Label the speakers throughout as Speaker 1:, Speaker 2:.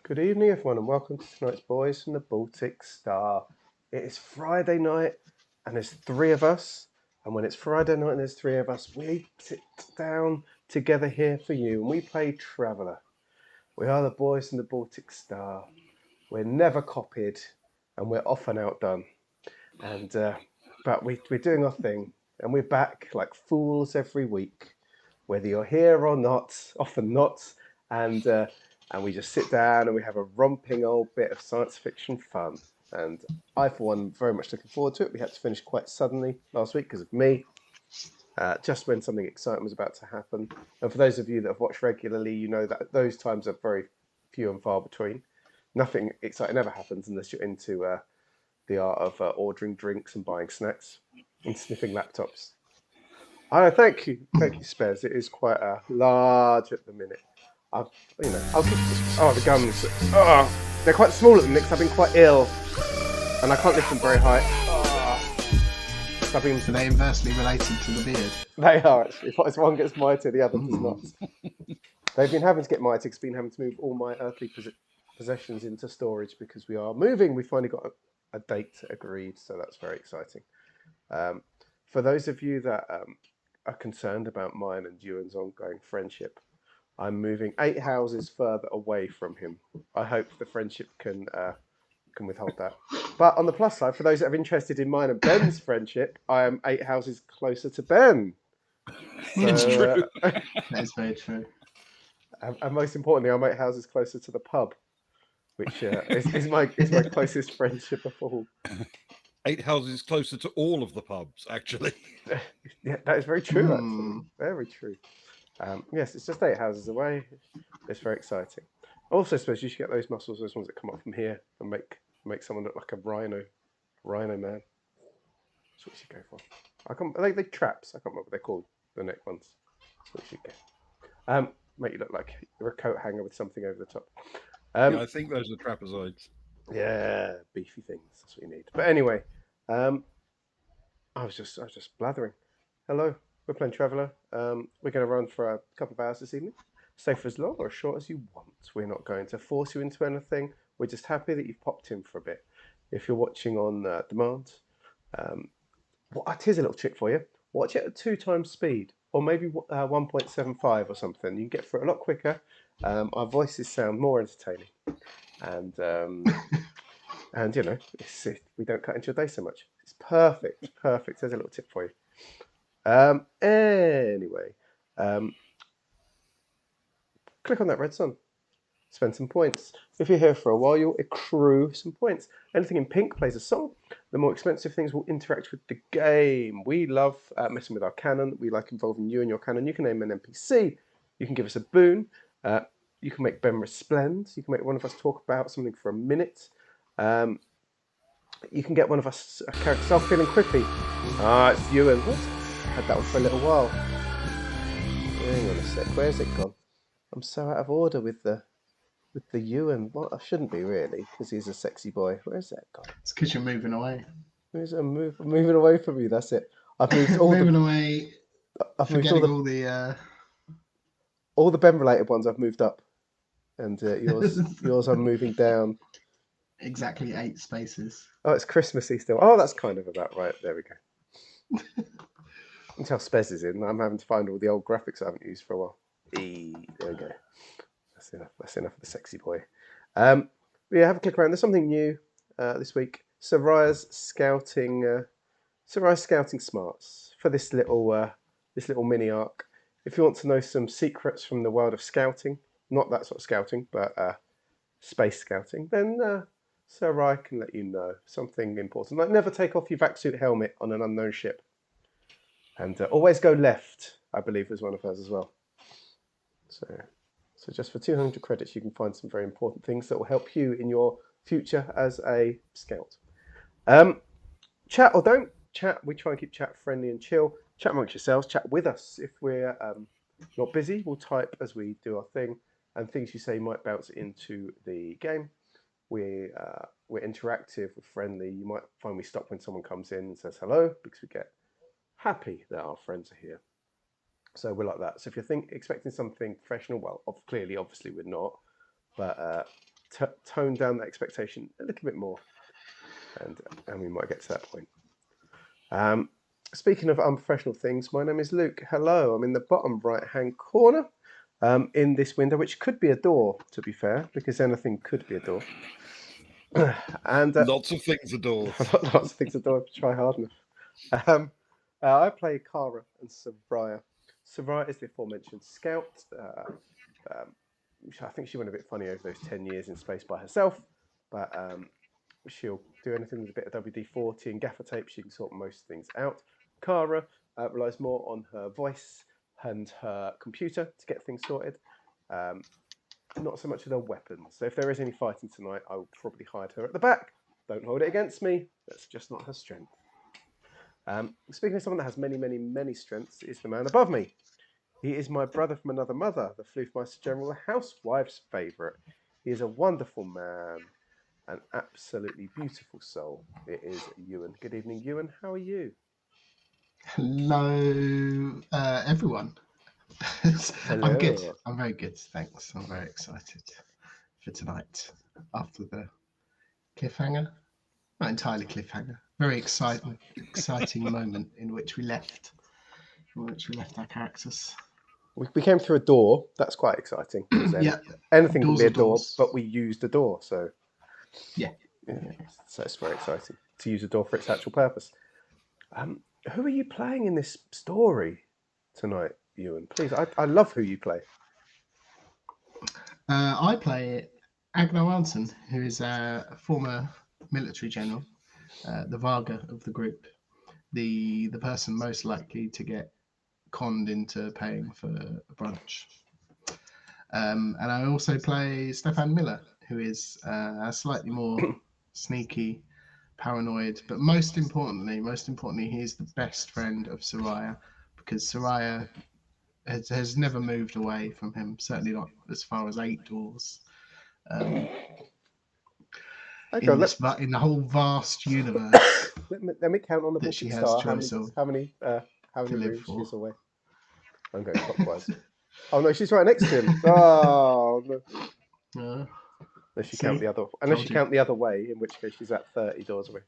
Speaker 1: Good evening, everyone, and welcome to tonight's Boys from the Baltic Star. It is Friday night, and there's three of us. And when it's Friday night and there's three of us, we sit down together here for you, and we play Traveller. We are the Boys from the Baltic Star. We're never copied, and we're often outdone. And but we're doing our thing, and we're back like fools every week, whether you're here or not. Often not, and we just sit down and we have a romping old bit of science fiction fun. And I, for one, very much looking forward to it. We had to finish quite suddenly last week because of me, just when something exciting was about to happen. And for those of you that have watched regularly, you know that those times are very few and far between. Nothing exciting ever happens unless you're into the art of ordering drinks and buying snacks and sniffing laptops. Oh, thank you, Spez. It is quite large at the minute. I'll keep. Oh, the guns. Oh, they're quite small at the minute 'cause I've been quite ill, and I can't lift them very high. Oh,
Speaker 2: Are they inversely related to the beard?
Speaker 1: They are actually. If one gets mighty, the other does not. They've been having to get mighty. It's been having to move all my earthly possessions into storage because we are moving. We finally got a date agreed, so that's very exciting. For those of you that are concerned about mine and Ewan's ongoing friendship, I'm moving 8 houses further away from him. I hope the friendship can withhold that. But on the plus side, for those that are interested in mine and Ben's friendship, I am 8 houses closer to Ben.
Speaker 3: It's true.
Speaker 2: That is very true.
Speaker 1: And most importantly, I'm 8 houses closer to the pub, which is my closest friendship of all.
Speaker 3: 8 houses closer to all of the pubs, actually.
Speaker 1: Yeah, that is very true, actually. Very true. Yes, it's just 8 houses away. It's very exciting. Also, I suppose you should get those muscles, those ones that come up from here, and make someone look like a rhino man. That's what you should go for. They traps. I can't remember what they're called. The neck ones. That's what you should get. Make you look like you're a coat hanger with something over the top.
Speaker 3: Yeah, I think those are trapezoids.
Speaker 1: Yeah, beefy things. That's what you need. But anyway, I was just blathering. Hello, we're playing Traveller. We're going to run for a couple of hours this evening. Stay for as long or as short as you want. We're not going to force you into anything. We're just happy that you've popped in for a bit. If you're watching on demand, here's a little trick for you. Watch it at 2 times speed, or maybe 1.75 or something. You can get through it a lot quicker. Our voices sound more entertaining, and you know, we don't cut into your day so much. It's perfect. There's a little tip for you. Anyway, click on that red sun. Spend some points. If you're here for a while, you'll accrue some points. Anything in pink plays a song. The more expensive things will interact with the game. We love messing with our canon. We like involving you and your canon. You can name an NPC. You can give us a boon. You can make Ben resplend. You can make one of us talk about something for a minute. You can get one of us a character self-healing quickly. It's Ewan. What? I had that one for a little while. Hang on a sec. Where's it gone? I'm so out of order with the Ewan. What? I shouldn't be really, because he's a sexy boy. Where's that gone?
Speaker 2: It's because you're moving away.
Speaker 1: I'm moving away from you. That's it. I've moved all
Speaker 2: moving away.
Speaker 1: I've moved
Speaker 2: all
Speaker 1: the Ben-related ones. I've moved up, and yours I'm moving down.
Speaker 2: Exactly 8 spaces.
Speaker 1: Oh, it's Christmassy still. Oh, that's kind of about right. There we go. Until Spez is in, I'm having to find all the old graphics I haven't used for a while. There we go. That's enough of the sexy boy. Yeah, have a click around. There's something new this week. Saraya's scouting smarts for this little mini arc. If you want to know some secrets from the world of scouting, not that sort of scouting, but space scouting, then Saraya can let you know something important. Like never take off your vac suit helmet on an unknown ship. And always go left, I believe, was one of hers as well. So just for 200 credits, you can find some very important things that will help you in your future as a scout. Chat or don't chat. We try and keep chat friendly and chill. Chat amongst yourselves. Chat with us. If we're not busy, we'll type as we do our thing. And things you say might bounce into the game. We're interactive, we're friendly. You might find we stop when someone comes in and says hello because we get happy that our friends are here. So we're like that. So if you're expecting something professional, well, obviously we're not, but tone down that expectation a little bit more, and we might get to that point. Speaking of unprofessional things, my name is Luke. Hello, I'm in the bottom right-hand corner in this window, which could be a door, to be fair, because anything could be a door. And
Speaker 3: Lots of things are doors.
Speaker 1: lots of things a door. Try hard enough. I play Kara and Soraya. Soraya is the aforementioned scout. I think she went a bit funny over those 10 years in space by herself, but she'll do anything with a bit of WD-40 and gaffer tape. She can sort most things out. Kara relies more on her voice and her computer to get things sorted. Not so much with her weapons. So if there is any fighting tonight, I will probably hide her at the back. Don't hold it against me. That's just not her strength. Speaking of someone that has many, many, many strengths, is the man above me. He is my brother from another mother, the Floofmeister General, the housewife's favourite. He is a wonderful man, an absolutely beautiful soul. It is Ewan. Good evening, Ewan. How are you?
Speaker 2: Hello, everyone.
Speaker 1: Hello.
Speaker 2: I'm good. I'm very good. Thanks. I'm very excited for tonight after the cliffhanger. Not entirely cliffhanger. Very exciting moment in which we left our characters.
Speaker 1: We came through a door. That's quite exciting.
Speaker 2: Yeah.
Speaker 1: Anything can
Speaker 2: Doors
Speaker 1: be a
Speaker 2: are
Speaker 1: door,
Speaker 2: doors.
Speaker 1: but we used a door, so
Speaker 2: Yeah.
Speaker 1: So it's very exciting to use a door for its actual purpose. Who are you playing in this story tonight, Ewan? Please, I love who you play.
Speaker 2: I play Agno Anson, who is a former military general, the Varga of the group, the person most likely to get conned into paying for a brunch. And I also play Stefan Miller, who is a slightly more sneaky, paranoid, but most importantly, he is the best friend of Soraya, because Soraya has never moved away from him, certainly not as far as 8 doors. In the whole vast universe.
Speaker 1: Let me count on the
Speaker 2: that she
Speaker 1: Baltic
Speaker 2: has
Speaker 1: Star.
Speaker 2: choice of
Speaker 1: How many rooms
Speaker 2: for.
Speaker 1: she's away? I'm going clockwise. Oh no, she's right next to him. Oh no. Unless you count the other. Unless you count the other way, in which case she's at 30 doors away.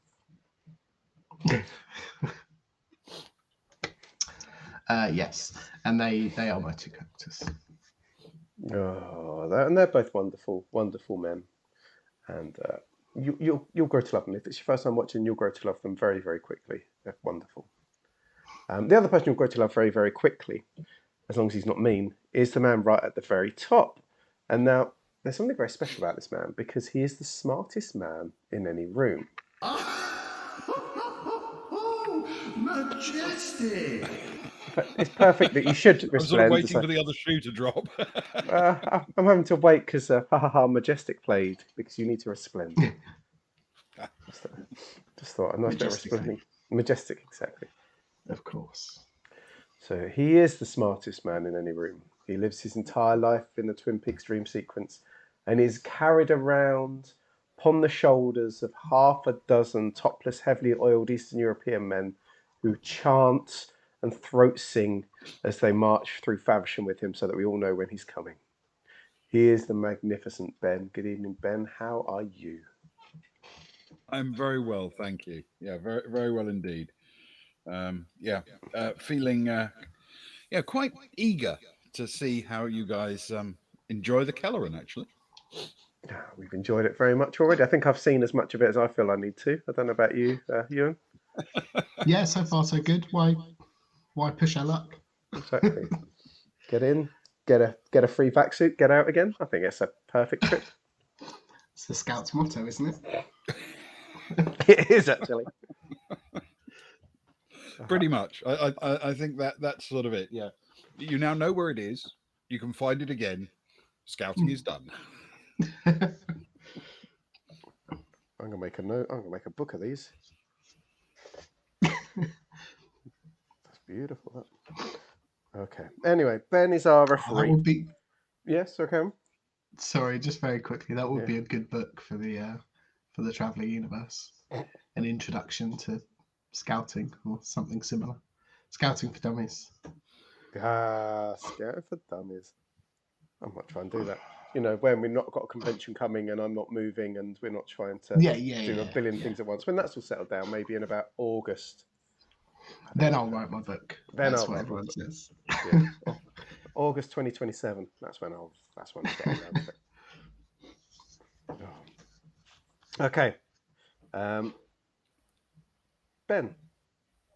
Speaker 2: Yes, and they are my 2 characters.
Speaker 1: Oh, and they're both wonderful, wonderful men, and you'll grow to love them. If it's your first time watching, you'll grow to love them very, very quickly. They're wonderful. The other person you'll grow to love very, very quickly, as long as he's not mean, is the man right at the very top. And now there's something very special about this man because he is the smartest man in any room.
Speaker 2: Majestic!
Speaker 1: It's perfect that you should
Speaker 3: I'm sort of waiting for the other shoe to drop.
Speaker 1: I'm having to wait because Majestic played because you need to resplend. Just thought a nice bit of resplending. Majestic, exactly.
Speaker 2: Of course.
Speaker 1: So he is the smartest man in any room. He lives his entire life in the Twin Peaks dream sequence and is carried around upon the shoulders of half a dozen topless, heavily oiled Eastern European men who chant and throat sing as they march through Faversham with him so that we all know when he's coming. He is the magnificent Ben. Good evening, Ben. How are you?
Speaker 3: I'm very well, thank you. Yeah, very, very well indeed. Feeling quite eager to see how you guys enjoy the Kelleren, actually.
Speaker 1: We've enjoyed it very much already. I think I've seen as much of it as I feel I need to. I don't know about you, Ewan.
Speaker 2: Yeah, so far so good. Why push our luck?
Speaker 1: Exactly. Get in, get a free vac suit, get out again. I think it's a perfect trip.
Speaker 2: It's the Scout's motto, isn't it?
Speaker 1: It is actually.
Speaker 3: Pretty much. I think that's sort of it. Yeah. You now know where it is. You can find it again. Scouting is done.
Speaker 1: I'm gonna make a note. I'm gonna make a book of these. That's beautiful. Okay. Anyway, Ben is our referee.
Speaker 2: That would be.
Speaker 1: Yes, okay.
Speaker 2: Sorry, just very quickly. That would be a good book for the Traveller Universe. An introduction to scouting or something similar. Scouting for Dummies.
Speaker 1: Scared for dummies. I might try and do that. When we've not got a convention coming and I'm not moving and we're not trying to do a billion things at once. When that's all settled down, maybe in about August.
Speaker 2: Then I'll write my book.
Speaker 1: Then
Speaker 2: That's
Speaker 1: I'll
Speaker 2: what
Speaker 1: write
Speaker 2: everyone
Speaker 1: my book.
Speaker 2: says.
Speaker 1: Yeah. August 2027. That's when I'll get around to it. Oh. Okay. Ben,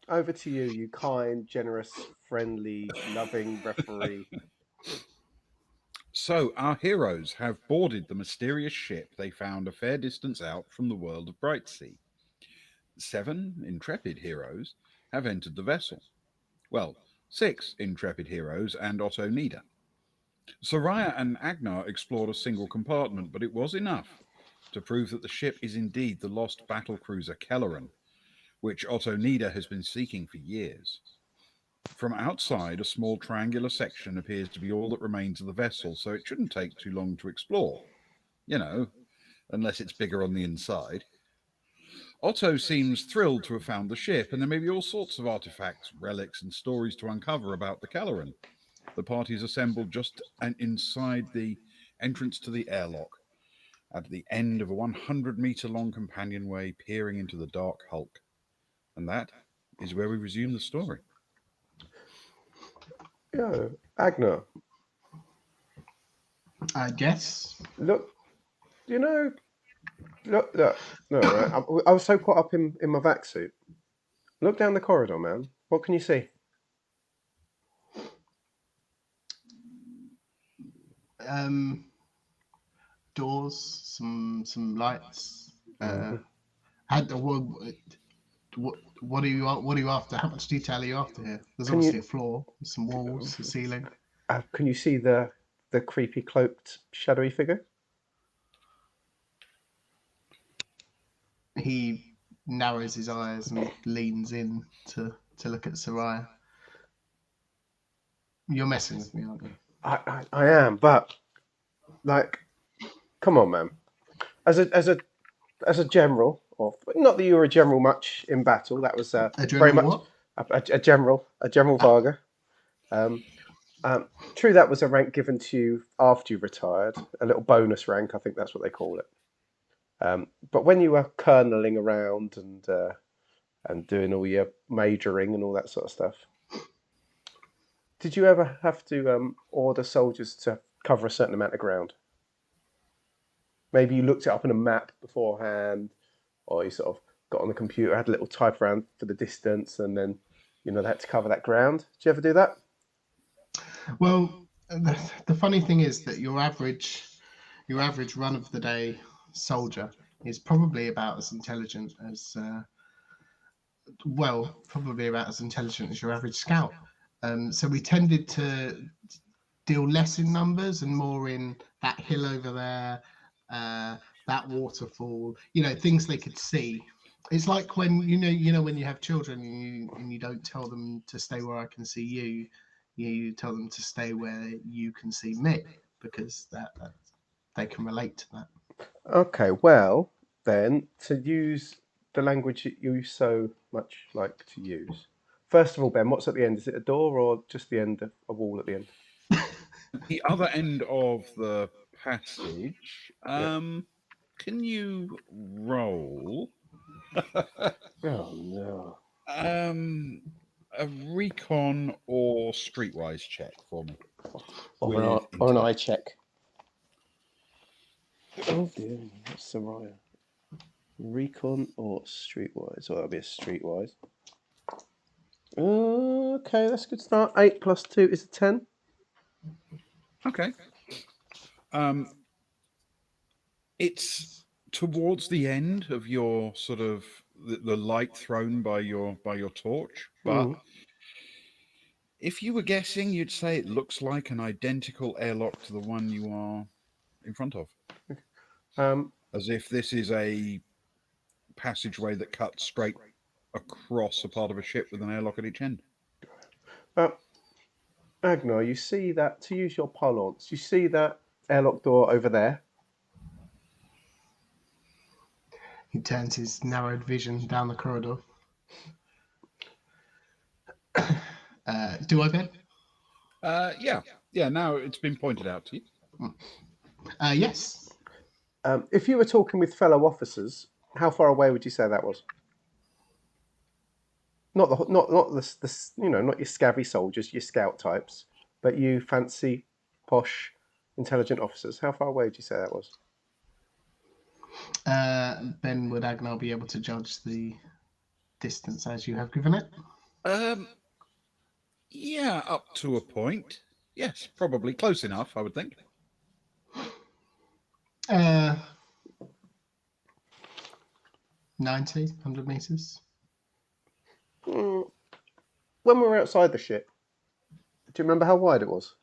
Speaker 1: over to you. You kind, generous, friendly, loving referee.
Speaker 3: So, our heroes have boarded the mysterious ship they found a fair distance out from the world of Brightsea. 7 intrepid heroes have entered the vessel. Well, 6 intrepid heroes and Otto Nieder. Soraya and Agnar explored a single compartment, but it was enough to prove that the ship is indeed the lost battlecruiser Kelleren, which Otto Nieder has been seeking for years. From outside, a small triangular section appears to be all that remains of the vessel, so it shouldn't take too long to explore. Unless it's bigger on the inside. Otto seems thrilled to have found the ship, and there may be all sorts of artifacts, relics, and stories to uncover about the Kelleren. The party's assembled just inside the entrance to the airlock, at the end of a 100-meter-long companionway peering into the dark hulk. And that is where we resume the story.
Speaker 1: Yeah, Agnar.
Speaker 2: Yes.
Speaker 1: Look, look. No, right. I was so caught up in my vac suit. Look down the corridor, man. What can you see?
Speaker 2: Doors, some lights.
Speaker 1: Mhm.
Speaker 2: What are you after? How much detail are you after here? There's
Speaker 1: Can
Speaker 2: obviously
Speaker 1: you-
Speaker 2: a floor, some walls, a ceiling.
Speaker 1: Can you see the creepy cloaked shadowy figure?
Speaker 2: He narrows his eyes and leans in to look at Soraya. You're messing with me, aren't you?
Speaker 1: I am, but like, come on, man. As a general, or not that you were a general much in battle. That was
Speaker 2: A
Speaker 1: very
Speaker 2: general
Speaker 1: much
Speaker 2: what?
Speaker 1: a general Varga. True, that was a rank given to you after you retired, a little bonus rank. I think that's what they call it. But when you were colonelling around and doing all your majoring and all that sort of stuff, did you ever have to order soldiers to cover a certain amount of ground? Maybe you looked it up on a map beforehand, or you sort of got on the computer, had a little type around for the distance, and then they had to cover that ground. Did you ever do that?
Speaker 2: Well, the funny thing is that your average run of the day soldier is probably about as intelligent as your average scout. So we tended to deal less in numbers and more in that hill over there, that waterfall. Things they could see. It's like when when you have children and you don't tell them to stay where I can see you. You tell them to stay where you can see me, because that they can relate to that.
Speaker 1: Okay, well then, to use the language that you so much like to use. First of all, Ben, what's at the end? Is it a door or just the end of a wall at the end?
Speaker 3: The other end of the passage,
Speaker 1: Yeah.
Speaker 3: can you roll
Speaker 1: Oh no.
Speaker 3: a recon or streetwise check for me?
Speaker 1: Or
Speaker 3: With
Speaker 1: an
Speaker 3: intel.
Speaker 1: eye check. Oh dear, that's Soraya. Recon or streetwise? Well, that'll be a streetwise. Okay, that's a good start. 8 plus 2 is a 10.
Speaker 3: Okay. It's towards the end of your sort of the light thrown by your torch, but if you were guessing, you'd say it looks like an identical airlock to the one you are in front of. As if this is a passageway that cuts straight across a part of a ship with an airlock at each end.
Speaker 1: Agnar, you see that, to use your parlance, you see that airlock door over there?
Speaker 2: He turns his narrowed vision down the corridor. Do I, Ben?
Speaker 3: Yeah. Now it's been pointed out to you.
Speaker 2: Yes.
Speaker 1: If you were talking with fellow officers, how far away would you say that was? Not the not your scabby soldiers, your scout types, but you fancy, posh, intelligent officers. How far away would you say that was?
Speaker 2: Ben, would Agnar be able to judge the distance as you have given it?
Speaker 3: Yeah, up to a point. Yes, probably close enough, I would think.
Speaker 2: 90, 100 meters.
Speaker 1: When we were outside the ship, do you remember how wide it was?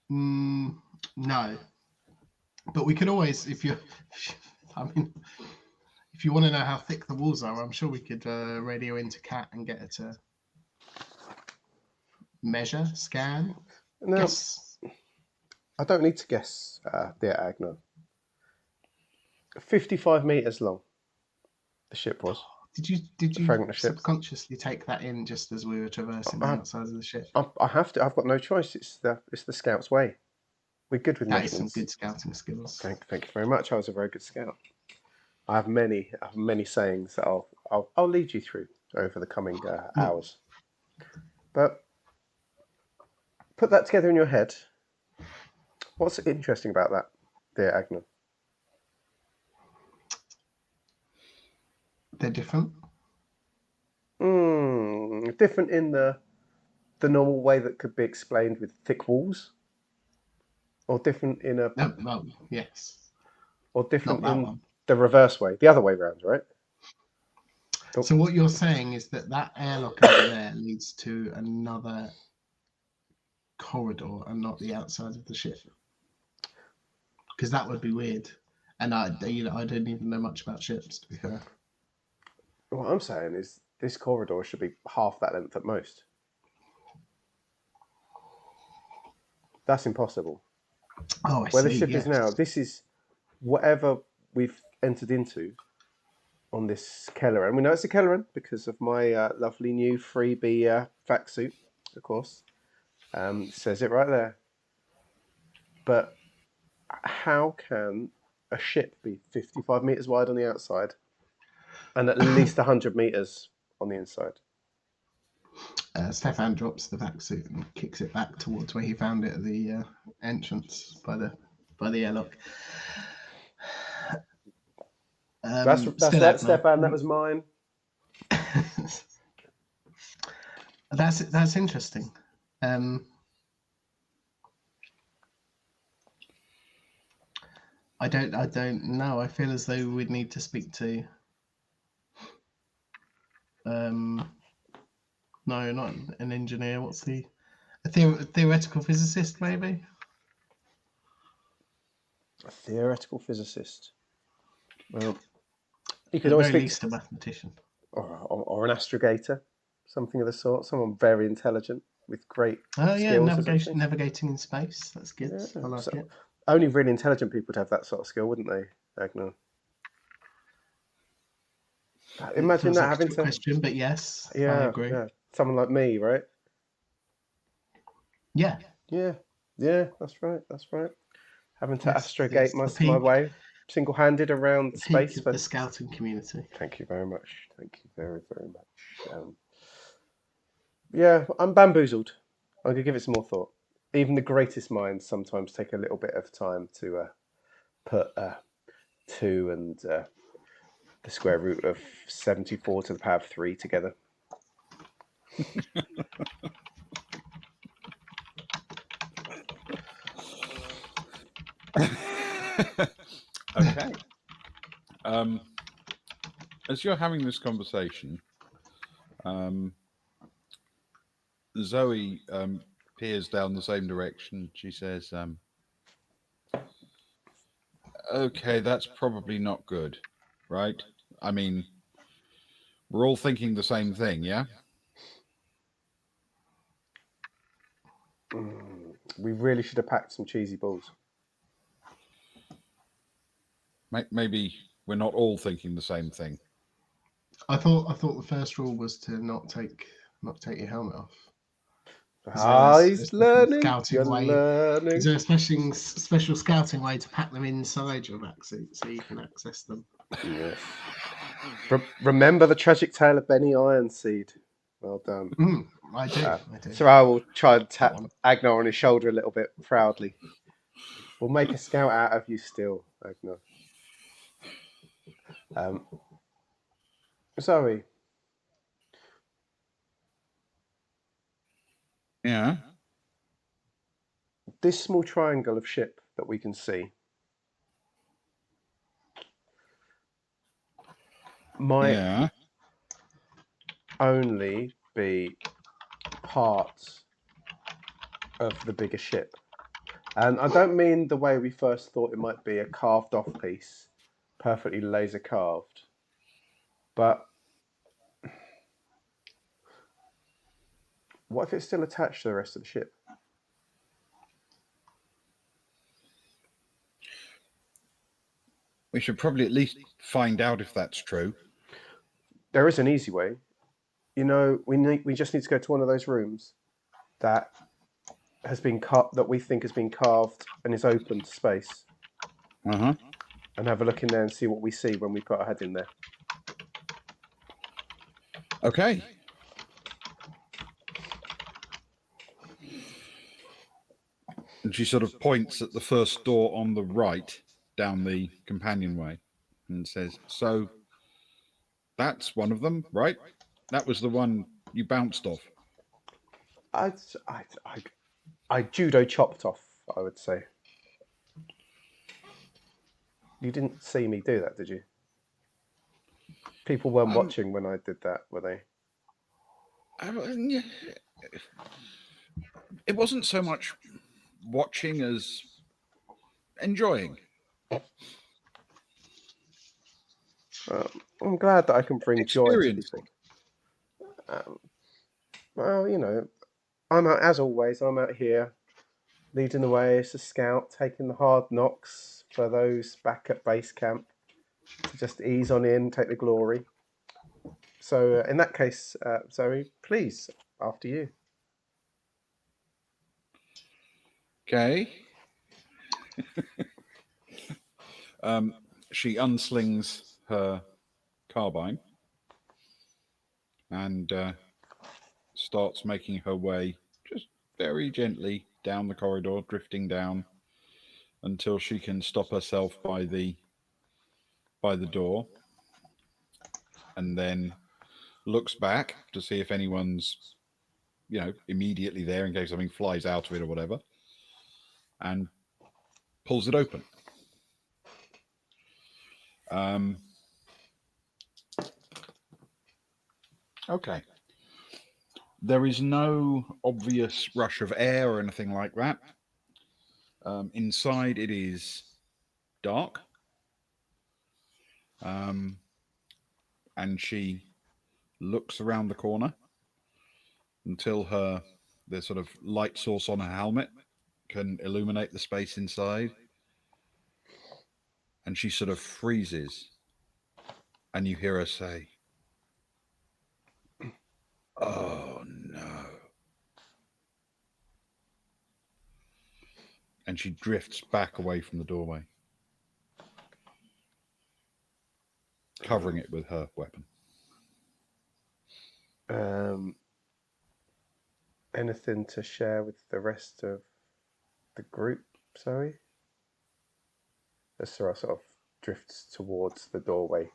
Speaker 2: No, but we could always, if you want to know how thick the walls are, I'm sure we could radio into Cat and get her to measure, scan.
Speaker 1: No,
Speaker 2: Guess.
Speaker 1: I don't need to guess, dear Agnar. 55 meters long. The ship was.
Speaker 2: Did you
Speaker 1: fragment of ship.
Speaker 2: subconsciously take that in just as we were traversing the outside of the ship?
Speaker 1: I have to. I've got no choice. It's the scout's way. We're good with
Speaker 2: That is
Speaker 1: measurements.
Speaker 2: some good scouting skills.
Speaker 1: Thank you very much. I was a very good scout. I have many sayings that I'll lead you through over the coming hours. But put that together in your head. What's interesting about that, dear Agnar?
Speaker 2: They're different.
Speaker 1: Different in the normal way that could be explained with thick walls, or different in a
Speaker 2: Well, yes.
Speaker 1: or different
Speaker 2: Not that
Speaker 1: in
Speaker 2: one.
Speaker 1: the reverse way, the other way around, right?
Speaker 2: So what you're saying is that airlock over there leads to another corridor and not the outside of the ship, because that would be weird. And I don't even know much about ships, to be fair.
Speaker 1: What I'm saying is this corridor should be half that length at most. That's impossible.
Speaker 2: Oh, I
Speaker 1: Where
Speaker 2: see.
Speaker 1: the ship
Speaker 2: yes.
Speaker 1: is now, this is whatever we've entered into on this Kelleren. We know it's a Kelleren because of my lovely new freebie vac suit, of course. Says it right there. But how can a ship be 55 meters wide on the outside and at least 100 meters on the inside?
Speaker 2: Stefan drops the vac suit and kicks it back towards where he found it at the entrance by the airlock.
Speaker 1: That's right, Stefan. That was mine.
Speaker 2: That's interesting. I don't know. I feel as though we'd need to speak to. No, not an engineer. What's a theoretical physicist, maybe?
Speaker 1: A theoretical physicist. Well, you
Speaker 2: At
Speaker 1: could
Speaker 2: the
Speaker 1: always
Speaker 2: very
Speaker 1: speak
Speaker 2: least, a mathematician.
Speaker 1: or an astrogator, something of the sort. Someone very intelligent with great skills.
Speaker 2: Navigating in space. That's good.
Speaker 1: Yeah,
Speaker 2: I like it.
Speaker 1: Only really intelligent people would have that sort of skill, wouldn't they, Agnar? Imagine that having to
Speaker 2: question, but yes, I agree.
Speaker 1: Yeah, someone like me, right?
Speaker 2: Yeah.
Speaker 1: That's right. Having to astrogate
Speaker 2: my
Speaker 1: way single-handed around space
Speaker 2: for the scouting community.
Speaker 1: Thank you very much. Thank you very, very much. Yeah, I'm bamboozled. I'm gonna give it some more thought. Even the greatest minds sometimes take a little bit of time to put 2 and the square root of 74 to the power of 3 together.
Speaker 3: Okay. As you're having this conversation, Zoe peers down the same direction. She says, okay, that's probably not good, right? I mean, we're all thinking the same thing, yeah?
Speaker 1: We really should have packed some cheesy balls.
Speaker 3: Maybe we're not all thinking the same thing.
Speaker 2: I thought the first rule was to not take your helmet off.
Speaker 1: He's learning. You're learning.
Speaker 2: Is there a special scouting way to pack them inside your back suit so you can access them?
Speaker 1: Yes. Remember the tragic tale of Benny Ironseed. Well done.
Speaker 2: I do.
Speaker 1: So I will try and tap
Speaker 2: one.
Speaker 1: Agnar on his shoulder a little bit proudly. We'll make a scout out of you still, Agnar. Zoe.
Speaker 3: Yeah.
Speaker 1: This small triangle of ship that we can see might only be part of the bigger ship. And I don't mean the way we first thought it might be, a carved off piece, perfectly laser carved. But what if it's still attached to the rest of the ship?
Speaker 3: We should probably at least find out if that's true.
Speaker 1: There is an easy way. You know, we just need to go to one of those rooms that has been that we think has been carved and is open to space. And have a look in there and see what we see when we put our head in there.
Speaker 3: Okay. And she sort of points at the first door on the right down the companionway and says, "So that's one of them, right? That was the one you bounced off."
Speaker 1: I judo chopped off, I would say. You didn't see me do that, did you? People weren't watching when I did that, were they?
Speaker 3: It wasn't so much watching as enjoying.
Speaker 1: I'm glad that I can bring joy to people. Well, you know, as always, I'm out here leading the way as a scout, taking the hard knocks for those back at base camp to just ease on in, take the glory. So in that case, Zoe, please, after you.
Speaker 3: Okay. She unslings her carbine and starts making her way just very gently down the corridor, drifting down until she can stop herself by the door, and then looks back to see if anyone's, immediately there in case something flies out of it or whatever, and pulls it open. Okay. There is no obvious rush of air or anything like that. Inside it is dark. And she looks around the corner until the sort of light source on her helmet can illuminate the space inside. And she sort of freezes. And you hear her say, "Oh no." And she drifts back away from the doorway, covering it with her weapon.
Speaker 1: Anything to share with the rest of the group, Zoe? As Sarah sort of drifts towards the doorway.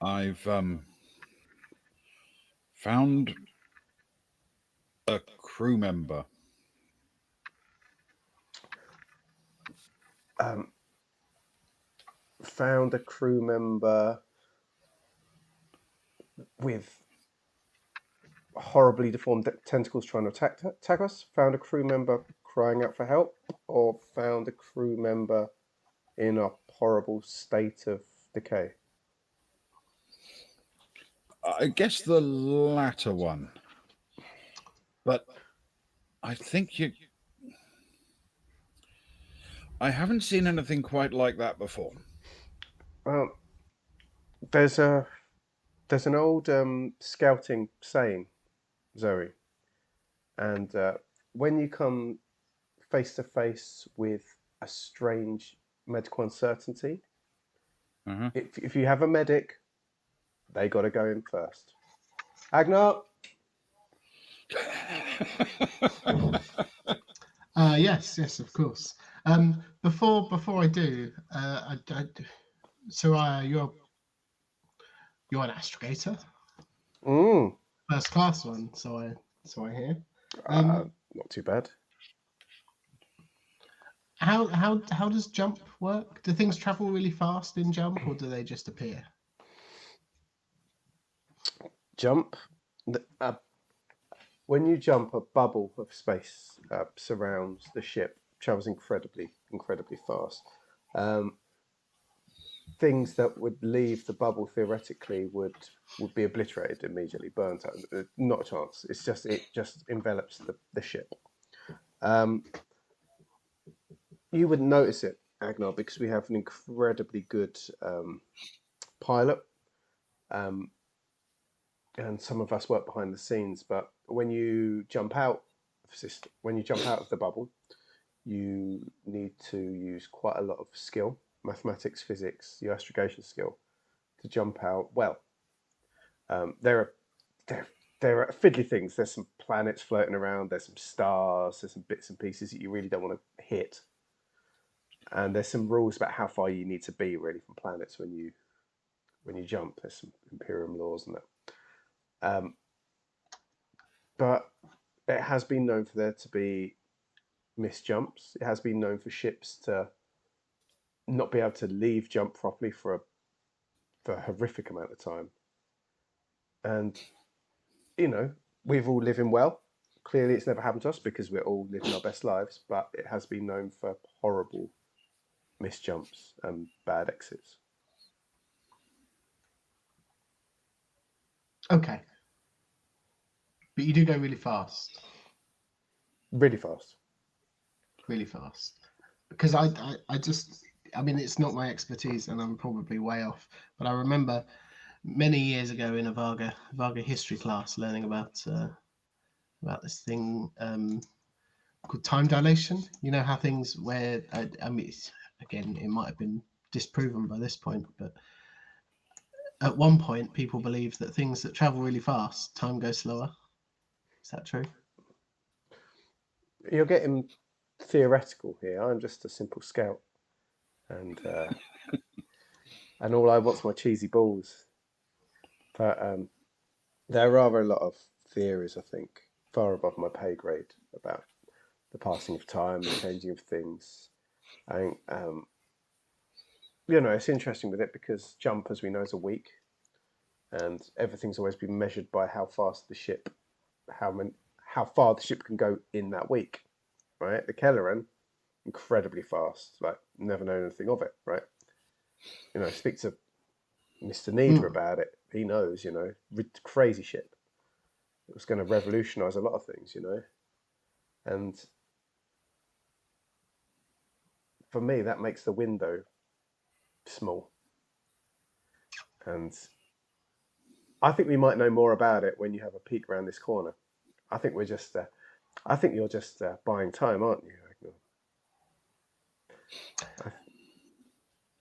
Speaker 3: I've found a crew member.
Speaker 1: Found a crew member with horribly deformed tentacles trying to attack us? Found a crew member crying out for help? Or found a crew member in a horrible state of decay?
Speaker 3: I guess the latter one. But I think I haven't seen anything quite like that before.
Speaker 1: Well, there's an old scouting saying, Zoe, and when you come face to face with a strange medical uncertainty,
Speaker 3: Uh-huh.
Speaker 1: if you have a medic, they got to go in first. Agnar,
Speaker 2: Yes, of course. Before I do, Soraya, you're an astrogator,
Speaker 1: mm,
Speaker 2: first class one. So I hear.
Speaker 1: uh, not too bad.
Speaker 2: How does jump work? Do things travel really fast in jump, or do they just appear?
Speaker 1: Jump. When you jump, a bubble of space surrounds the ship, travels incredibly fast. Um, Things that would leave the bubble theoretically would be obliterated immediately, burnt out. Not a chance. It just envelops the ship. Um, you wouldn't notice it, Agnar, because we have an incredibly good pilot, um, and some of us work behind the scenes. But when you jump out of the bubble, you need to use quite a lot of skill, mathematics, physics, your astrogation skill, to jump out well. There are there are fiddly things. There's some planets floating around. There's some stars. There's some bits and pieces that you really don't want to hit. And there's some rules about how far you need to be really from planets when you jump. There's some Imperium laws and that. But it has been known for there to be missed jumps. It has been known for ships to not be able to leave jump properly for a horrific amount of time. And we've all living well. Clearly, it's never happened to us because we're all living our best lives. But it has been known for horrible missed jumps and bad exits.
Speaker 2: Okay, but you do go really fast.
Speaker 1: Really fast.
Speaker 2: Really fast. Because I mean, it's not my expertise, and I'm probably way off. But I remember many years ago in a Varga history class learning about this thing called time dilation. You know how things where I mean, again, it might have been disproven by this point, but at one point, people believed that things that travel really fast, time goes slower. Is that true?
Speaker 1: You're getting theoretical here. I'm just a simple scout, and all I want's my cheesy balls. But there are a lot of theories, I think, far above my pay grade about the passing of time, the changing of things. I think it's interesting with it because jump, as we know, is a week, and everything's always been measured by how fast the ship, how far the ship can go in that week, right? The Kelleren, incredibly fast, like never known anything of it, right? Speak to Mr. Needler about it. He knows, crazy ship. It was going to revolutionise a lot of things, and for me, that makes the window small. And I think we might know more about it when you have a peek around this corner. I think I think you're just buying time, aren't you?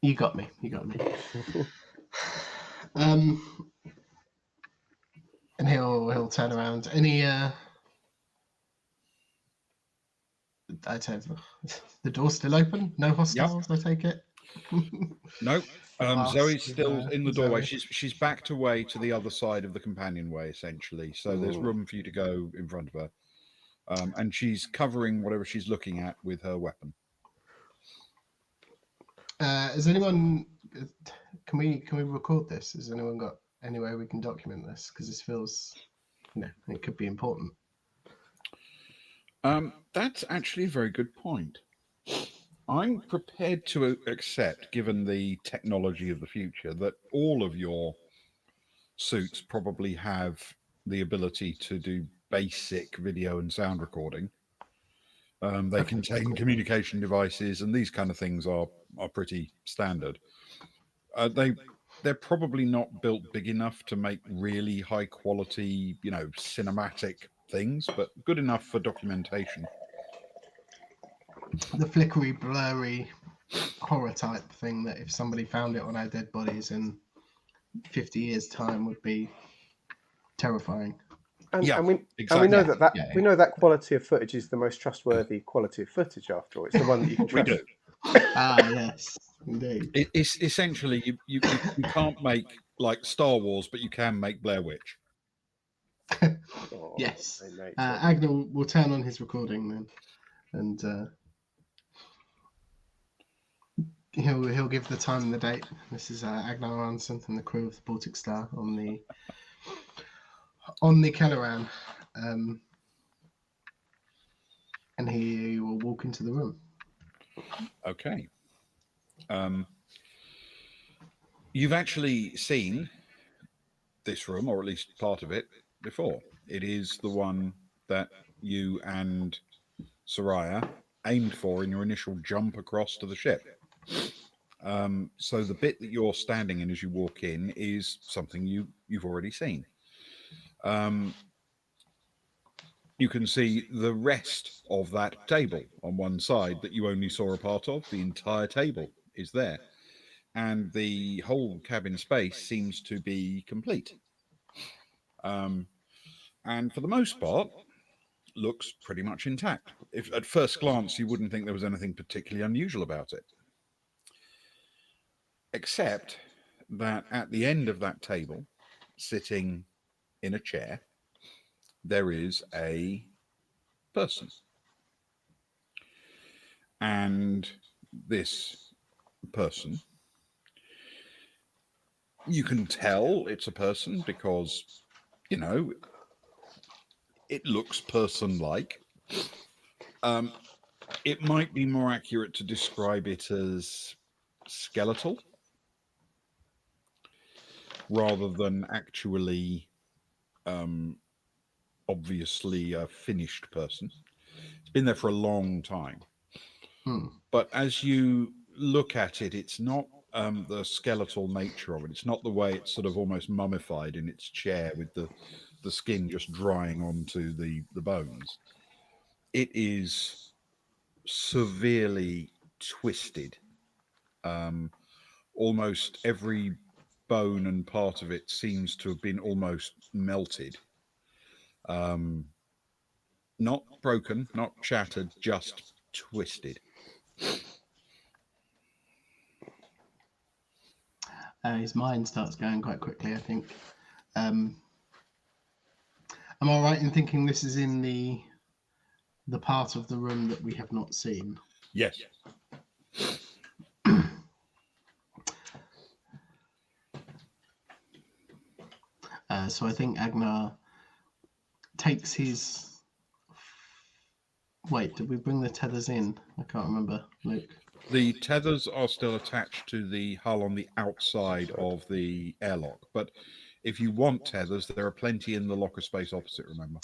Speaker 2: You got me. And he'll turn around. Any I don't know. The door's still open. No hostiles. I take it.
Speaker 3: Nope.
Speaker 2: Ask
Speaker 3: Zoe's still
Speaker 2: with,
Speaker 3: in the doorway.
Speaker 2: Zoe.
Speaker 3: She's backed away to the other side of the companionway, essentially. So there's room for you to go in front of her. And she's covering whatever she's looking at with her weapon.
Speaker 2: Has anyone? Can we record this? Has anyone got any way we can document this? Because this feels, it could be important.
Speaker 3: That's actually a very good point. I'm prepared to accept, given the technology of the future, that all of your suits probably have the ability to do basic video and sound recording. They contain communication devices, and these kind of things are pretty standard. they're probably not built big enough to make really high quality, cinematic things, but good enough for documentation.
Speaker 2: The flickery, blurry horror type thing that if somebody found it on our dead bodies in 50 years' time would be terrifying.
Speaker 1: And,
Speaker 3: Yeah,
Speaker 1: and we
Speaker 3: exactly.
Speaker 1: know
Speaker 2: Yeah,
Speaker 1: that
Speaker 2: yeah.
Speaker 1: we know that quality of footage is the most trustworthy quality of footage. After all, it's the one that you can
Speaker 3: We
Speaker 1: trust.
Speaker 3: do.
Speaker 2: Yes, indeed.
Speaker 3: It's essentially you can't make like Star Wars, but you can make Blair Witch.
Speaker 1: Oh,
Speaker 2: Yes.
Speaker 1: hey, mate,
Speaker 2: Agnew will turn on his recording then, and he'll give the time and the date. This is Agnew Aronson and the crew of the Baltic Star on the Kelleren, and he will walk into the room.
Speaker 3: Okay. You've actually seen this room, or at least part of it, before. It is the one that you and Soraya aimed for in your initial jump across to the ship. So the bit that you're standing in as you walk in is something you've already seen. You can see the rest of that table on one side that you only saw a part of. The entire table is there. And the whole cabin space seems to be complete. And for the most part, looks pretty much intact. If at first glance you wouldn't think there was anything particularly unusual about it. Except that at the end of that table, sitting in a chair, there is a person. And this person, you can tell it's a person because, it looks person-like. It might be more accurate to describe it as skeletal rather than actually obviously a finished person. It's been there for a long time. But as you look at it, it's not the skeletal nature of it. It's not the way it's sort of almost mummified in its chair with the skin just drying onto the bones. It is severely twisted. Almost every bone and part of it seems to have been almost melted. Not broken, not shattered, just twisted.
Speaker 2: His mind starts going quite quickly, I think. Am I right in thinking this is in the part of the room that we have not seen?
Speaker 3: Yes.
Speaker 2: So I think Agnar takes his... Wait, did we bring the tethers in? I can't remember, Luke.
Speaker 3: The tethers are still attached to the hull on the outside of the airlock, but if you want tethers, there are plenty in the locker space opposite, remember?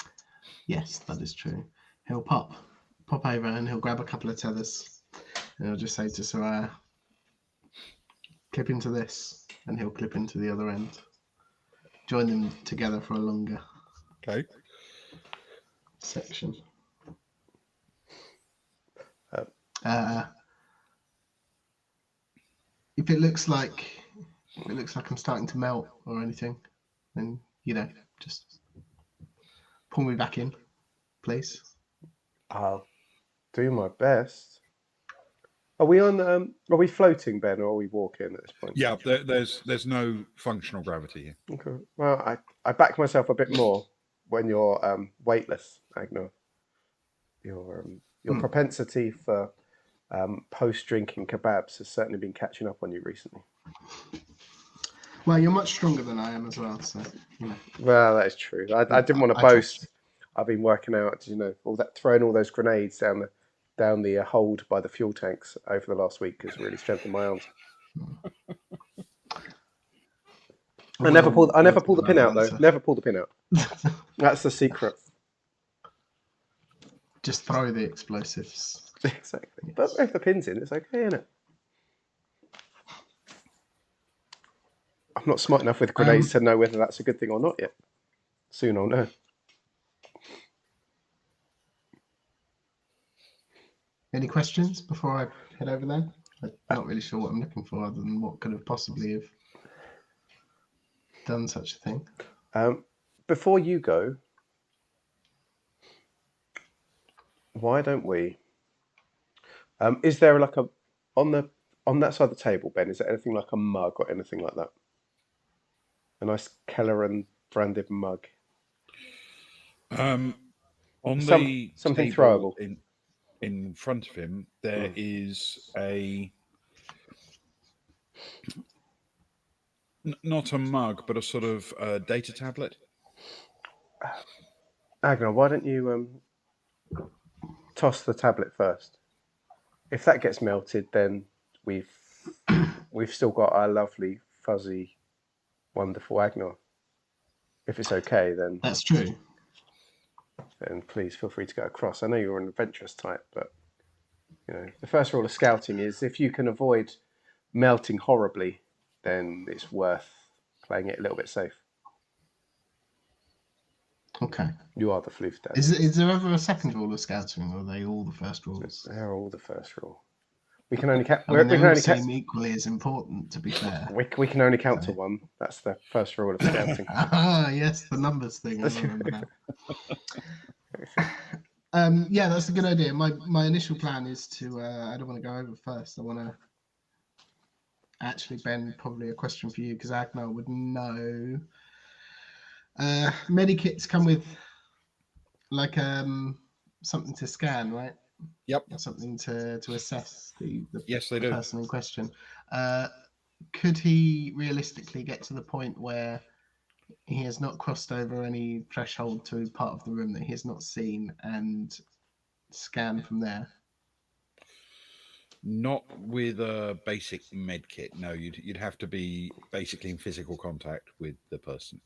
Speaker 2: Yes, that is true. He'll pop over and he'll grab a couple of tethers and he'll just say to Soraya, clip into this, and he'll clip into the other end. Join them together for a longer section. If it looks like I'm starting to melt or anything, then just pull me back in, please.
Speaker 1: I'll do my best. Are we on? Are we floating, Ben, or are we walking at this point?
Speaker 3: Yeah, there's no functional gravity here.
Speaker 1: Okay. Well, I back myself a bit more when you're weightless, Agnew. Your propensity for post-drinking kebabs has certainly been catching up on you recently.
Speaker 2: Well, you're much stronger than I am as well, so
Speaker 1: Well, that is true. I didn't want to boast. I've been working out, throwing all those grenades down the hold by the fuel tanks over the last week has really strengthened my arms. I never pull the pin out though. Never pull the pin out. That's the secret.
Speaker 2: Just throw the explosives.
Speaker 1: Exactly. Yes. But if the pin's in, it's okay, isn't it? not smart enough with grenades to know whether that's a good thing or not yet. Soon I'll know.
Speaker 2: Any questions before I head over there? I'm not really sure what I'm looking for other than what could have possibly have done such a thing.
Speaker 1: Before you go, why don't we? Is there like a on that side of the table, Ben? Is there anything like a mug or anything like that? A nice Kelleren branded mug.
Speaker 3: On
Speaker 1: Something
Speaker 3: the table
Speaker 1: throwable.
Speaker 3: in front of him, there is not a mug, but a sort of data tablet.
Speaker 1: Agnar, why don't you toss the tablet first? If that gets melted, then we've still got our lovely, fuzzy, wonderful Agnar. If it's okay, then
Speaker 2: That's true.
Speaker 1: then please feel free to go across. I know you're an adventurous type, but the first rule of scouting is if you can avoid melting horribly, then it's worth playing it a little bit safe.
Speaker 2: Okay.
Speaker 1: You are the floof dad.
Speaker 2: Is there ever a second rule of scouting, or are they all the first rules?
Speaker 1: They're all the first rule. We can only count.
Speaker 2: They all seem equally as important, to be fair.
Speaker 1: We can only count to one. That's the first rule of scouting.
Speaker 2: Yes, the numbers thing. I remember that. Yeah, that's a good idea. My initial plan is to. I don't want to go over first. I want to. Actually, Ben, probably a question for you because Agnar would know. Medikits come with like something to scan, right?
Speaker 3: Yep.
Speaker 2: Something to assess the
Speaker 3: Yes, they do.
Speaker 2: person in question. Could he realistically get to the point where he has not crossed over any threshold to part of the room that he has not seen and scan from there?
Speaker 3: Not with a basic med kit. No, you'd have to be basically in physical contact with the person.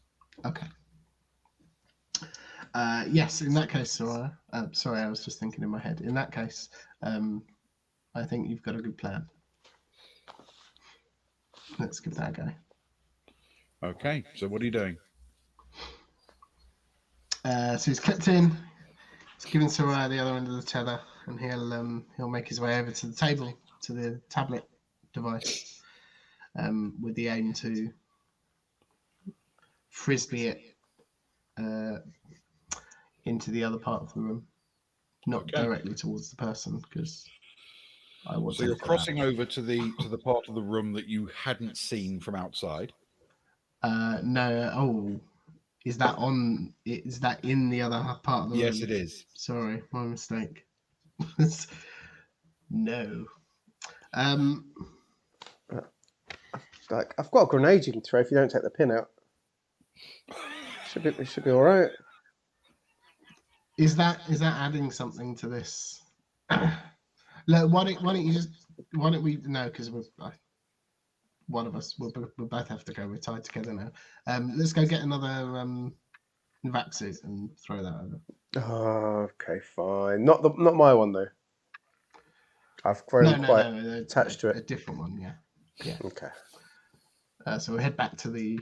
Speaker 2: Okay. Yes, in that case, Sora. Sorry, I was just thinking in my head. In that case, I think you've got a good plan. Let's give that a go.
Speaker 3: Okay, so what are you doing?
Speaker 2: So he's clipped in. He's given Sora the other end of the tether, and he'll make his way over to the table, to the tablet device, with the aim to frisbee it into the other part of the room, not directly towards the person, because I was.
Speaker 3: So you're crossing over to the part of the room that you hadn't seen from outside.
Speaker 2: No. Oh, is that on? Is that in the other part of the room?
Speaker 3: Yes, it is.
Speaker 2: Sorry, my mistake. No.
Speaker 1: Like, I've got a grenade you can throw if you don't take the pin out. It should be all right.
Speaker 2: Is that adding something to this? Look, why don't we? No, because one of us we'll both have to go. We're tied together now. Let's go get another vac suit and throw that over.
Speaker 1: Oh, okay, fine. Not my one though. I've grown quite attached to it.
Speaker 2: A different one, yeah. Yeah.
Speaker 1: Okay.
Speaker 2: So we'll head back to the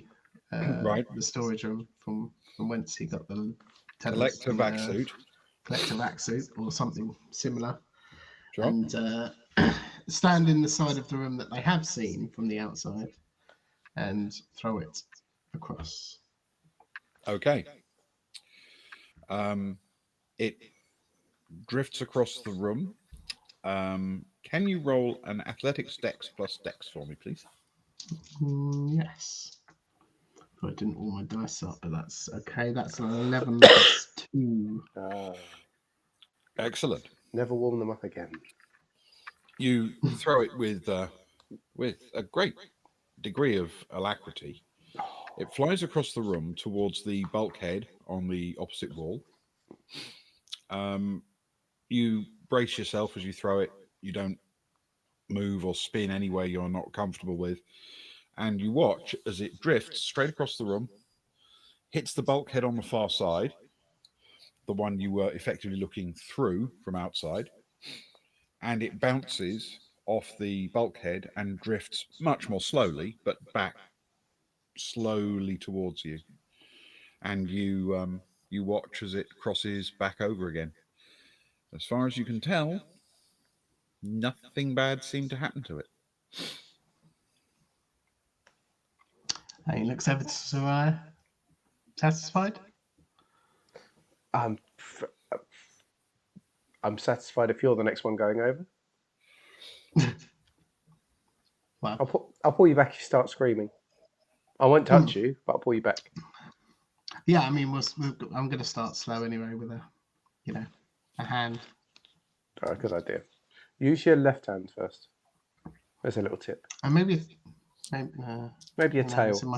Speaker 3: Right.
Speaker 2: the storage room from whence he got the
Speaker 3: Collector vac suit.
Speaker 2: Collector vac suit or something similar.
Speaker 3: Sure.
Speaker 2: And stand in the side of the room that they have seen from the outside and throw it across.
Speaker 3: Okay. It drifts across the room. Can you roll an athletics dex plus dex for me, please?
Speaker 2: Yes. I didn't roll my dice up, but that's okay. That's an 11 plus 2.
Speaker 3: Excellent.
Speaker 1: Never warm them up again.
Speaker 3: You throw it with a great degree of alacrity. It flies across the room towards the bulkhead on the opposite wall. You brace yourself as you throw it. You don't move or spin anywhere you're not comfortable with. And you watch as it drifts straight across the room, hits the bulkhead on the far side, the one you were effectively looking through from outside, and it bounces off the bulkhead and drifts much more slowly, but back slowly towards you, and you watch as it crosses back over again. As far as you can tell, nothing bad seemed to happen to it.
Speaker 2: He looks ever so satisfied.
Speaker 1: I'm satisfied if you're the next one going over.
Speaker 2: Well,
Speaker 1: I'll pull you back if you start screaming. I won't touch you, but I'll pull you back.
Speaker 2: yeah, I mean, I'm going to start slow anyway with a hand.
Speaker 1: Good idea. Use your left hand first. There's a little tip.
Speaker 2: And maybe
Speaker 1: Maybe a
Speaker 2: no,
Speaker 1: tail.
Speaker 2: it's in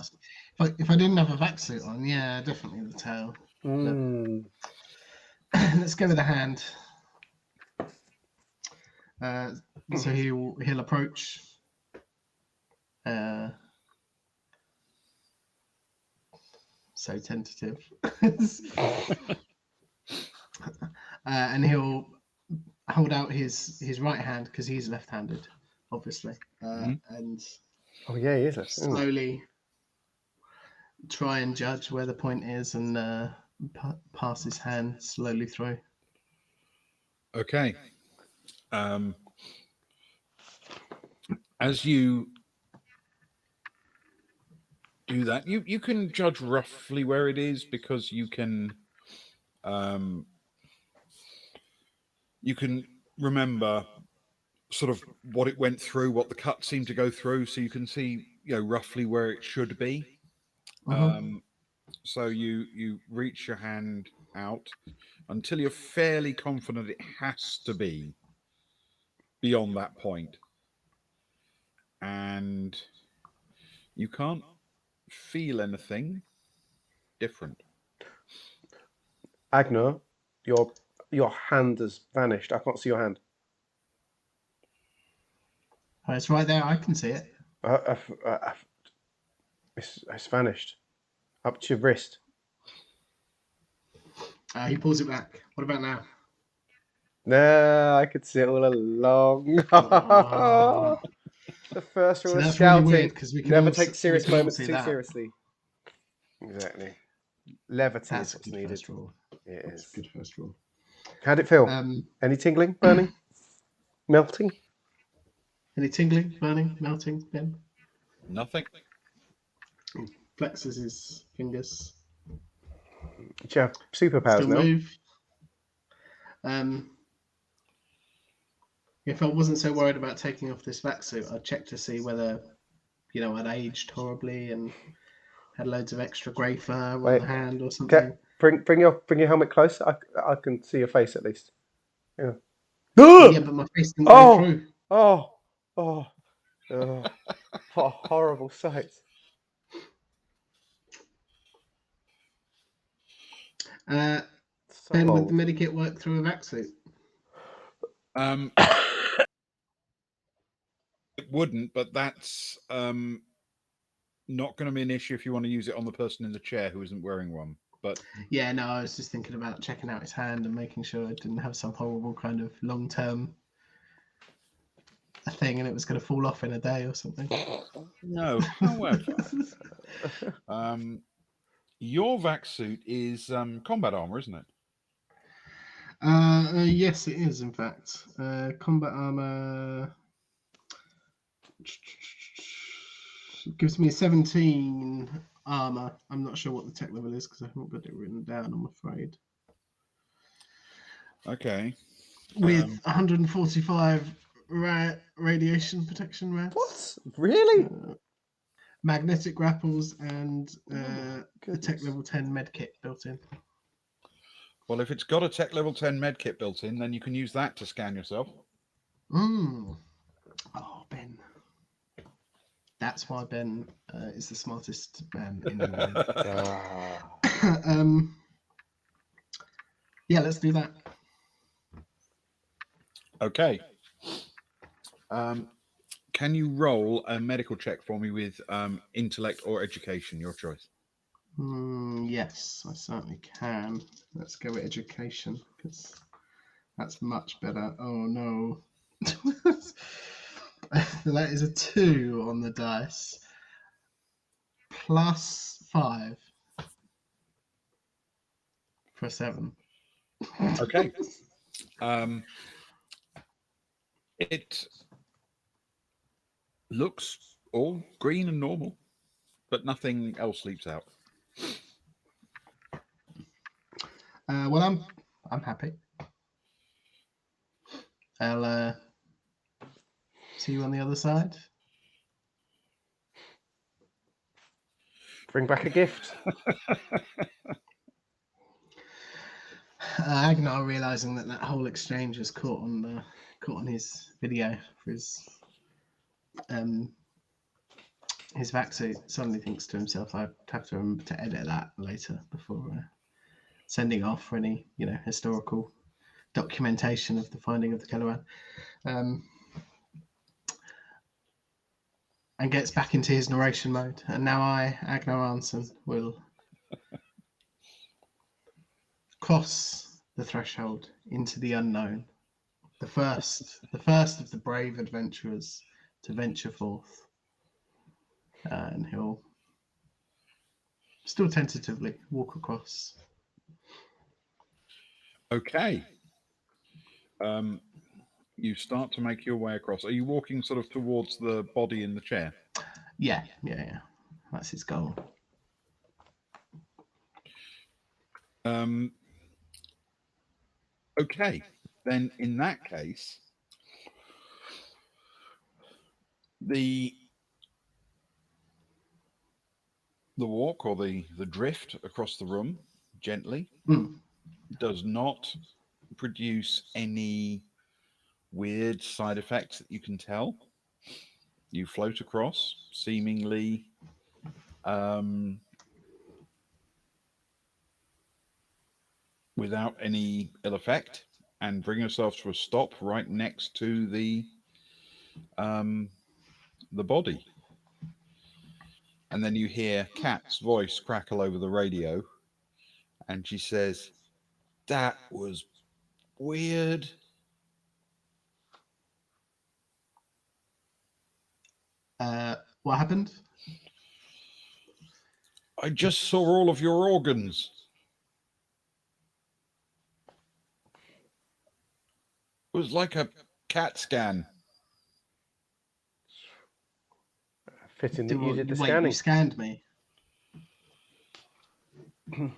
Speaker 2: if I didn't have a vac suit on, yeah, definitely the tail.
Speaker 1: Mm.
Speaker 2: Let's go with the hand. So he'll approach. So tentative. And he'll hold out his right hand because he's left-handed, obviously, and
Speaker 1: Oh yeah, he is.
Speaker 2: slowly try and judge where the point is and pass his hand slowly through.
Speaker 3: Okay. As you do that, you can judge roughly where it is because you can remember sort of what it went through, what the cut seemed to go through, so you can see roughly where it should be. So you reach your hand out until you're fairly confident it has to be beyond that point, and you can't feel anything different.
Speaker 1: Agner, your hand has vanished. I can't see your hand.
Speaker 2: Oh, it's right there. I can see it.
Speaker 1: It's vanished. Up to your wrist.
Speaker 2: He pulls it back. What about now?
Speaker 1: No, I could see it all along.
Speaker 2: Oh.
Speaker 1: The first rule
Speaker 2: So
Speaker 1: of
Speaker 2: that's really
Speaker 1: scouting:
Speaker 2: weird because we can
Speaker 1: never
Speaker 2: all
Speaker 1: take
Speaker 2: s-
Speaker 1: serious
Speaker 2: we can all
Speaker 1: moments
Speaker 2: see
Speaker 1: too
Speaker 2: that.
Speaker 1: seriously. Exactly. Levity
Speaker 2: That's
Speaker 1: is
Speaker 2: a
Speaker 1: what's
Speaker 2: good
Speaker 1: needed.
Speaker 2: first rule.
Speaker 1: It
Speaker 2: That's
Speaker 1: is.
Speaker 2: a good first rule.
Speaker 1: How'd it feel?
Speaker 2: Um,
Speaker 1: Any tingling, burning, melting?
Speaker 2: Any tingling, burning, melting? Ben
Speaker 3: Nothing.
Speaker 2: flexes his fingers.
Speaker 1: Do you have superpowers
Speaker 2: Still
Speaker 1: now?
Speaker 2: move. If I wasn't so worried about taking off this vac suit, I'd check to see whether, I'd aged horribly and had loads of extra grey fur on
Speaker 1: Wait.
Speaker 2: the hand or something.
Speaker 1: Bring your helmet close. I can see your face at least. Yeah.
Speaker 2: Yeah, but my face didn't go through.
Speaker 1: Oh, what a horrible sight.
Speaker 2: Ben,
Speaker 1: So
Speaker 2: would the medikit work through a vac suit?
Speaker 3: It wouldn't, but that's not going to be an issue if you want to use it on the person in the chair who isn't wearing one. But
Speaker 2: yeah, no, I was just thinking about checking out his hand and making sure it didn't have some horrible kind of long-term thing and it was going to fall off in a day or something.
Speaker 3: no, however, your vac suit is combat armor, isn't it?
Speaker 2: Yes, it is, in fact. Combat armor gives me 17 armor. I'm not sure what the tech level is because I haven't got it written down, I'm afraid.
Speaker 3: Okay.
Speaker 2: With 145 radiation protection rads.
Speaker 1: What? Really?
Speaker 2: Magnetic grapples and a
Speaker 1: goodness.
Speaker 2: tech level 10 med kit built in.
Speaker 3: Well, if it's got a tech level 10 med kit built in, then you can use that to scan yourself.
Speaker 2: Oh, Ben. That's why Ben is the smartest man in the world. Yeah, let's do that.
Speaker 3: Okay. Can you roll a medical check for me with intellect or education, your choice?
Speaker 2: Yes, I certainly can. Let's go with education because that's much better. Oh no. That is a 2 on the dice. +5 for a 7.
Speaker 3: Okay. It looks all green and normal, but nothing else leaps out.
Speaker 2: Well, I'm happy. I'll see you on the other side.
Speaker 1: Bring back a gift.
Speaker 2: Agnar, realizing that whole exchange was caught on his video for his vac suit, suddenly thinks to himself, "I'd have to remember to edit that later before sending off for any historical documentation of the finding of the Kelleren." And gets back into his narration mode. And now I, Agnar Arnson, will cross the threshold into the unknown. The first of the brave adventurers to venture forth. And he'll still tentatively walk across.
Speaker 3: Okay. You start to make your way across. Are you walking sort of towards the body in the chair?
Speaker 2: Yeah. That's his goal.
Speaker 3: Okay. Then in that case, the walk or the drift across the room gently does not produce any weird side effects that you can tell. You float across seemingly without any ill effect and bring yourself to a stop right next to the body. And then you hear Kat's voice crackle over the radio, and she says, "That was weird."
Speaker 2: What happened?
Speaker 3: I just saw all of your organs. It was like a CAT scan.
Speaker 1: Fitting that you did the
Speaker 2: Wait,
Speaker 1: scanning.
Speaker 2: you scanned me?
Speaker 3: It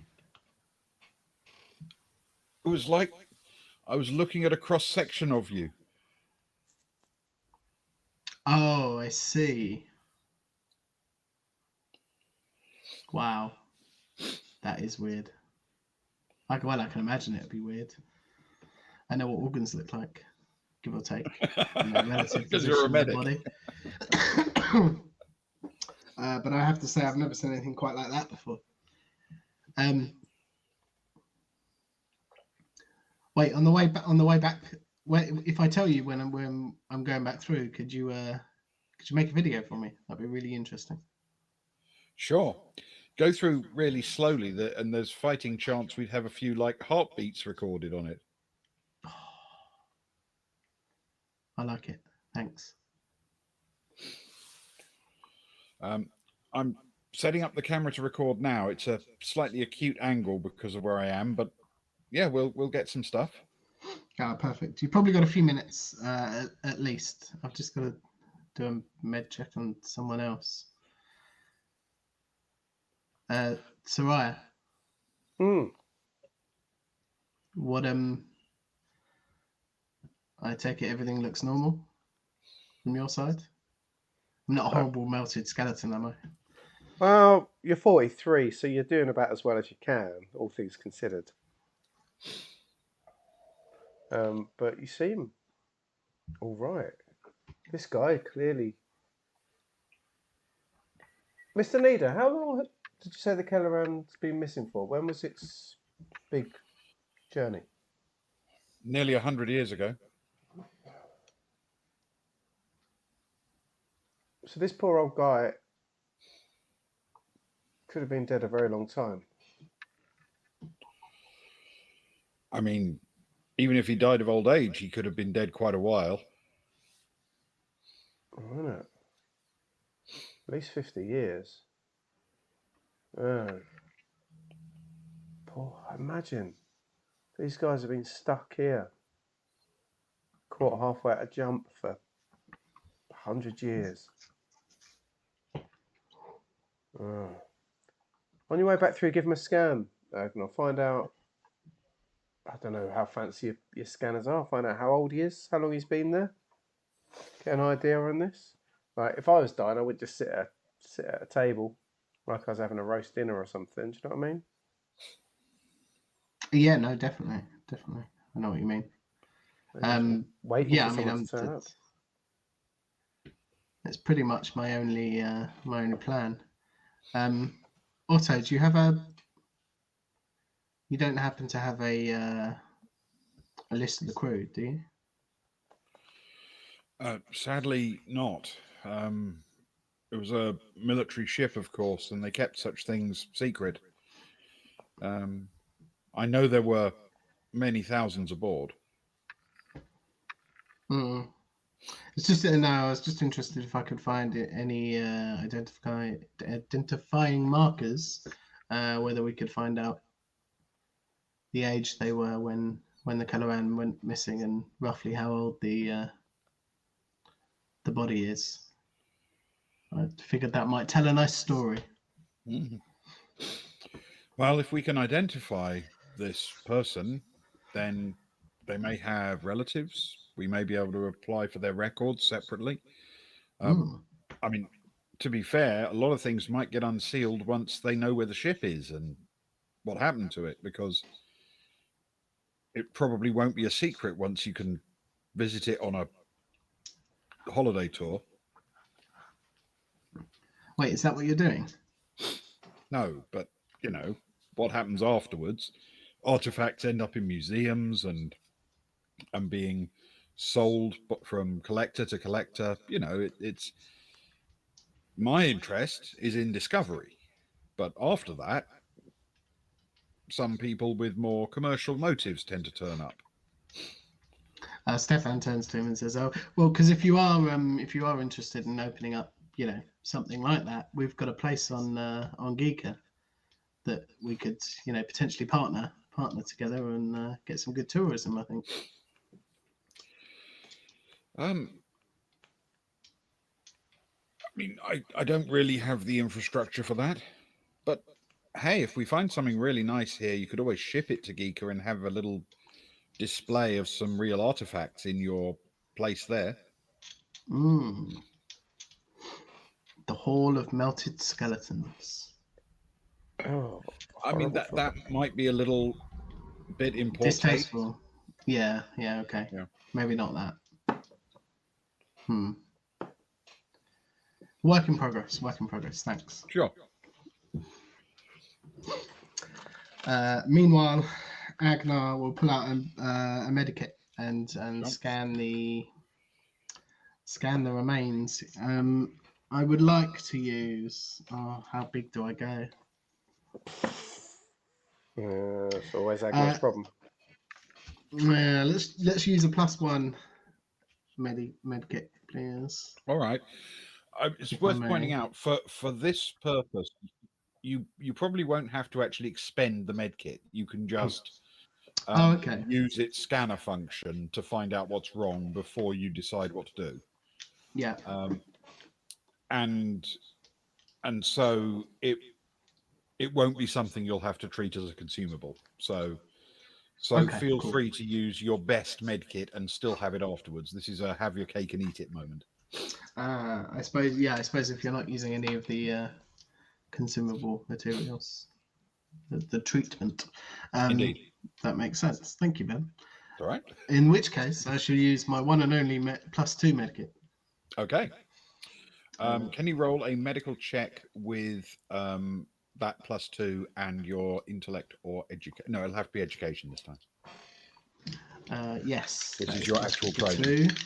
Speaker 3: was like I was looking at a cross section of you.
Speaker 2: Oh, I see. Wow. That is weird. I can imagine it'd be weird. I know what organs look like, give or take, in their relative
Speaker 3: Because you're a
Speaker 2: position in the
Speaker 3: medic.
Speaker 2: body. But I have to say, I've never seen anything quite like that before. Wait, on the way back. If I tell you when I'm going back through, could you make a video for me? That'd be really interesting.
Speaker 3: Sure. Go through really slowly, and there's fighting chance we'd have a few like heartbeats recorded on it.
Speaker 2: I like it. Thanks.
Speaker 3: I'm setting up the camera to record now. It's a slightly acute angle because of where I am, but yeah, we'll get some stuff.
Speaker 2: Perfect. You've probably got a few minutes at least. I've just got to do a med check on someone else. Soraya. What I take it everything looks normal from your side? I'm not a horrible melted skeleton, am I?
Speaker 1: Well, you're 43, so you're doing about as well as you can, all things considered. But you seem all right. This guy clearly... Mr. Nida, how long did you say the Kelleran's been missing for? When was its big journey?
Speaker 3: Nearly 100 years ago.
Speaker 1: So this poor old guy could have been dead a very long time.
Speaker 3: I mean, even if he died of old age, he could have been dead quite a while.
Speaker 1: I know. At least 50 years. Imagine these guys have been stuck here, caught halfway at a jump for 100 years. On your way back through, give him a scan, and I'll find out. I don't know how fancy your scanners are. Find out how old he is, how long he's been there. Get an idea on this. Like, if I was dying, I would just sit at a table, like I was having a roast dinner or something. Do you know what I mean?
Speaker 2: Yeah, no, definitely. I know what you mean.
Speaker 1: Waiting for someone to turn up.
Speaker 2: It's pretty much my only plan. Otto, do you have a? You don't happen to have a list of the crew, do you?
Speaker 3: Sadly, not. It was a military ship, of course, and they kept such things secret. I know there were many thousands aboard.
Speaker 2: Mm. It's just no. I was just interested if I could find any identifying markers, whether we could find out the age they were when the Kelleren went missing, and roughly how old the body is. I figured that might tell a nice story.
Speaker 3: Mm-hmm. Well, if we can identify this person, then they may have relatives. We may be able to apply for their records separately. I mean, to be fair, a lot of things might get unsealed once they know where the ship is and what happened to it, because it probably won't be a secret once you can visit it on a holiday tour.
Speaker 2: Wait, is that what you're doing?
Speaker 3: No, but you know what happens afterwards. Artifacts end up in museums and being sold from collector to collector. You know, it's my interest is in discovery, but after that, some people with more commercial motives tend to turn up.
Speaker 2: Stefan turns to him and says, "Oh, well, because if you are interested in opening up, something like that, we've got a place on Geeka that we could, potentially partner together and get some good tourism. I think."
Speaker 3: I mean, I don't really have the infrastructure for that, but hey, if we find something really nice here, you could always ship it to Geeka and have a little display of some real artifacts in your place there.
Speaker 2: The Hall of Melted Skeletons.
Speaker 1: Oh,
Speaker 3: I mean, that might be a little bit in poor
Speaker 2: distasteful.
Speaker 3: taste.
Speaker 2: Yeah, okay. Yeah. Maybe not that. Work in progress. Thanks.
Speaker 3: Sure.
Speaker 2: Meanwhile, Agnar will pull out a medikit and
Speaker 3: Sure.
Speaker 2: scan the remains. I would like to use. how big do I go?
Speaker 1: It's always Agnar's problem.
Speaker 2: Let's use a +1 medikit, please.
Speaker 3: All right. It's worth pointing out for this purpose, you probably won't have to actually expend the medkit. You can just use its scanner function to find out what's wrong before you decide what to do.
Speaker 2: Yeah.
Speaker 3: And so it won't be something you'll have to treat as a consumable. So feel free to use your best medkit and still have it afterwards. This is a have your cake and eat it moment.
Speaker 2: I suppose if you're not using any of the consumable materials, the treatment,
Speaker 3: Indeed,
Speaker 2: that makes sense. Thank you, Ben.
Speaker 3: All right.
Speaker 2: In which case, I shall use my one and only +2 medkit.
Speaker 3: Okay. Can you roll a medical check with that +2 and your intellect or education? No, it'll have to be education this time.
Speaker 2: Yes.
Speaker 3: Which is your actual trade.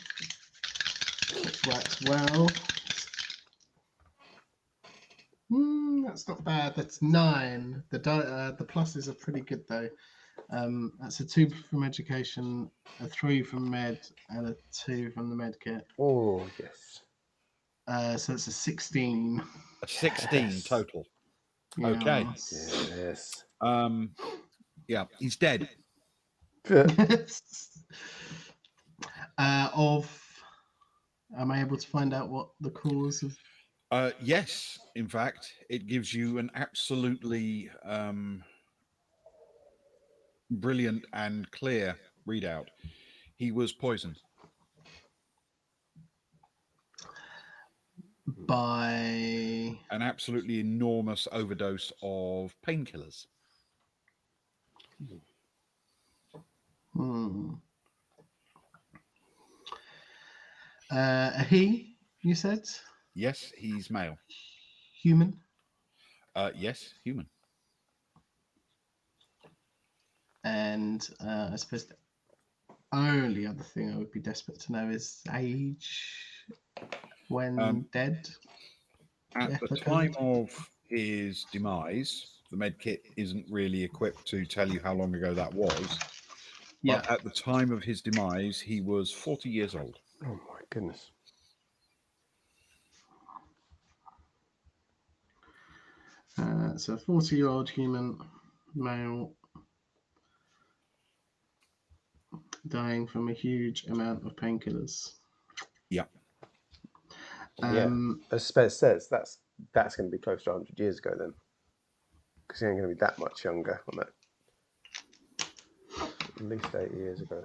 Speaker 2: Which works well. That's not bad. That's 9. The pluses are pretty good though. That's a 2 from education, a 3 from med, and a 2 from the med kit.
Speaker 1: Oh yes.
Speaker 2: So it's a 16.
Speaker 3: A 16 total. Okay.
Speaker 2: Yes.
Speaker 1: Yes.
Speaker 3: Yeah, he's dead.
Speaker 2: Am I able to find out what the cause of?
Speaker 3: Yes, in fact, it gives you an absolutely brilliant and clear readout. He was poisoned.
Speaker 2: By
Speaker 3: An absolutely enormous overdose of painkillers.
Speaker 2: a he, you said?
Speaker 3: Yes, he's male.
Speaker 2: Human?
Speaker 3: Yes, human.
Speaker 2: And I suppose the only other thing I would be desperate to know is age when dead.
Speaker 3: At
Speaker 2: Death
Speaker 3: the
Speaker 2: occurred.
Speaker 3: time of his demise, the med kit isn't really equipped to tell you how long ago that was.
Speaker 2: Yeah.
Speaker 3: But at the time of his demise, he was 40 years old.
Speaker 1: Oh my goodness.
Speaker 2: So 40-year-old human male dying from a huge amount of painkillers.
Speaker 3: Yeah.
Speaker 1: As Spez says, that's going to be close to 100 years ago then, because he ain't going to be that much younger on that. At least 80 years ago.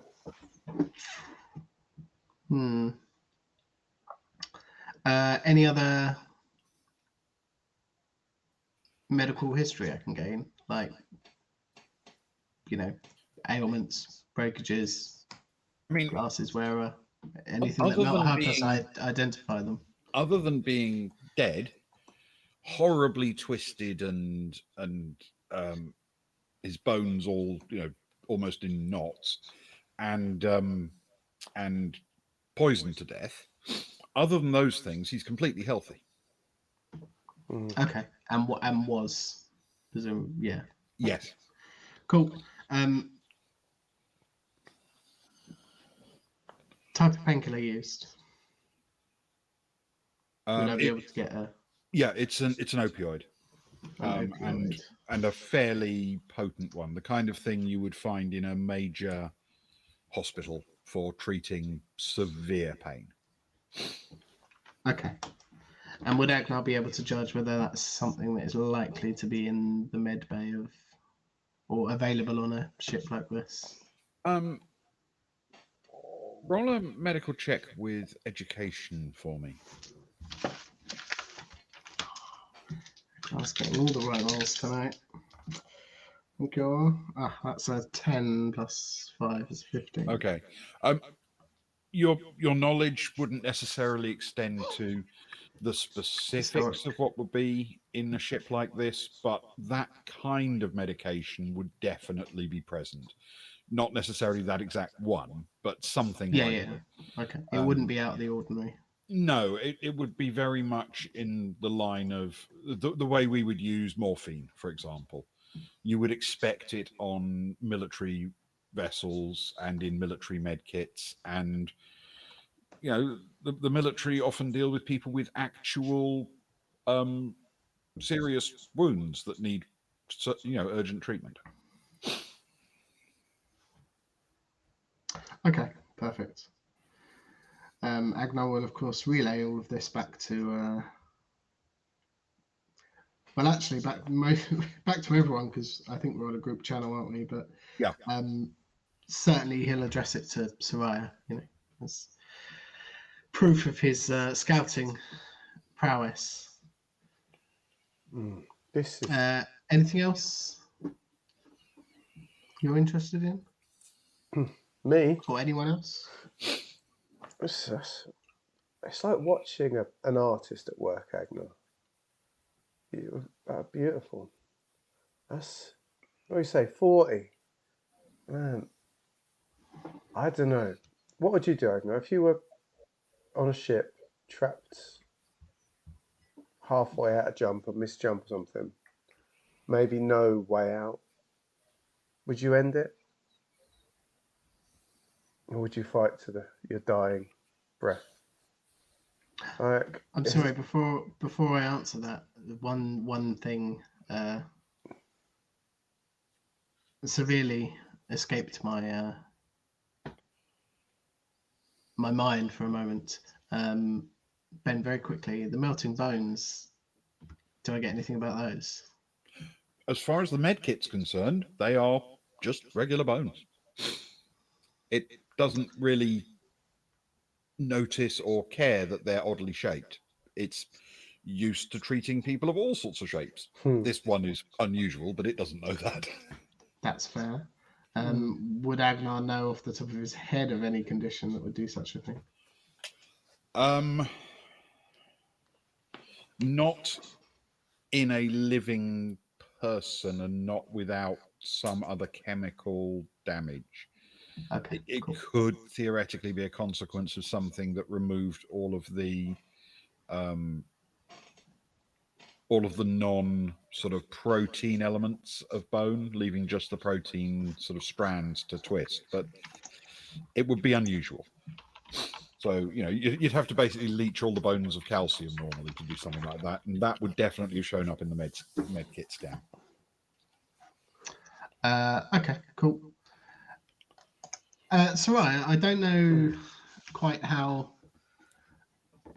Speaker 2: Any other medical history I can gain, like ailments, breakages,
Speaker 3: I mean,
Speaker 2: glasses wearer, anything that
Speaker 3: other
Speaker 2: might
Speaker 3: than
Speaker 2: help us
Speaker 3: being-
Speaker 2: identify them.
Speaker 3: other than being dead, horribly twisted and his bones all almost in knots, and poisoned to death. Other than those things, he's completely healthy.
Speaker 2: Okay, and what was, yeah.
Speaker 3: Yes.
Speaker 2: Cool. Type of painkiller used. Would I be able to get a?
Speaker 3: Yeah, it's an opioid.
Speaker 2: Opioid.
Speaker 3: And a fairly potent one, the kind of thing you would find in a major hospital for treating severe pain.
Speaker 2: Okay. And would Agnar be able to judge whether that's something that is likely to be in the med bay of, or available on a ship like this?
Speaker 3: Roll a medical check with education for me.
Speaker 2: I was getting all the right rolls tonight. Okay. That's a 10 plus 5 is 15.
Speaker 3: Okay. Your knowledge wouldn't necessarily extend to the specifics of what would be in a ship like this, but that kind of medication would definitely be present. Not necessarily that exact one, but something like
Speaker 2: it. Okay. It wouldn't be out of the ordinary.
Speaker 3: No, it would be very much in the line of the way we would use morphine, for example. You would expect it on military vessels and in military medkits, and the military often deal with people with actual serious wounds that need urgent treatment.
Speaker 2: Okay, perfect. Agnar will, of course, relay all of this back to. Well, actually, back to everyone, because I think we're on a group channel, aren't we? But
Speaker 3: Yeah.
Speaker 2: Certainly he'll address it to Soraya, as proof of his scouting prowess.
Speaker 1: This is
Speaker 2: Anything else you're interested in?
Speaker 1: me.
Speaker 2: Or anyone else?
Speaker 1: It's like watching an artist at work, Agnar. Beautiful. That's what do you say, 40? Man, I don't know. What would you do, Agnar, if you were on a ship, trapped halfway out a jump, a missed jump or something? Maybe no way out. Would you end it? Or would you fight to your dying breath?
Speaker 2: I'm sorry, before I answer that, one thing severely escaped my my mind for a moment. Ben, very quickly, the melting bones. Do I get anything about those?
Speaker 3: As far as the med kit's concerned, they are just regular bones. It doesn't really notice or care that they're oddly shaped. It's used to treating people of all sorts of shapes. This one is unusual, but it doesn't know that.
Speaker 2: That's fair. Would Agnar know off the top of his head of any condition that would do such a thing?
Speaker 3: Not in a living person and not without some other chemical damage.
Speaker 2: Okay,
Speaker 3: It
Speaker 2: cool.
Speaker 3: could theoretically be a consequence of something that removed all of the non sort of protein elements of bone, leaving just the protein sort of strands to twist. But it would be unusual. So, you know, you'd have to basically leach all the bones of calcium normally to do something like that. And that would definitely have shown up in the med kit scan.
Speaker 2: Okay, cool. So I don't know quite how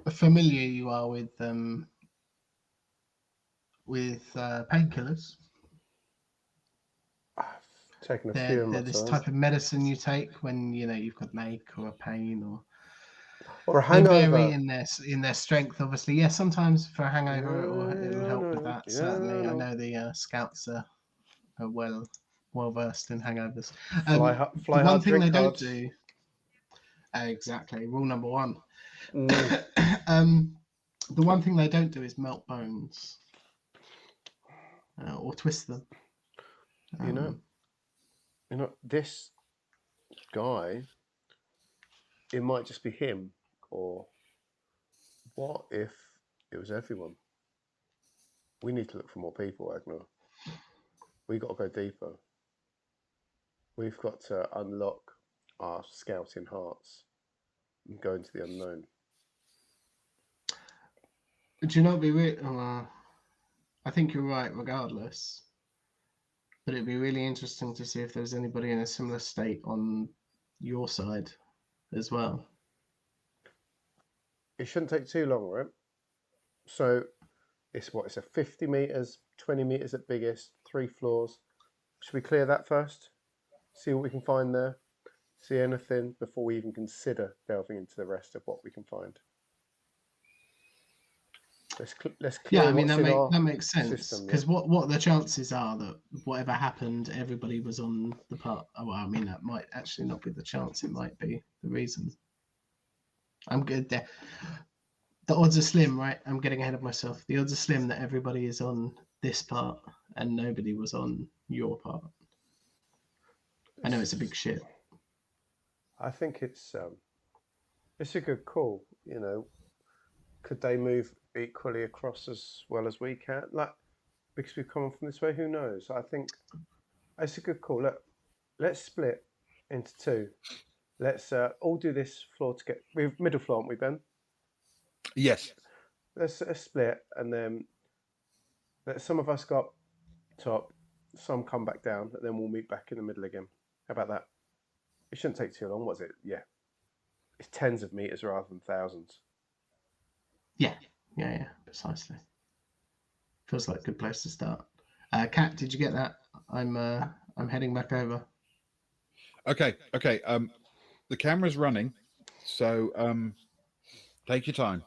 Speaker 2: familiar you are with painkillers.
Speaker 1: I've taken a few
Speaker 2: They're
Speaker 1: in my
Speaker 2: this
Speaker 1: time.
Speaker 2: type of medicine you take when you've got an ache or a pain
Speaker 1: Or a
Speaker 2: they
Speaker 1: hangover.
Speaker 2: vary in their strength, obviously. Yeah, sometimes for a hangover it'll help with that. Certainly, I know the scouts are well versed in hangovers.
Speaker 1: Fly
Speaker 2: the one
Speaker 1: hard,
Speaker 2: thing
Speaker 1: drink
Speaker 2: they
Speaker 1: hard.
Speaker 2: don't do exactly rule number one. The one thing they don't do is melt bones or twist them.
Speaker 1: You know, this guy, it might just be him, or what if it was everyone? We need to look for more people, Agnar. We got to go deeper. We've got to unlock our scouting hearts and go into the unknown.
Speaker 2: Do you not be weird? I think you're right, regardless. But it'd be really interesting to see if there's anybody in a similar state on your side as well.
Speaker 1: It shouldn't take too long, right? So it's a 50 meters, 20 meters at biggest, 3 floors. Should we clear that first? See what we can find there? See anything before we even consider delving into the rest of what we can find? Let's clear.
Speaker 2: Yeah, I mean
Speaker 1: that
Speaker 2: makes sense because what the chances are that whatever happened, everybody was on the part. Oh, well, I mean that might actually not be the chance. It might be the reason. I'm good there. The odds are slim, right? I'm getting ahead of myself. The odds are slim that everybody is on this part and nobody was on your part. I know it's a big shit.
Speaker 1: I think it's a good call. You know, could they move equally across as well as we can? Like, because we've come from this way, who knows? I think it's a good call. Look, let's split into 2. Let's all do this floor to get. We're middle floor, aren't we, Ben?
Speaker 3: Yes.
Speaker 1: Let's split, and then some of us go up top, some come back down, and then we'll meet back in the middle again. How about that? It shouldn't take too long, was it? Yeah. It's tens of meters rather than thousands.
Speaker 2: Yeah, precisely. Feels like a good place to start. Kat, did you get that? I'm heading back over.
Speaker 3: Okay. The camera's running, so take your time.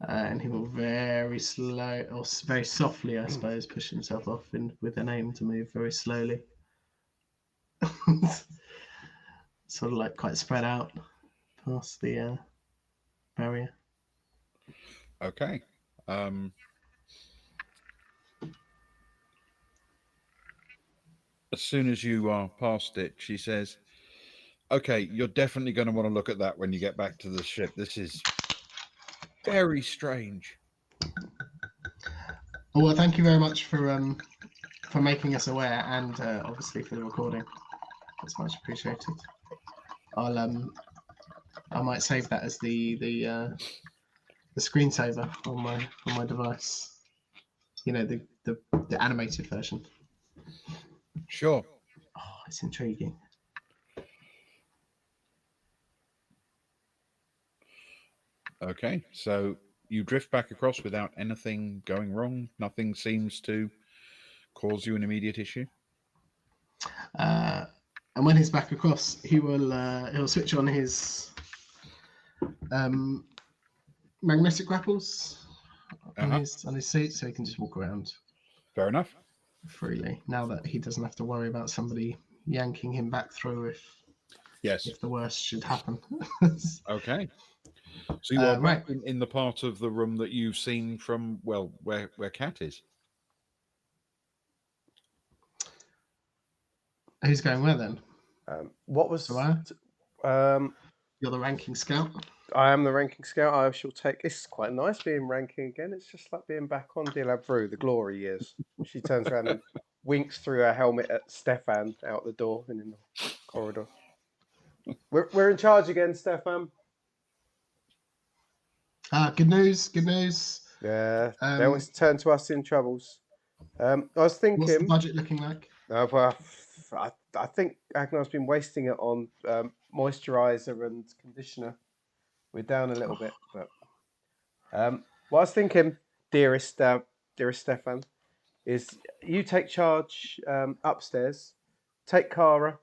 Speaker 2: And he will very slow or very softly, I suppose, push himself off with an aim to move very slowly. Sort of like quite spread out past the barrier.
Speaker 3: Okay. As soon as you are past it, she says, okay, you're definitely going to want to look at that when you get back to the ship. This is very strange.
Speaker 2: Well, thank you very much for making us aware and obviously for the recording. That's much appreciated. I might save that as the screensaver on my device. You know, the animated version.
Speaker 3: Sure.
Speaker 2: Oh, it's intriguing.
Speaker 3: Okay, so you drift back across without anything going wrong. Nothing seems to cause you an immediate issue.
Speaker 2: And when he's back across, he'll switch on his magnetic grapples on his seat, so he can just walk around
Speaker 3: Fair enough.
Speaker 2: freely. Now that he doesn't have to worry about somebody yanking him back through
Speaker 3: Yes.
Speaker 2: if the worst should happen.
Speaker 3: Okay. So you are back
Speaker 2: right.
Speaker 3: in the part of the room that you've seen from, well, where Cat is.
Speaker 2: Who's going where then?
Speaker 1: What was?
Speaker 2: You're the ranking scout.
Speaker 1: I am the ranking scout. I shall take. It's quite nice being ranking again. It's just like being back on Dilabru, the glory years. She turns around and winks through her helmet at Stefan out the door and in the corridor. We're in charge again, Stefan.
Speaker 2: Good news. Good news.
Speaker 1: Yeah, they always turn to us in troubles. I was thinking.
Speaker 2: What's the budget looking like?
Speaker 1: Well, I think Agnar's been wasting it on moisturiser and conditioner. We're down a little bit, but what I was thinking, dearest Stefan, is you take charge upstairs, take Cara,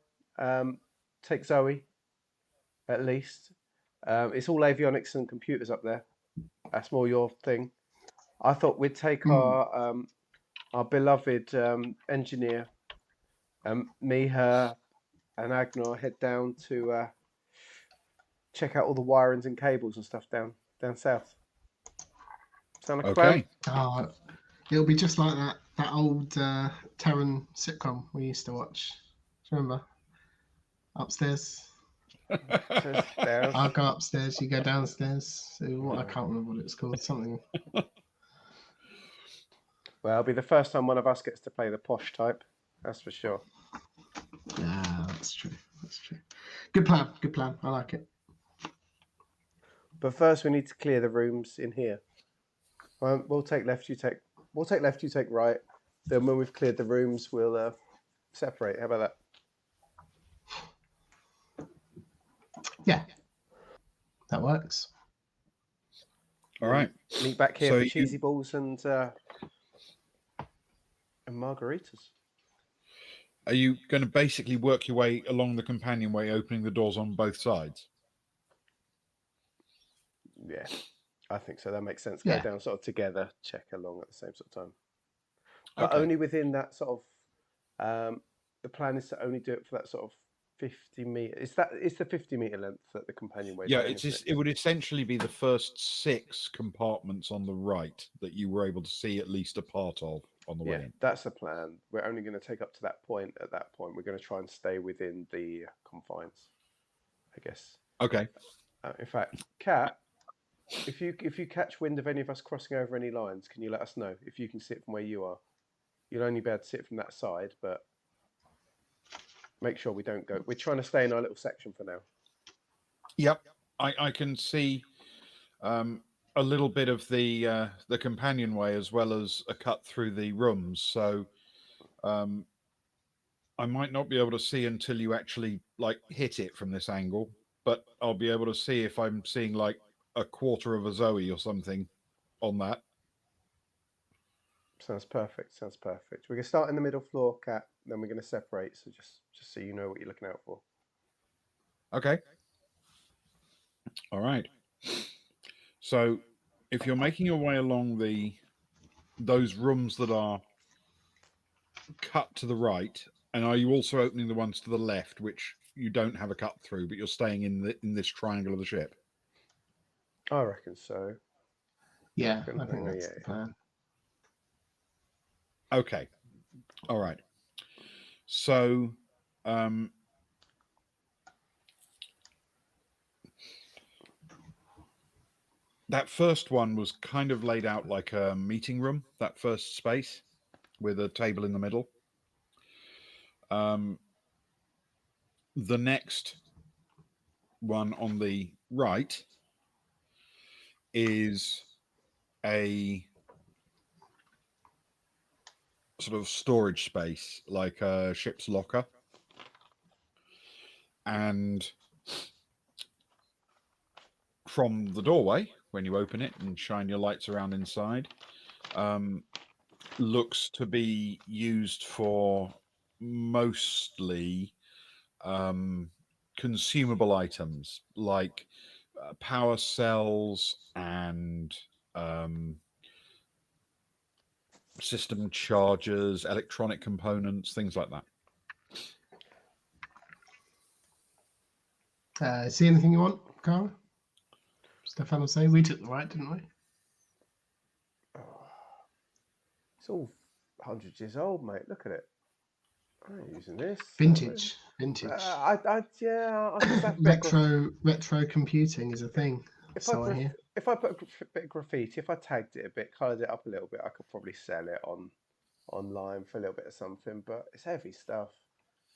Speaker 1: take Zoe, at least. It's all avionics and computers up there. That's more your thing. I thought we'd take our beloved engineer, me, her, and Agnar head down to check out all the wirings and cables and stuff down south. Sound like a plan?
Speaker 2: It'll be just like that old Terran sitcom we used to watch. Do you remember? Upstairs. I'll go upstairs, you go downstairs. So I can't remember what it's called. Something.
Speaker 1: Well, it'll be the first time one of us gets to play the posh type. That's for sure.
Speaker 2: Yeah, that's true. That's true. Good plan. Good plan. I like it.
Speaker 1: But first, we need to clear the rooms in here. We'll take left. You take. We'll take left. You take right. Then when we've cleared the rooms, we'll separate. How about that?
Speaker 2: Yeah, that works.
Speaker 3: All right.
Speaker 1: Meet back here for cheesy balls and margaritas.
Speaker 3: Are you going to basically work your way along the companionway, opening the doors on both sides?
Speaker 1: Yeah, I think so. That makes sense. Go down sort of together, check along at the same sort of time. But only within that sort of... the plan is to only do it for that sort of 50 metre. It's the 50 metre length that the companionway.
Speaker 3: Yeah, it would essentially be the first 6 compartments on the right that you were able to see at least a part of on the way in.
Speaker 1: That's the plan. We're only going to take up to that point. At that point, we're going to try and stay within the confines, I guess.
Speaker 3: Okay.
Speaker 1: In fact, Kat, if you catch wind of any of us crossing over any lines, can you let us know? If you can see it from where you are, you'll only be able to see it from that side, but make sure we don't go. We're trying to stay in our little section for now.
Speaker 3: Yep, I can see a little bit of the companionway as well as a cut through the rooms. So I might not be able to see until you actually hit it from this angle, but I'll be able to see if I'm seeing like a quarter of a Zoe or something on that.
Speaker 1: Sounds perfect. Sounds perfect. We're gonna start in the middle floor, Kat. Then we're gonna separate. So just so you know what you're looking out for.
Speaker 3: Okay. All right. So if you're making your way along those rooms that are cut to the right, and are you also opening the ones to the left, which you don't have a cut through, but you're staying in this triangle of the ship?
Speaker 1: I reckon so.
Speaker 2: Yeah, I think that's the plan.
Speaker 3: Okay. All right. So that first one was kind of laid out like a meeting room, that first space with a table in the middle. The next one on the right is a sort of storage space, like a ship's locker. And from the doorway, when you open it and shine your lights around inside, looks to be used for mostly consumable items like power cells and system chargers, electronic components, things like that.
Speaker 2: See anything you want, Cara? Stefan will say we took the right, didn't we?
Speaker 1: It's all 100 years old, mate. Look at it. I ain't using this.
Speaker 2: Vintage.
Speaker 1: I just have a bit
Speaker 2: Retro computing is a thing.
Speaker 1: if I put a bit of graffiti, if I tagged it a bit, coloured it up a little bit, I could probably sell it online for a little bit of something. But it's heavy stuff.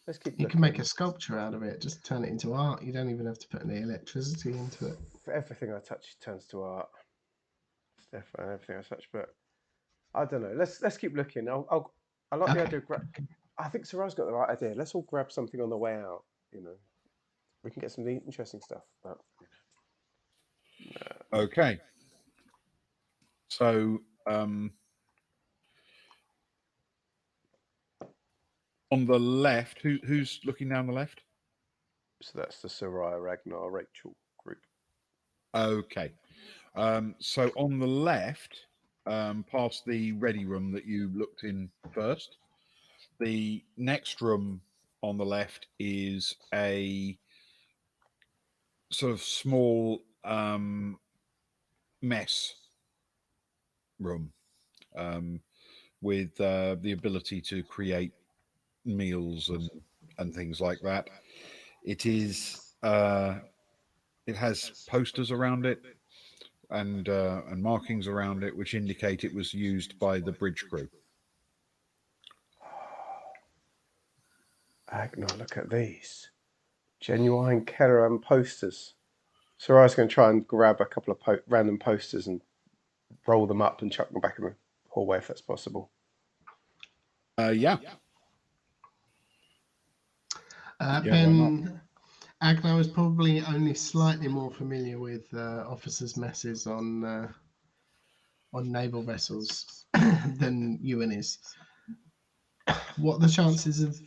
Speaker 1: Let's keep looking.
Speaker 2: You can make a sculpture out of it. Just turn it into art. You don't even have to put any electricity into it.
Speaker 1: For everything I touch turns to art. Definitely everything I touch, but I don't know. Let's keep looking. I like the idea of I think Sarah's got the right idea. Let's all grab something on the way out. You know, we can get some interesting stuff. But,
Speaker 3: Okay. So on the left, who's looking down the left?
Speaker 1: So that's the Soraya, Ragnar, Rachel group.
Speaker 3: Okay. So on the left, past the ready room that you looked in first, the next room on the left is a sort of small mess room with the ability to create meals and things like that. It is it has posters around it and markings around it which indicate it was used by the bridge crew.
Speaker 1: Agnar, look at these genuine Kelleren posters. Soraya's going to try and grab a couple of random posters and roll them up and chuck them back in the hallway if that's possible.
Speaker 3: Yeah.
Speaker 2: Ben Agnar is probably only slightly more familiar with officers' messes on naval vessels than Ewan is. What are the chances of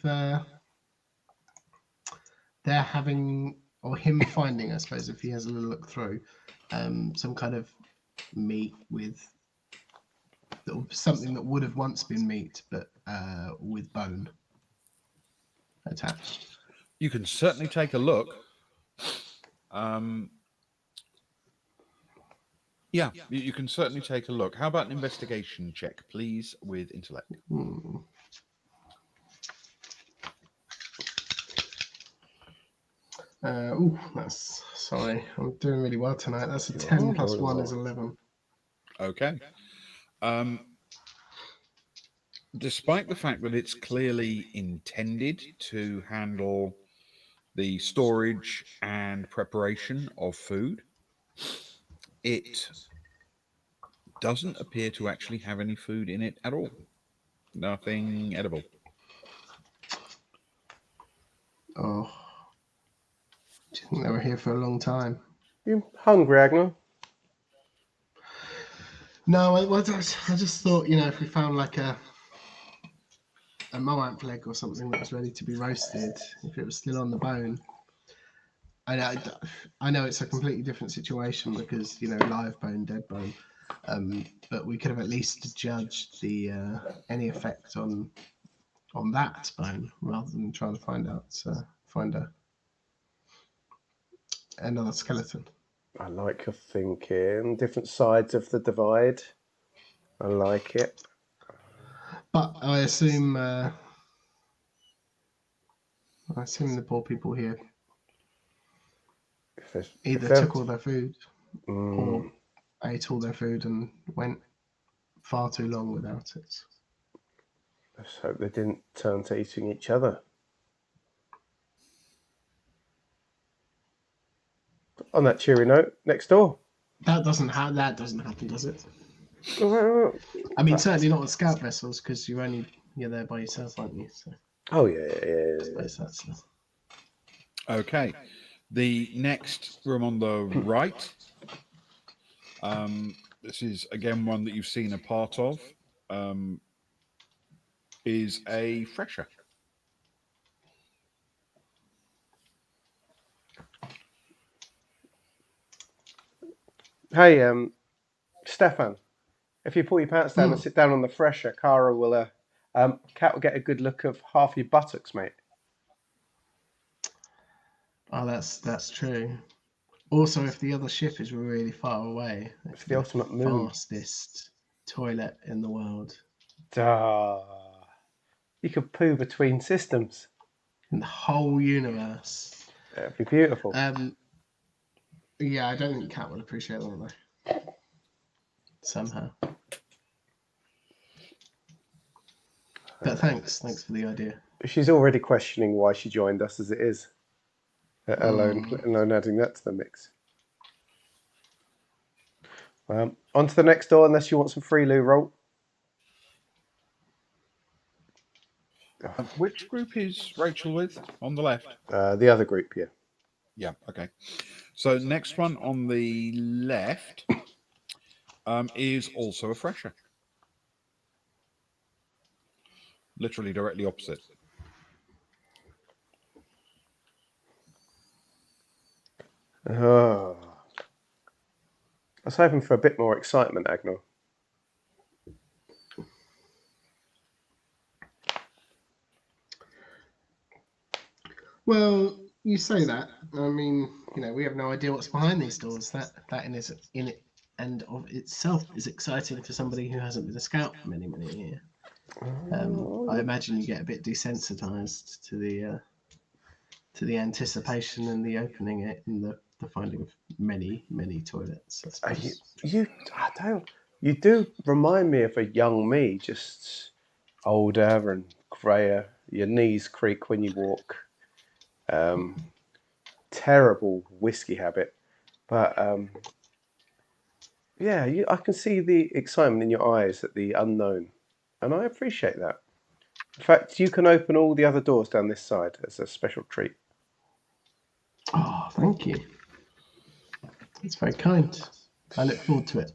Speaker 2: their having, or him finding, I suppose, if he has a little look through, some kind of meat with something that would have once been meat, but with bone attached?
Speaker 3: You can certainly take a look. Yeah, you can certainly take a look. How about an investigation check, please, with intellect?
Speaker 2: Sorry, I'm doing really well tonight. That's a 10 plus 1 is 11.
Speaker 3: Okay. Despite the fact that it's clearly intended to handle the storage and preparation of food, it doesn't appear to actually have any food in it at all. Nothing edible.
Speaker 2: Oh. Do you think they were here for a long time?
Speaker 1: You hungry, Agnar?
Speaker 2: No, I just thought, if we found like a moamp leg or something that was ready to be roasted, if it was still on the bone. I know it's a completely different situation because, live bone, dead bone. But we could have at least judged the any effect on that bone rather than trying to find another skeleton.
Speaker 1: I like your thinking. Different sides of the divide. I like it.
Speaker 2: But I assume the poor people here either took all their food or ate all their food and went far too long without it.
Speaker 1: Let's hope they didn't turn to eating each other. On that cheery note, next door.
Speaker 2: That doesn't happen, does it? I mean, certainly not on scout vessels because you're there by yourself, aren't you? So
Speaker 1: Oh yeah.
Speaker 2: I suppose that's
Speaker 3: Okay. The next room on the right. This is again one that you've seen a part of. Is a fresher.
Speaker 1: Hey, Stefan, if you pull your pants down and sit down on the fresher, Cara will. Cat will get a good look of half your buttocks, mate.
Speaker 2: Oh, that's true. Also, if the other ship is really far away,
Speaker 1: It's the ultimate moon.
Speaker 2: Fastest toilet in the world.
Speaker 1: You could poo between systems.
Speaker 2: In the whole universe.
Speaker 1: It'd be beautiful.
Speaker 2: Yeah, I don't think Cat will appreciate that though. Somehow. But thanks for the idea.
Speaker 1: She's already questioning why she joined us as it is. Alone adding that to the mix. On to the next door, unless you want some free loo roll.
Speaker 3: Which group is Rachel with on the left?
Speaker 1: The other group, yeah.
Speaker 3: Yeah, okay. So next one on the left is also a fresher. Literally directly opposite.
Speaker 1: Oh. I was hoping for a bit more excitement, Agnor.
Speaker 2: Well, you say that. I mean, we have no idea what's behind these doors. That in it and of itself is exciting for somebody who hasn't been a scout for many years. I imagine you get a bit desensitized to the anticipation and the opening it and the finding of many toilets. I suppose.
Speaker 1: You do remind me of a young me, just older and greyer. Your knees creak when you walk. Terrible whiskey habit, but yeah, I can see the excitement in your eyes at the unknown, and I appreciate that. In fact, you can open all the other doors down this side as a special treat.
Speaker 2: Oh, thank you. That's very kind. I look forward to it.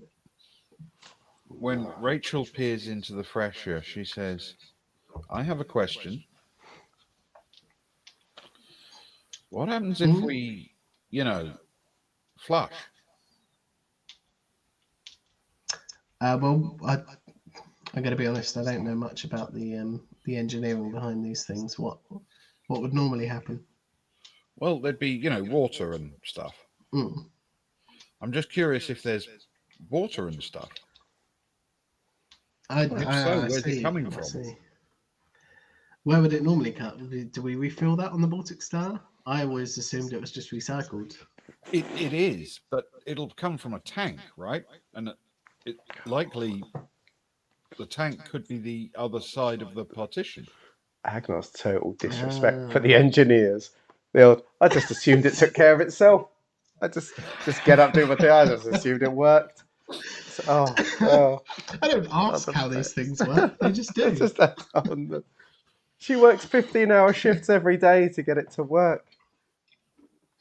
Speaker 3: When Rachel peers into the fresher, she says, I have a question. What happens if we, flush?
Speaker 2: Well, I got to be honest. I don't know much about the engineering behind these things. What would normally happen?
Speaker 3: Well, there'd be, water and stuff. I'm just curious if there's water and stuff. If so, where's it coming from?
Speaker 2: Where would it normally come? Do we refill that on the Baltic Star? I always assumed it was just recycled.
Speaker 3: It is, but it'll come from a tank, right? And it likely the tank could be the other side of the partition.
Speaker 1: Agnor's total disrespect for the engineers. I just assumed it took care of itself. I just get up, do my thing. I just assumed it worked. I
Speaker 2: don't ask how these things work. They just do.
Speaker 1: She works 15-hour shifts every day to get it to work.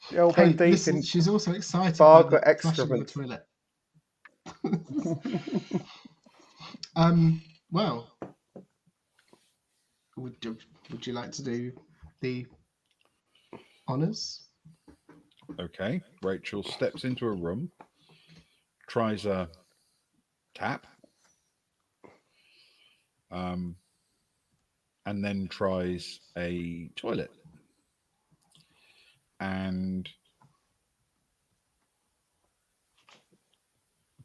Speaker 2: She's also excited
Speaker 1: about
Speaker 2: by the flushing of the toilet. Well, would you like to do the honours?
Speaker 3: Okay. Rachel steps into a room, tries a tap, and then tries a toilet. And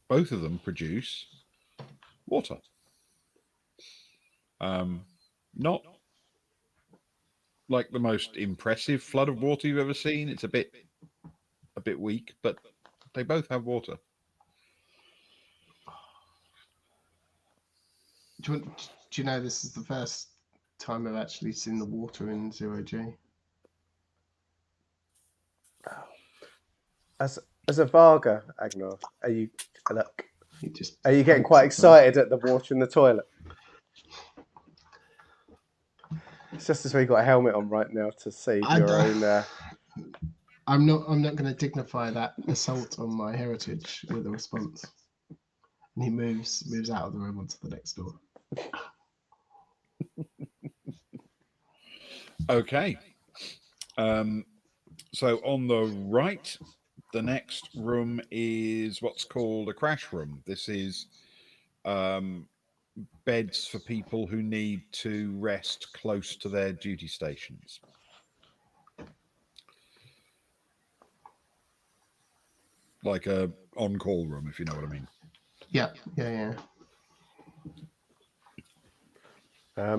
Speaker 3: both of them produce water. Not like the most impressive flood of water you've ever seen. It's a bit weak, but they both have water.
Speaker 2: Do you know this is the first time I've actually seen the water in 0G?
Speaker 1: As a Varga, Agnor, are you look?
Speaker 2: He just
Speaker 1: Are you getting
Speaker 2: pokes
Speaker 1: quite
Speaker 2: at someone.
Speaker 1: excited at the water in the toilet? It's just as we got a helmet on right now to save
Speaker 2: I
Speaker 1: your
Speaker 2: don't-
Speaker 1: own.
Speaker 2: I'm not going to dignify that assault on my heritage with a response. And he moves out of the room onto the next door.
Speaker 3: Okay. So on the right, the next room is what's called a crash room. This is beds for people who need to rest close to their duty stations. Like a on-call room, if you know what I mean.
Speaker 2: Yeah.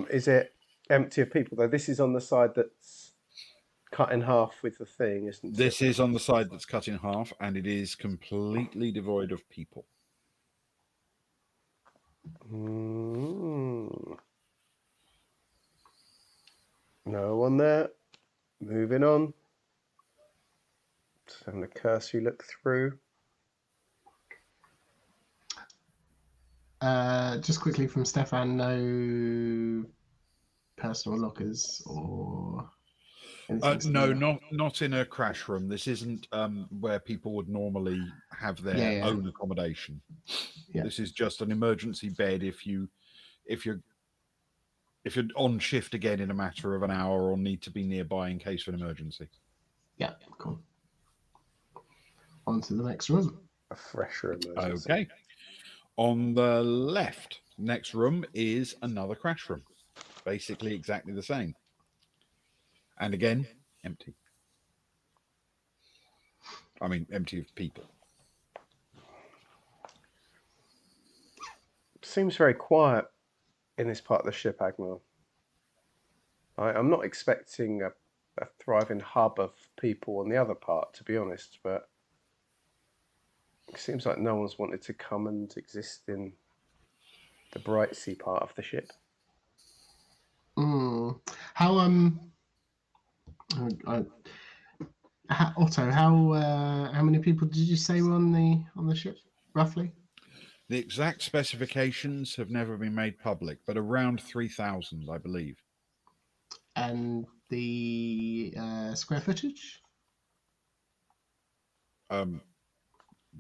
Speaker 1: Is it empty of people though? This is on the side that's cut in half with the thing, isn't
Speaker 3: This
Speaker 1: it?
Speaker 3: is on the side that's cut in half, and it is completely devoid of people.
Speaker 1: No one there. Moving on. Just having a cursory look through.
Speaker 2: Just quickly from Stefan, no personal lockers or anything.
Speaker 3: No, not in a crash room. This isn't where people would normally have their own accommodation.
Speaker 2: Yeah.
Speaker 3: This is just an emergency bed if you're on shift again in a matter of an hour or need to be nearby in case of an emergency.
Speaker 2: Yeah, cool. On to the next room.
Speaker 1: A fresher emergency.
Speaker 3: Okay. On the left, next room is another crash room. Basically exactly the same. And again, empty. I mean, empty of people.
Speaker 1: Seems very quiet in this part of the ship, Agmar. I'm not expecting a thriving hub of people on the other part, to be honest, but it seems like no one's wanted to come and exist in the Bright Sea part of the ship.
Speaker 2: Otto, how many people did you say were on the ship, roughly?
Speaker 3: The exact specifications have never been made public, but around 3,000, I believe.
Speaker 2: And the square footage?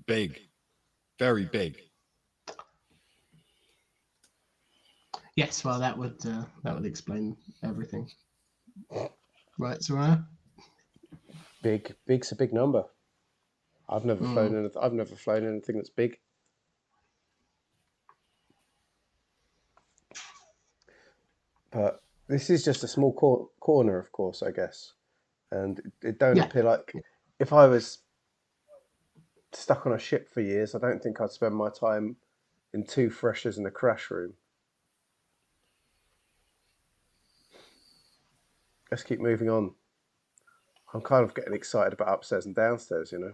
Speaker 3: Big. Very big.
Speaker 2: Yes, well, that would explain everything. Right, Soraya?
Speaker 1: Big's a big number. I've never flown anything that's big. But this is just a small corner, of course, I guess. And it don't appear like... If I was stuck on a ship for years, I don't think I'd spend my time in two freshers in a crash room. Let's keep moving on. I'm kind of getting excited about upstairs and downstairs, you know.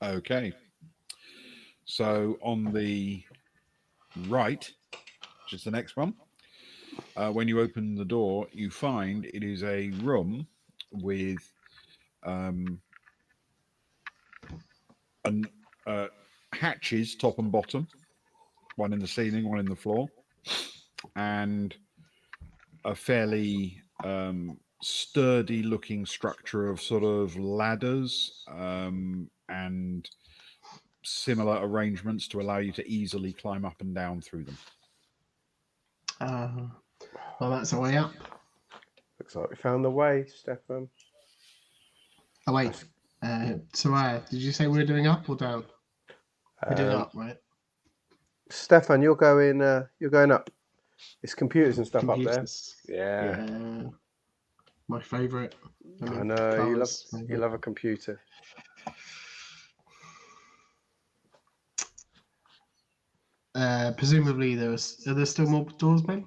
Speaker 3: Okay. So on the right, which is the next one, when you open the door, you find it is a room with hatches top and bottom, one in the ceiling, one in the floor, and a fairly sturdy looking structure of sort of ladders and similar arrangements to allow you to easily climb up and down through them.
Speaker 2: Well, that's a way up.
Speaker 1: Looks like we found the way, Stefan.
Speaker 2: Oh, wait. Soraya, did you say we're doing up or down? We're doing up, right?
Speaker 1: Stefan, you're going up. It's computers and stuff
Speaker 2: Computers.
Speaker 1: up there.
Speaker 2: Yeah. My favourite.
Speaker 1: I know, you love a computer.
Speaker 2: Presumably are there still more doors, Ben?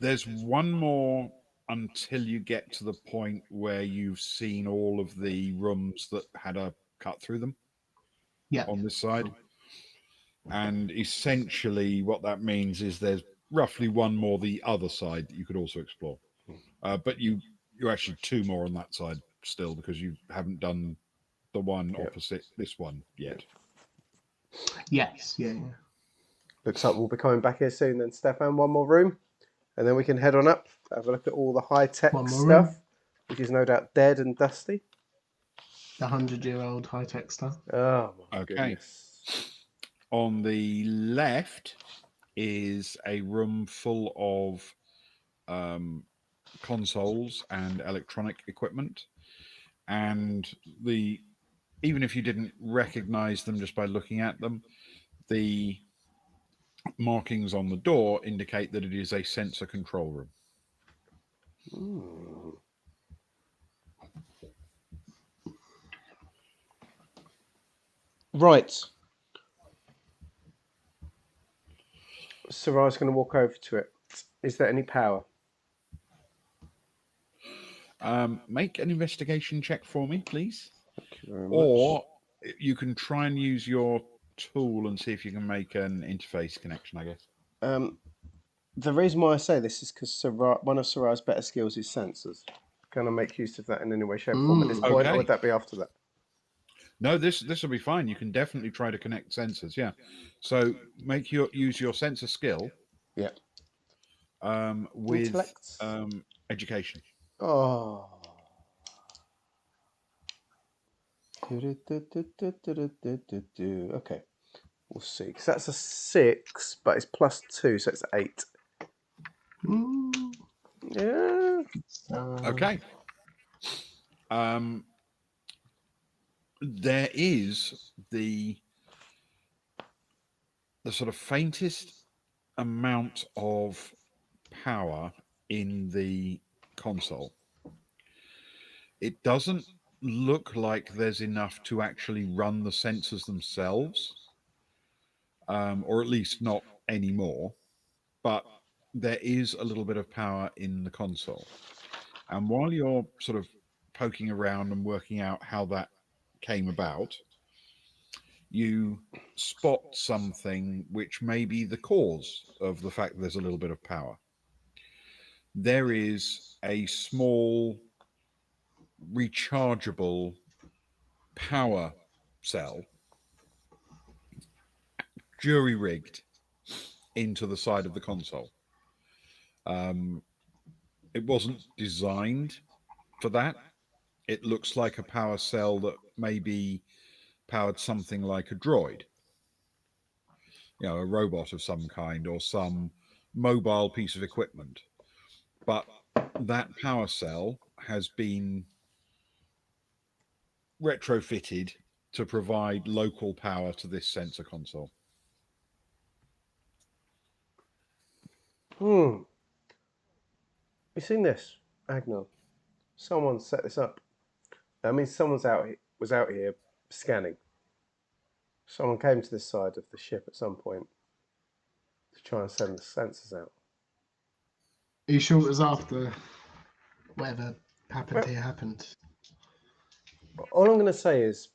Speaker 3: There's one more until you get to the point where you've seen all of the rooms that had a cut through them on this side. And essentially what that means is there's roughly one more the other side that you could also explore. But you're actually two more on that side still because you haven't done the one opposite this one yet.
Speaker 2: Yes, yeah.
Speaker 1: Looks like we'll be coming back here soon then, Stefan. One more room, and then we can head on up, have a look at all the high-tech
Speaker 2: One more
Speaker 1: stuff,
Speaker 2: room.
Speaker 1: which is no doubt dead and dusty.
Speaker 2: The 100-year-old high-tech stuff.
Speaker 1: Oh, my
Speaker 3: Okay.
Speaker 1: goodness.
Speaker 3: On the left is a room full of consoles and electronic equipment, and even if you didn't recognize them just by looking at them, the markings on the door indicate that it is a sensor control room.
Speaker 1: Right. Sarai's going to walk over to it. Is there any power?
Speaker 3: Make an investigation check for me, please.
Speaker 1: Thank you very much.
Speaker 3: Or you can try and use your tool and see if you can make an interface connection, I guess.
Speaker 1: The reason why I say this is because one of Sarai's better skills is sensors. Can I make use of that in any way, shape, or form at this point,
Speaker 3: Okay.
Speaker 1: or would that be after that?
Speaker 3: No, this will be fine. You can definitely try to connect sensors. Yeah. So use your sensor skill.
Speaker 1: Yeah.
Speaker 3: With
Speaker 1: Intellect.
Speaker 3: education.
Speaker 1: Oh. Okay. We'll see. Because that's a 6, but it's +2, so it's 8. Yeah.
Speaker 3: Okay. There is the sort of faintest amount of power in the console. It doesn't look like there's enough to actually run the sensors themselves, or at least not anymore. But there is a little bit of power in the console. And while you're sort of poking around and working out how that came about, you spot something which may be the cause of the fact that there's a little bit of power. There is a small rechargeable power cell jury rigged into the side of the console. It wasn't designed for that. It looks like a power cell that maybe powered something like a droid, a robot of some kind or some mobile piece of equipment. But that power cell has been retrofitted to provide local power to this sensor console.
Speaker 1: You seen this, Agnon? Someone set this up. That means someone was out here scanning. Someone came to this side of the ship at some point to try and send the sensors out.
Speaker 2: Are you sure it was after whatever happened here happened?
Speaker 1: All I'm going to say is,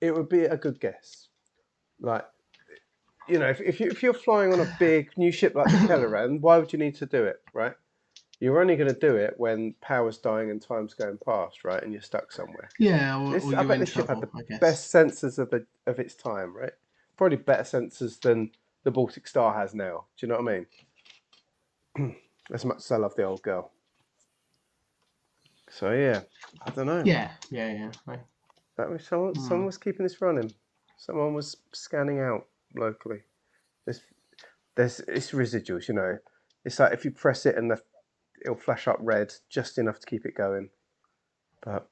Speaker 1: it would be a good guess. Like, if you're flying on a big new ship like the Kelleren, why would you need to do it, right? You're only going to do it when power's dying and time's going past, right? And you're stuck somewhere.
Speaker 2: Yeah, or
Speaker 1: I
Speaker 2: you're
Speaker 1: bet
Speaker 2: in
Speaker 1: this ship had
Speaker 2: trouble, I
Speaker 1: the
Speaker 2: guess.
Speaker 1: best sensors of its time, right? Probably better sensors than the Baltic Star has now. Do you know what I mean? As much as I love the old girl. So yeah, I don't know.
Speaker 2: Yeah. Right.
Speaker 1: That was someone was keeping this running. Someone was scanning out locally. It's residuals, It's like if you press it and it'll flash up red just enough to keep it going. But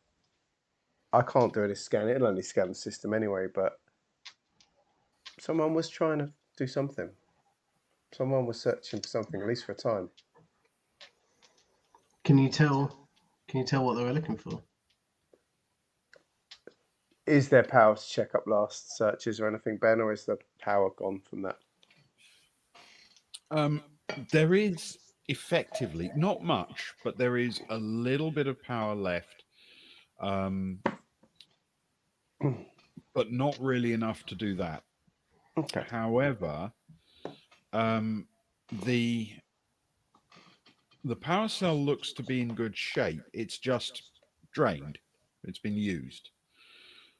Speaker 1: I can't do any scanning. It'll only scan the system anyway. But someone was trying to do something. Someone was searching for something, at least for a time.
Speaker 2: Can you tell what they were looking for?
Speaker 1: Is there power to check up last searches or anything, Ben, or is the power gone from that?
Speaker 3: There is effectively not much, but there is a little bit of power left, but not really enough to do that.
Speaker 1: Okay.
Speaker 3: However, the power cell looks to be in good shape. It's just drained. It's been used.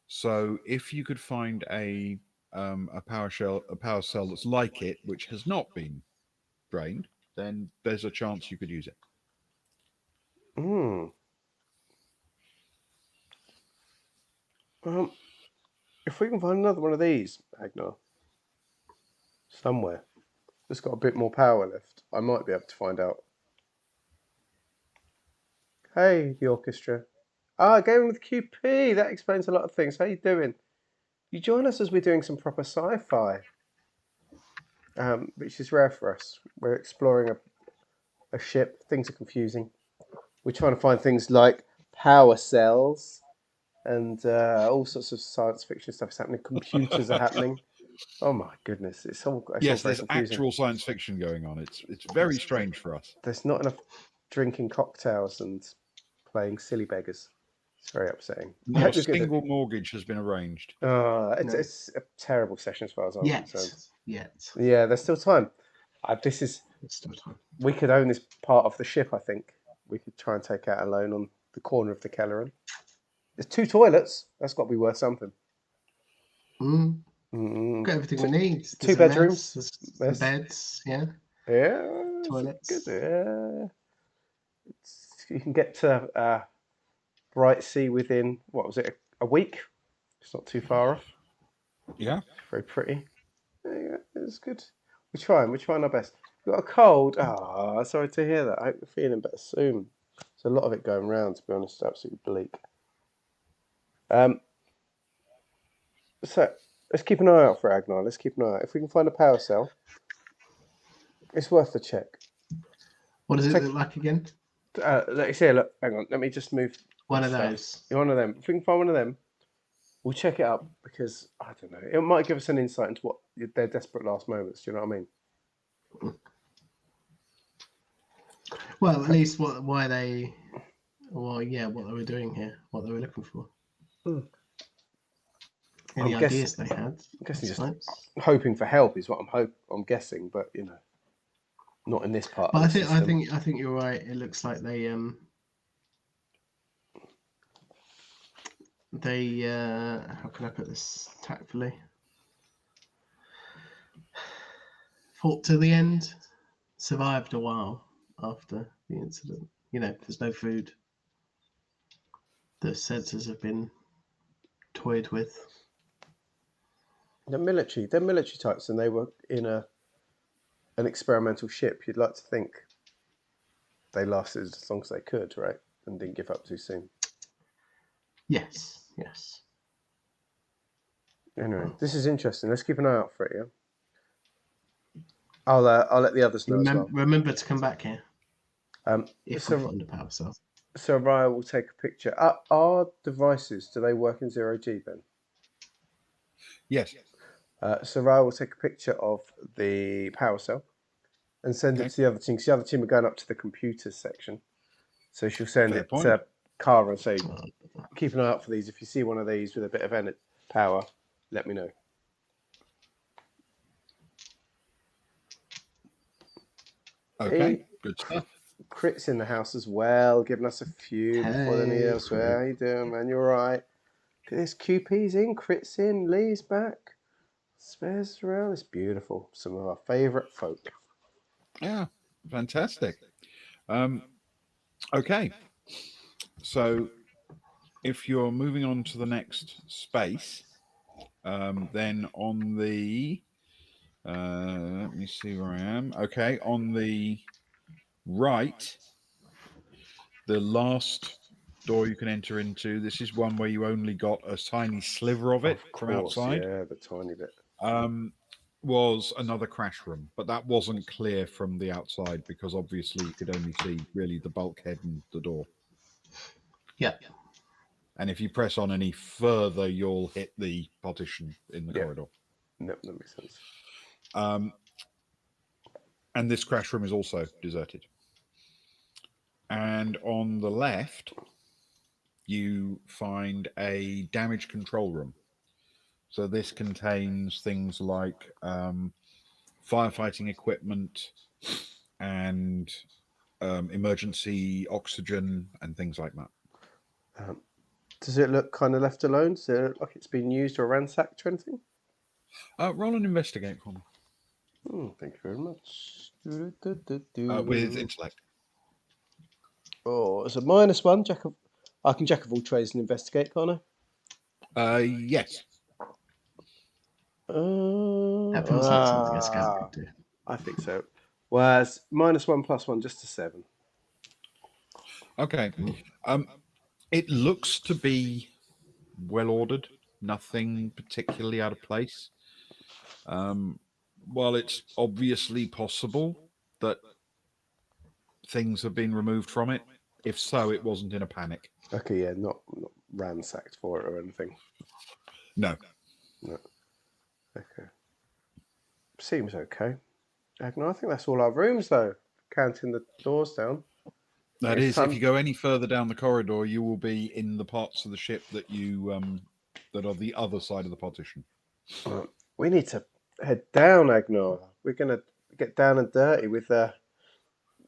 Speaker 3: So if you could find a power cell that's like it, which has not been drained, then there's a chance you could use it.
Speaker 1: Hmm. If we can find another one of these, Agnar, somewhere that's got a bit more power left, I might be able to find out. Hey, the orchestra. Going with QP. That explains a lot of things. How you doing? You join us as we're doing some proper sci-fi, which is rare for us. We're exploring a ship. Things are confusing. We're trying to find things like power cells and all sorts of science fiction stuff is happening. Computers are happening. Oh my goodness, it's all
Speaker 3: Yes,
Speaker 1: very
Speaker 3: there's
Speaker 1: confusing.
Speaker 3: actual science fiction going on. It's very strange for us.
Speaker 1: There's not enough drinking cocktails and playing silly beggars. It's very upsetting. I
Speaker 3: Not
Speaker 1: hope
Speaker 3: a
Speaker 1: you're good.
Speaker 3: single mortgage has been arranged.
Speaker 1: It's a terrible session as far as I'm concerned.
Speaker 2: Yet.
Speaker 1: Yeah, there's still time. This is.
Speaker 2: There's still time.
Speaker 1: We could own this part of the ship. I think we could try and take out a loan on the corner of the Kelleren. There's 2 toilets. That's got to be worth something.
Speaker 2: Got everything we need.
Speaker 1: 2 bedrooms.
Speaker 2: There's beds. Yeah. Toilets.
Speaker 1: Good. Yeah. You can get to Bright Sea within, what was it, a week? It's not too far off.
Speaker 3: Yeah.
Speaker 1: Very pretty. Yeah, it's good. We're trying our best. We've got a cold. Sorry to hear that. I hope you're feeling better soon. There's a lot of it going around, to be honest. It's absolutely bleak. So let's keep an eye out for Agnar. Let's keep an eye out. If we can find a power cell, it's worth the check.
Speaker 2: What does it look like again?
Speaker 1: Let's see. Look, hang on. Let me just move.
Speaker 2: One of those.
Speaker 1: One of them. If we can find one of them, we'll check it up because I don't know. It might give us an insight into what their desperate last moments. Do you know what I mean?
Speaker 2: Well, at least what they were doing here, what they were looking for. Any ideas they had?
Speaker 1: I'm guessing just hoping for help is what I'm guessing, but you know, not in this part.
Speaker 2: But I think you're right. It looks like they how can I put this tactfully? Fought to the end, survived a while after the incident. You know, there's no food. The sensors have been toyed with.
Speaker 1: They're military types, and they were in an experimental ship. You'd like to think they lasted as long as they could, right? And didn't give up too soon.
Speaker 2: Yes.
Speaker 1: Anyway, this is interesting. Let's keep an eye out for it, yeah? I'll let the others know as well.
Speaker 2: Remember to come back here. If we find a power cell.
Speaker 1: So Raya will take a picture. Our devices, do they work in 0G, Ben?
Speaker 3: Yes.
Speaker 1: So Raya will take a picture of the power cell and send it to the other team. Because the other team are going up to the computers section. So she'll send it to Kara and say, keep an eye out for these. If you see one of these with a bit of power, let me know.
Speaker 3: Okay, good stuff.
Speaker 1: Crit's in the house as well, giving us a few before they need elsewhere. How you doing, man? You all right? Look at this. QP's in, Crit's in, Lee's back. Spares around. It's beautiful. Some of our favourite folk.
Speaker 3: Yeah, fantastic. Okay, so if you're moving on to the next space, then on the let me see where I am. Okay, on the right, the last door you can enter into. This is one where you only got a tiny sliver of it from outside.
Speaker 1: Yeah, the tiny bit.
Speaker 3: Was another crash room, but that wasn't clear from the outside because obviously you could only see really the bulkhead and the door.
Speaker 2: Yeah.
Speaker 3: And if you press on any further, you'll hit the partition in the corridor.
Speaker 1: No, that makes sense.
Speaker 3: And this crash room is also deserted. And on the left, you find a damage control room. So this contains things like firefighting equipment and emergency oxygen and things like that.
Speaker 1: Does it look kind of left alone? Does it look like it's been used or ransacked or anything?
Speaker 3: Roll and investigate for me.
Speaker 1: Thank you very much.
Speaker 3: With intellect.
Speaker 1: Oh, it's a -1. I can jack of all trades and investigate, can't
Speaker 3: Yes.
Speaker 1: I?
Speaker 2: That feels like something a scout could do.
Speaker 1: I think so. Whereas -1 +1, just a 7.
Speaker 3: Okay. It looks to be well ordered. Nothing particularly out of place. While it's obviously possible that things have been removed from it, if so, it wasn't in a panic.
Speaker 1: Okay, yeah, not ransacked for it or anything.
Speaker 3: No.
Speaker 1: Okay. Seems okay. No, I think that's all our rooms, though. Counting the doors down.
Speaker 3: That
Speaker 1: It's
Speaker 3: is,
Speaker 1: time-
Speaker 3: if you go any further down the corridor, you will be in the parts of the ship that that are the other side of the partition.
Speaker 1: We need to head down, Agnar. We're going to get down and dirty with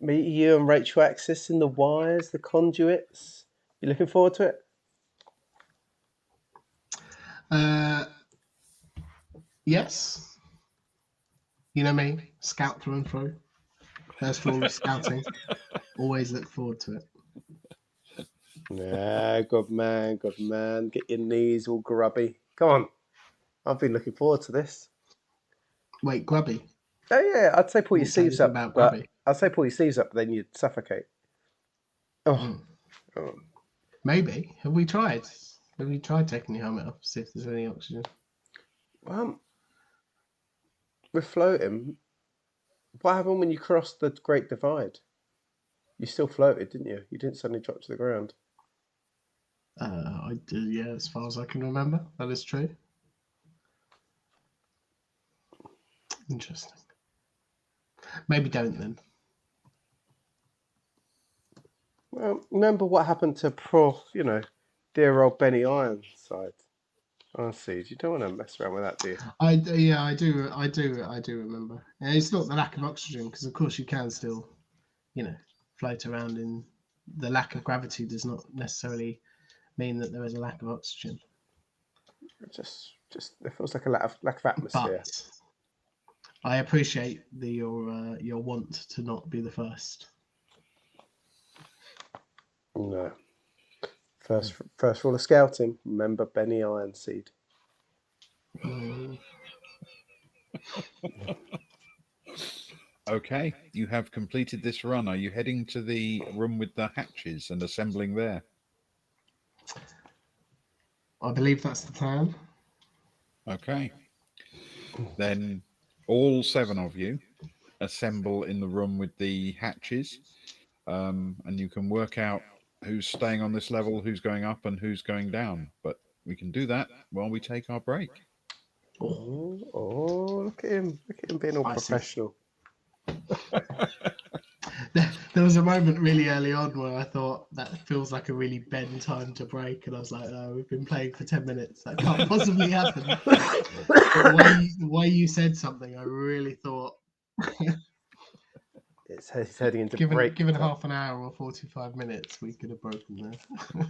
Speaker 1: me, you, and Rachel accessing the wires, the conduits. You looking forward to it?
Speaker 2: Yes. You know me, scout through and through. First rule of scouting, always look forward to it.
Speaker 1: Nah, good man. Get your knees all grubby. Come on. I've been looking forward to this.
Speaker 2: Wait, grubby?
Speaker 1: Oh, yeah, I'd say pull your
Speaker 2: Didn't say
Speaker 1: sleeves
Speaker 2: anything
Speaker 1: up.
Speaker 2: about
Speaker 1: But
Speaker 2: grubby.
Speaker 1: I'd say pull your sleeves up, then you'd suffocate. Oh.
Speaker 2: Maybe. Have we tried? Have we tried taking the helmet off to see if there's any oxygen?
Speaker 1: Well, we're floating. What happened when you crossed the Great Divide? You still floated, didn't you? You didn't suddenly drop to the ground.
Speaker 2: I did, yeah, as far as I can remember. That is true. Interesting. Maybe don't then.
Speaker 1: Well, remember what happened to poor, dear old Benny Ironside? Oh, see, you don't want to mess around with that, do you?
Speaker 2: I do remember. And it's not the lack of oxygen, because of course you can still, float around in the lack of gravity does not necessarily mean that there is a lack of oxygen.
Speaker 1: Just it feels like a lack of atmosphere.
Speaker 2: But I appreciate your want to not be the first.
Speaker 1: No. First rule of scouting, remember Benny Ironseed.
Speaker 3: Okay, you have completed this run. Are you heading to the room with the hatches and assembling there?
Speaker 2: I believe that's the plan.
Speaker 3: Okay. Then all 7 of you assemble in the room with the hatches, and you can work out who's staying on this level, who's going up, and who's going down. But we can do that while we take our break.
Speaker 1: Oh, look at him. Look at him being all professional.
Speaker 2: There was a moment really early on where I thought that feels like a really Ben time to break, and I was like, "Oh, we've been playing for 10 minutes. That can't possibly happen." But the way you said something, I really thought.
Speaker 1: It's heading into
Speaker 2: given
Speaker 1: break.
Speaker 2: Given half an hour or 45 minutes, we could have broken there.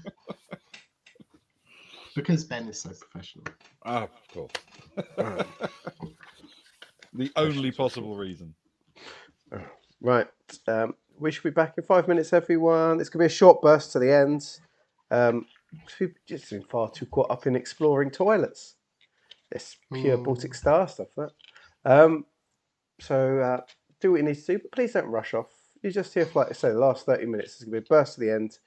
Speaker 2: Because Ben is so professional.
Speaker 3: Ah, of course. The only possible reason.
Speaker 1: Right. We should be back in 5 minutes, everyone. It's going to be a short burst to the end. We've just been far too caught up in exploring toilets. It's pure Baltic Star stuff, that. So do what you need to do, but please don't rush off. You're just here for, like I say, the last 30 minutes. It's going to be a burst to the end.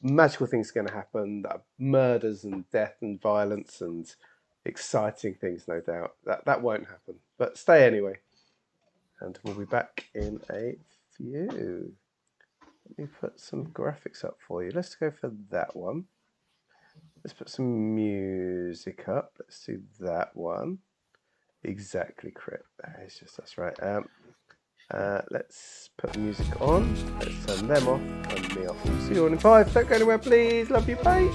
Speaker 1: Magical things are going to happen. Murders and death and violence and exciting things, no doubt. That won't happen. But stay anyway. And we'll be back in a few. Let me put some graphics up for you. Let's go for that one. Let's put some music up. Let's do that one. Exactly correct. It's just that's right. Let's put the music on. Let's turn them off and me off. See you all in 5. Don't go anywhere, please. Love you. Bye.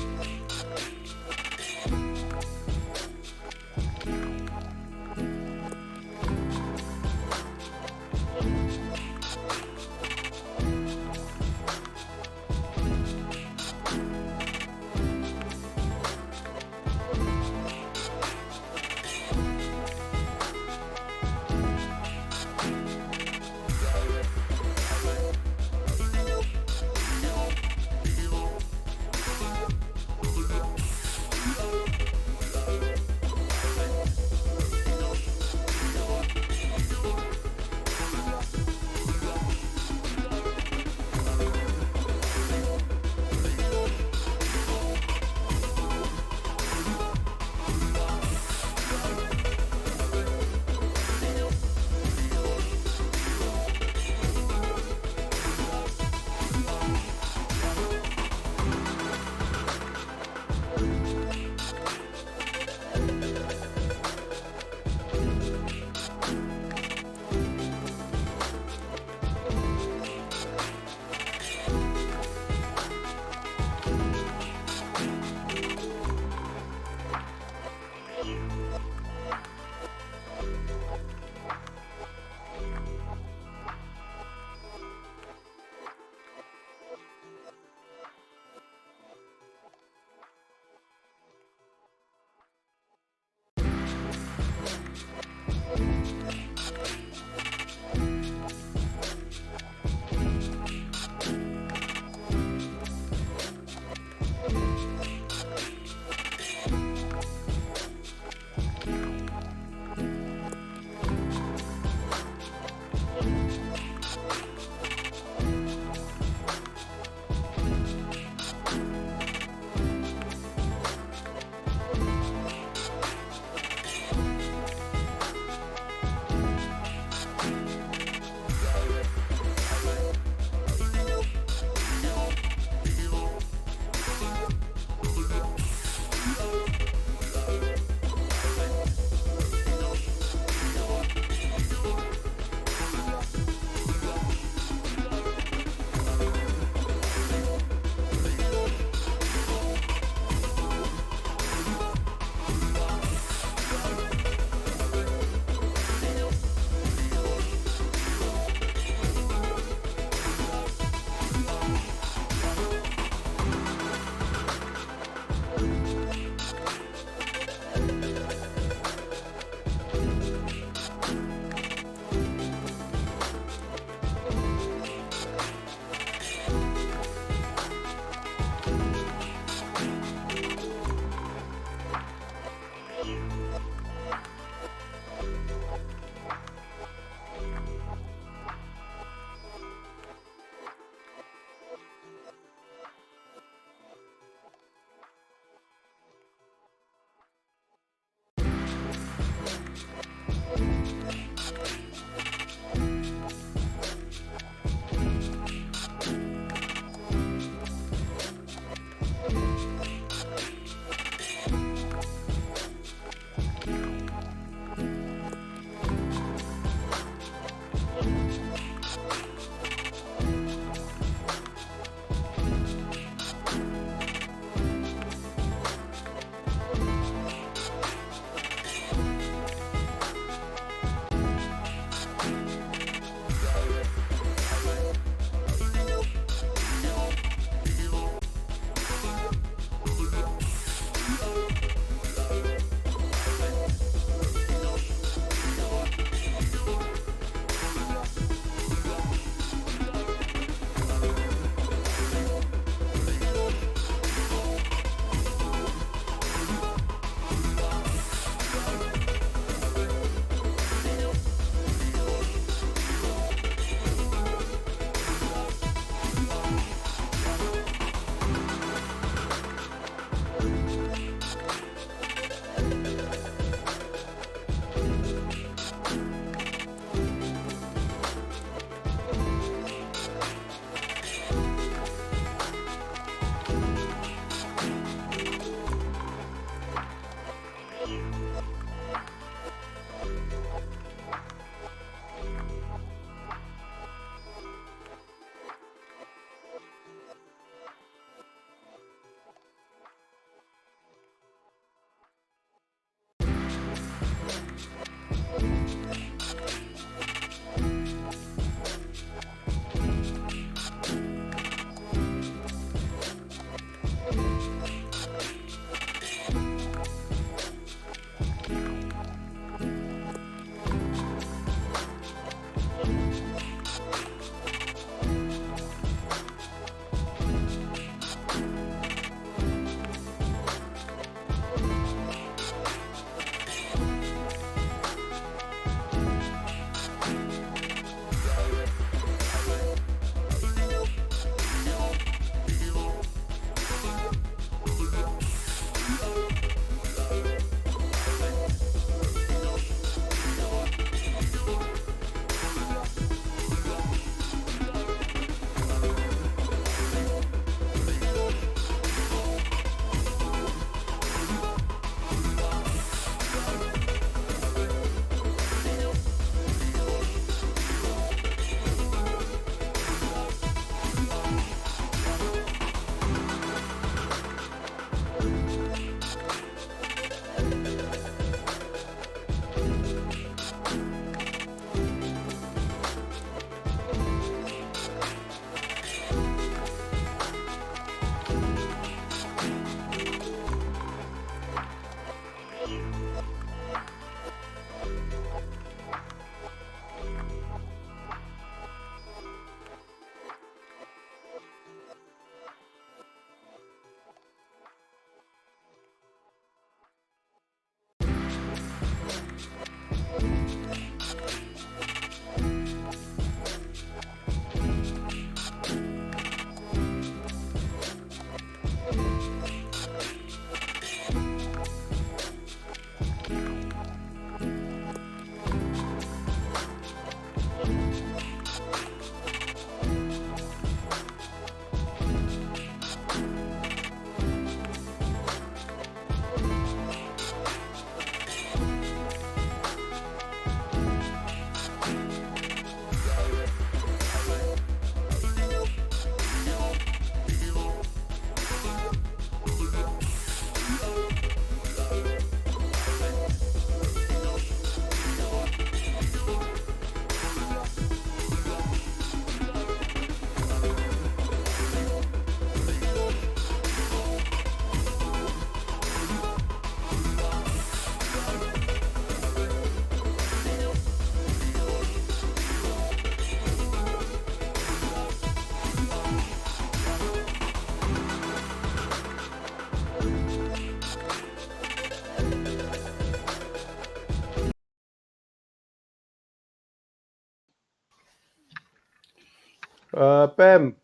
Speaker 1: Bem.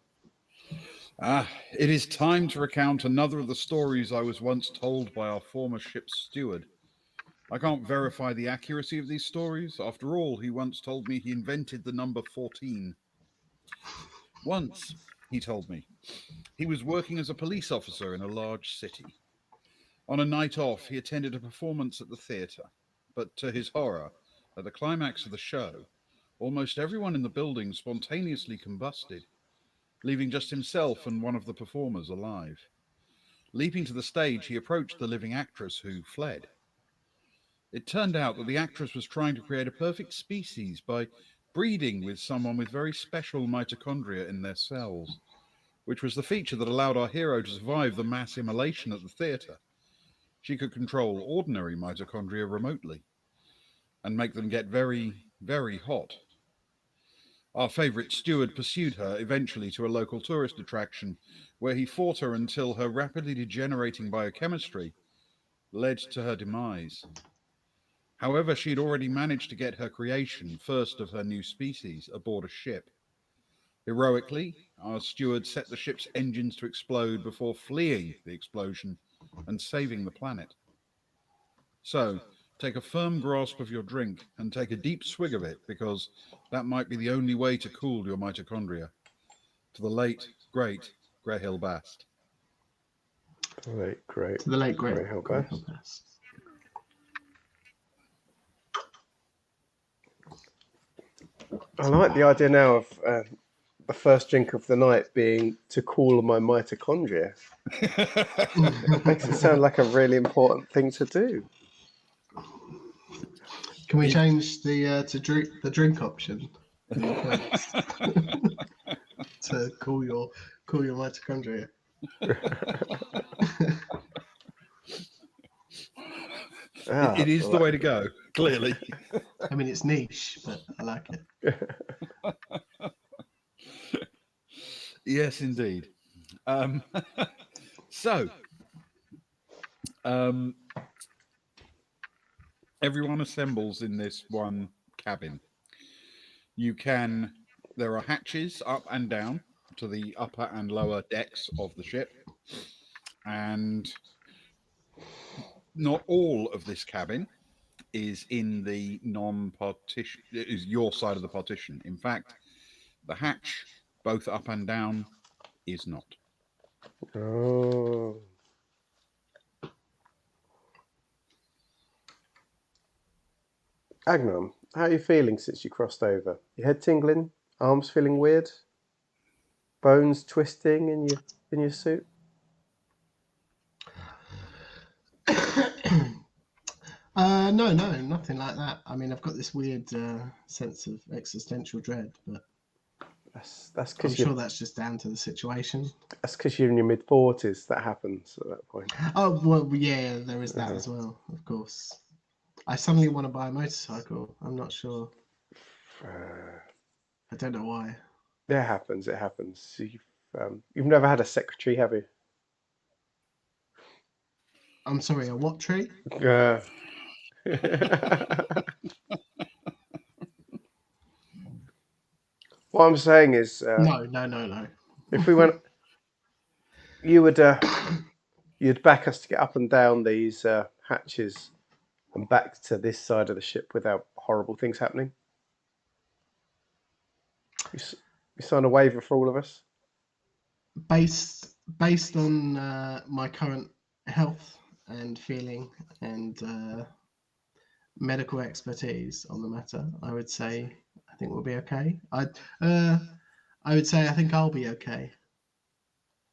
Speaker 3: It is time to recount another of the stories I was once told by our former ship's steward. I can't verify the accuracy of these stories. After all, he once told me he invented the number 14. Once, he told me, he was working as a police officer in a large city. On a night off, he attended a performance at the theatre, but to his horror, at the climax of the show, almost everyone in the building spontaneously combusted, leaving just himself and one of the performers alive. Leaping to the stage, he approached the living actress, who fled. It turned out that the actress was trying to create a perfect species by breeding with someone with very special mitochondria in their cells, which was the feature that allowed our hero to survive the mass immolation at the theatre. She could control ordinary mitochondria remotely and make them get very, very hot. Our favourite steward pursued her eventually to a local tourist attraction, where he fought her until her rapidly degenerating biochemistry led to her demise. However, she had already managed to get her creation, first of her new species, aboard a ship. Heroically, our steward set the ship's engines to explode before fleeing the explosion and saving the planet. So, take a firm grasp of your drink and take a deep swig of it, because that might be the only way to cool your mitochondria. To the late, great Greyhill Bast.
Speaker 1: Great.
Speaker 2: To the late great
Speaker 1: Greyhill
Speaker 2: Greyhill
Speaker 1: Bast.
Speaker 2: Bast.
Speaker 1: I like the idea now of the first drink of the night being to cool my mitochondria. It makes it sound like a really important thing to do.
Speaker 2: Can we change the drink option to cool your mitochondria?
Speaker 3: It is the way to go, clearly.
Speaker 2: I mean, it's niche, but I like it.
Speaker 3: Yes, indeed. So, everyone assembles in this one cabin. There are hatches up and down to the upper and lower decks of the ship, and not all of this cabin is in the non-partition, is your side of the partition. In fact, the hatch, both up and down, is not.
Speaker 1: Oh. Agnon, how are you feeling since you crossed over? Your head tingling? Arms feeling weird? Bones twisting in your suit?
Speaker 2: No, nothing like that. I mean, I've got this weird sense of existential dread, but
Speaker 1: That's
Speaker 2: I'm
Speaker 1: because
Speaker 2: sure that's just down to the situation.
Speaker 1: That's because you're in your mid-40s. That happens at that point.
Speaker 2: Oh, well, yeah, there is that as well, of course. I suddenly want to buy a motorcycle. I'm not sure. I don't know why.
Speaker 1: It happens. You've never had a secretary, have you?
Speaker 2: I'm sorry, a what tree?
Speaker 1: What I'm saying is,
Speaker 2: No.
Speaker 1: if we went, you'd back us to get up and down these hatches and back to this side of the ship without horrible things happening. You sign a waiver for all of us.
Speaker 2: Based on my current health and feeling and medical expertise on the matter, I would say I think we'll be okay. I would say I think I'll be okay.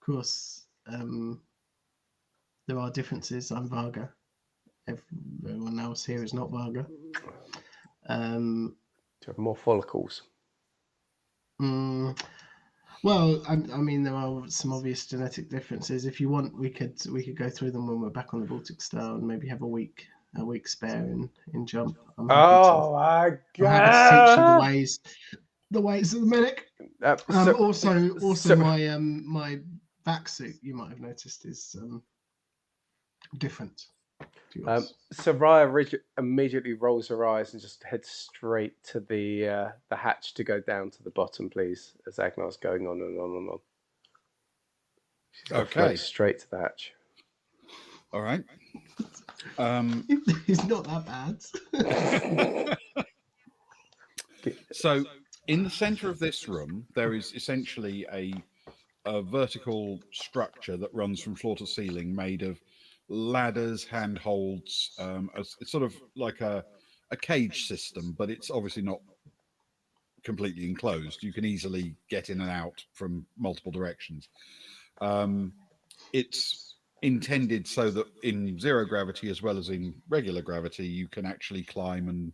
Speaker 2: Of course, there are differences. I'm Varga. Everyone else here is not Varga.
Speaker 1: To have more follicles.
Speaker 2: Well, I mean, there are some obvious genetic differences. If you want, we could go through them when we're back on the Baltic Star and maybe have a week spare in jump.
Speaker 1: My God!
Speaker 2: I'm happy to teach you the ways of the medic. Also, my back suit, you might have noticed, is different.
Speaker 1: Soraya immediately rolls her eyes and just heads straight to the hatch to go down to the bottom, please, as Agnar's going on and on and on. She's going to float straight to the hatch.
Speaker 3: All right.
Speaker 2: He's not that bad.
Speaker 3: So, in the center of this room, there is essentially a vertical structure that runs from floor to ceiling, made of ladders, handholds. It's sort of like a cage system, but it's obviously not completely enclosed. You can easily get in and out from multiple directions. It's intended so that in zero gravity as well as in regular gravity, you can actually climb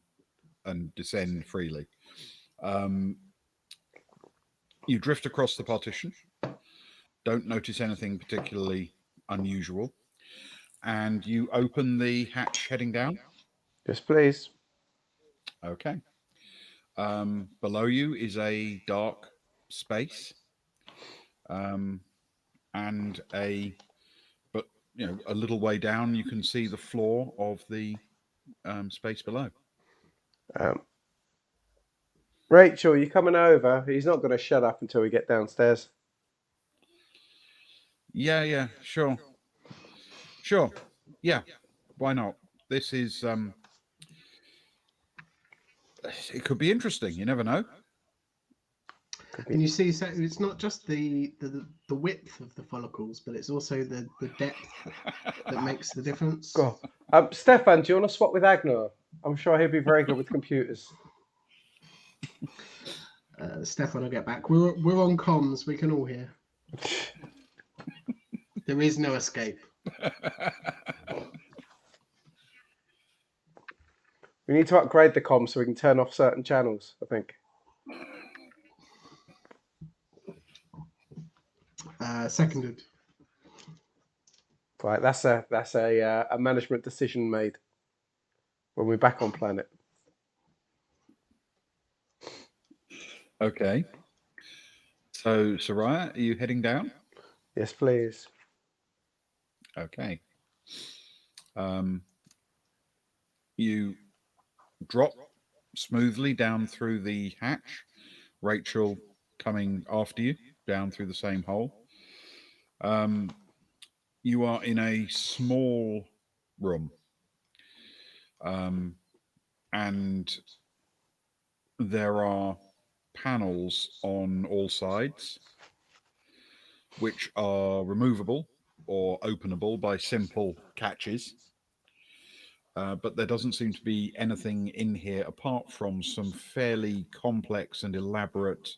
Speaker 3: and descend freely. You drift across the partition, don't notice anything particularly unusual, and you open the hatch heading down.
Speaker 1: Yes, please.
Speaker 3: Okay. Below you is a dark space, and but a little way down you can see the floor of the space below.
Speaker 1: Rachel, you coming over? He's not going to shut up until we get downstairs.
Speaker 3: Yeah, sure. Yeah, why not? This is it could be interesting. You never know.
Speaker 2: And you see, so it's not just the width of the follicles, but it's also the depth that makes the difference.
Speaker 1: Go. Stefan, do you want to swap with Agnar? I'm sure he'll be very good with computers.
Speaker 2: Stefan will get back. We're on comms. We can all hear. There is no escape.
Speaker 1: We need to upgrade the comms so we can turn off certain channels, I think.
Speaker 2: Seconded.
Speaker 1: Right, that's a management decision made when we're back on planet.
Speaker 3: Okay. So, Soraya, are you heading down?
Speaker 1: Yes, please.
Speaker 3: Okay. You drop smoothly down through the hatch, Rachel coming after you down through the same hole. You are in a small room, and there are panels on all sides which are removable or openable by simple catches. But there doesn't seem to be anything in here apart from some fairly complex and elaborate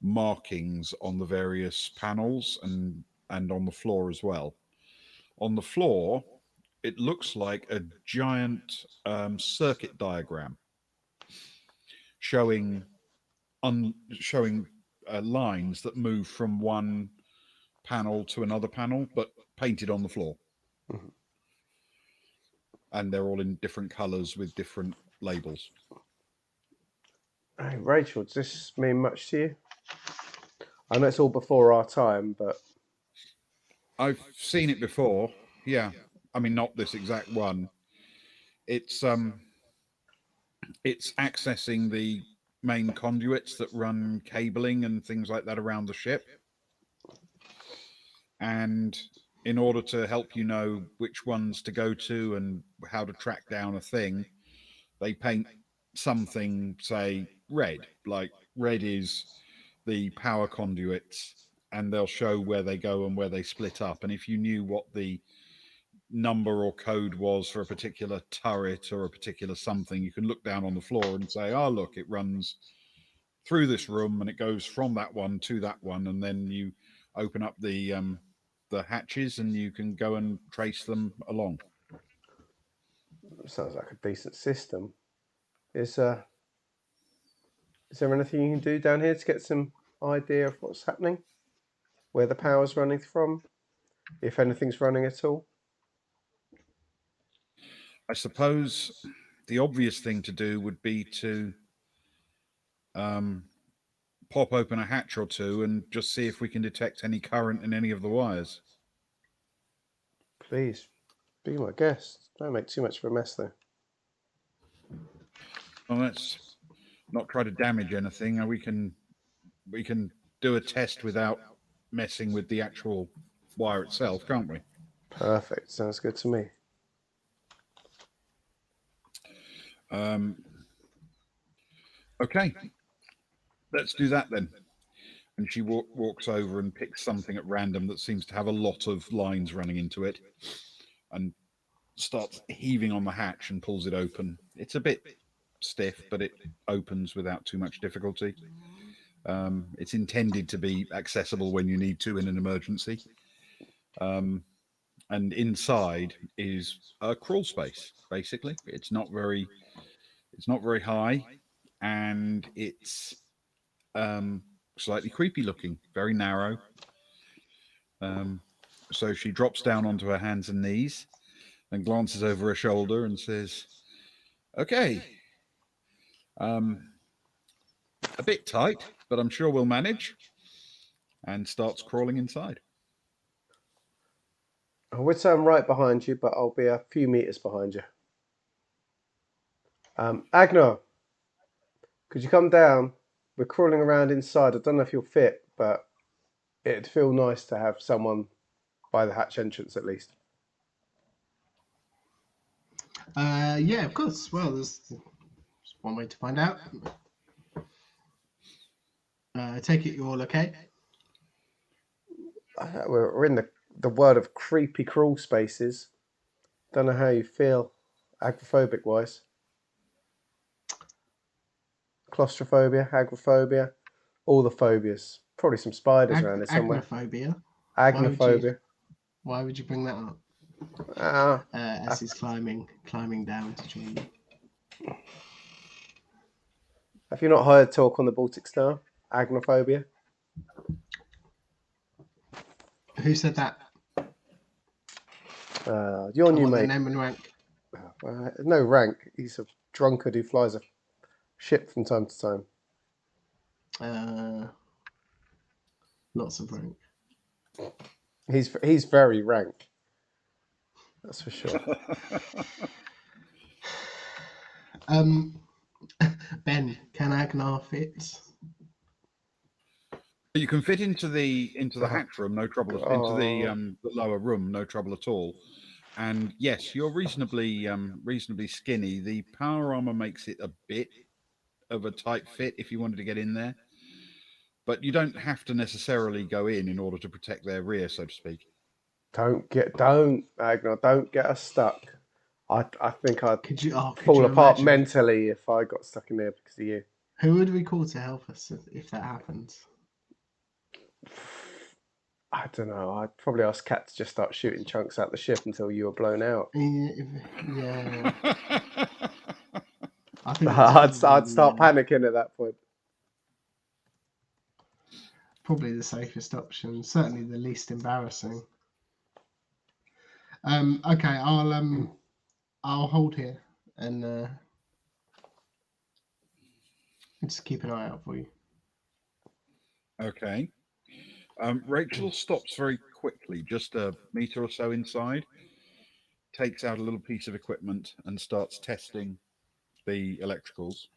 Speaker 3: markings on the various panels and on the floor as well. On the floor, it looks like a giant circuit diagram showing lines that move from one panel to another panel, but painted on the floor.
Speaker 1: Mm-hmm.
Speaker 3: And they're all in different colours with different labels.
Speaker 1: Hey, Rachel, does this mean much to you? I know it's all before our time, but
Speaker 3: I've seen it before. Yeah, I mean, not this exact one. It's accessing the main conduits that run cabling and things like that around the ship. And in order to help you know which ones to go to and how to track down a thing, they paint something, say, red. Like, red is the power conduits, and they'll show where they go and where they split up. And if you knew what the number or code was for a particular turret or a particular something, you can look down on the floor and say, oh, look, it runs through this room and it goes from that one to that one. And then you open up the hatches and you can go and trace them along.
Speaker 1: sounds like a decent system. Is there anything you can do down here to get some idea of what's happening? Where the power's running from? If anything's running at all?
Speaker 3: I suppose the obvious thing to do would be to pop open a hatch or two and just see if we can detect any current in any of the wires.
Speaker 1: Please. Be my guest. Don't make too much of a mess, though.
Speaker 3: Well, let's not try to damage anything. We can do a test without messing with the actual wire itself, can't we?
Speaker 1: Perfect. Sounds good to me.
Speaker 3: Okay, let's do that then. And she walks over and picks something at random that seems to have a lot of lines running into it, and starts heaving on the hatch and pulls it open. It's a bit stiff, but it opens without too much difficulty. It's intended to be accessible when you need to in an emergency. And inside is a crawl space. Basically, it's not very high, and it's slightly creepy looking, very narrow. So she drops down onto her hands and knees and glances over her shoulder and says, "Okay, a bit tight, but I'm sure we'll manage," and starts crawling inside.
Speaker 1: I would say I'm right behind you, but I'll be a few meters behind you. Agnar, could you come down? We're crawling around inside. I don't know if you'll fit, but it'd feel nice to have someone by the hatch entrance at least.
Speaker 2: Yeah, of course. Well, there's one way to find out. I take it you're all okay?
Speaker 1: We're in the world of creepy crawl spaces. Don't know how you feel, agoraphobic wise. Claustrophobia, agoraphobia, all the phobias. Probably some spiders around here somewhere.
Speaker 2: Agnophobia.
Speaker 1: Agnophobia.
Speaker 2: Why would you bring that up?
Speaker 1: Ah,
Speaker 2: As he's climbing down to join you.
Speaker 1: have you not heard talk on the Baltic Star? Agnophobia.
Speaker 2: Who said that?
Speaker 1: Your new
Speaker 2: What,
Speaker 1: mate.
Speaker 2: the name and rank?
Speaker 1: No rank. He's a drunkard who flies a ship from time to time.
Speaker 2: Lots of rank.
Speaker 1: He's very rank. That's for sure.
Speaker 2: Ben, can Agnar fit?
Speaker 3: You can fit into the hatch room, no trouble. Into the lower room, no trouble at all. And yes, you're reasonably skinny. The power armor makes it a bit of a tight fit if you wanted to get in there, but you don't have to necessarily go in order to protect their rear, so to speak.
Speaker 1: Don't Agnar, don't get us stuck. I think I'd
Speaker 2: Could
Speaker 1: fall
Speaker 2: you
Speaker 1: apart
Speaker 2: imagine?
Speaker 1: mentally if I got stuck in there because of you.
Speaker 2: Who would we call to help us if that happens?
Speaker 1: I don't know. I'd probably ask Cat to just start shooting chunks out the ship until you were blown out.
Speaker 2: Yeah. I think
Speaker 1: I'd start panicking at that point.
Speaker 2: Probably the safest option. Certainly the least embarrassing. Okay, I'll hold here and just keep an eye out for you.
Speaker 3: Okay. Rachel stops very quickly, just a meter or so inside, takes out a little piece of equipment and starts testing the electricals.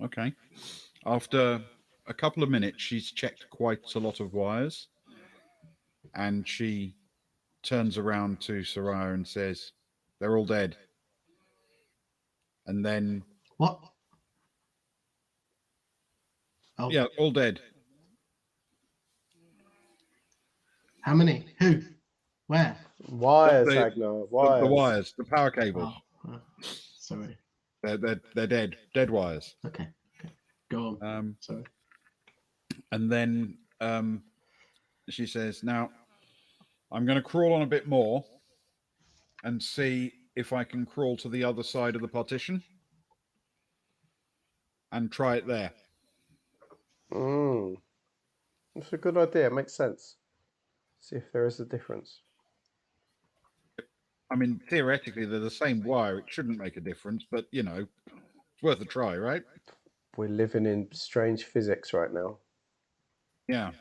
Speaker 3: Okay. After a couple of minutes, she's checked quite a lot of wires, and she turns around to Soraya and says, "They're all dead." And then...
Speaker 2: What? Oh.
Speaker 3: Yeah, all dead.
Speaker 2: How many? Who? Where?
Speaker 1: Wires, Agnar. Wires.
Speaker 3: The wires, the power cables.
Speaker 2: Oh, sorry.
Speaker 3: They're dead. Dead wires.
Speaker 2: Okay. Go on. Sorry.
Speaker 3: And then she says, "Now, I'm going to crawl on a bit more and see if I can crawl to the other side of the partition and try it there."
Speaker 1: That's a good idea. It makes sense. See if there is a difference.
Speaker 3: I mean, theoretically, they're the same wire. It shouldn't make a difference, but, you know, it's worth a try, right?
Speaker 1: We're living in strange physics right now.
Speaker 3: Yeah.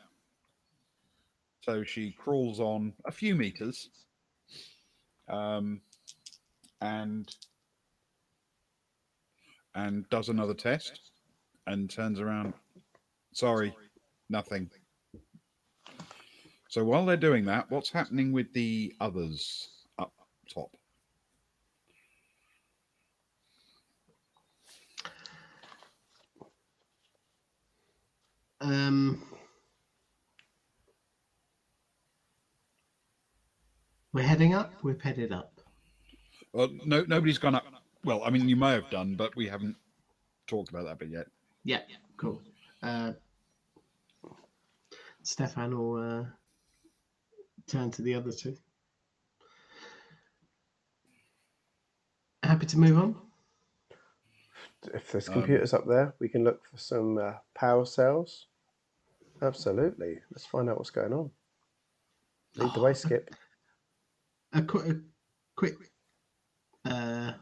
Speaker 3: So she crawls on a few meters, and does another test, and turns around. Sorry, nothing. So while they're doing that, what's happening with the others up top?
Speaker 2: We're heading up. We've headed up.
Speaker 3: Well, no, nobody's gone up. Well, I mean, you may have done, but we haven't talked about that bit yet.
Speaker 2: Yeah, cool. Stefan will turn to the other two. Happy to move on?
Speaker 1: If there's computers up there, we can look for some power cells. Absolutely. Let's find out what's going on. Lead the way, Skip.
Speaker 2: A quick, I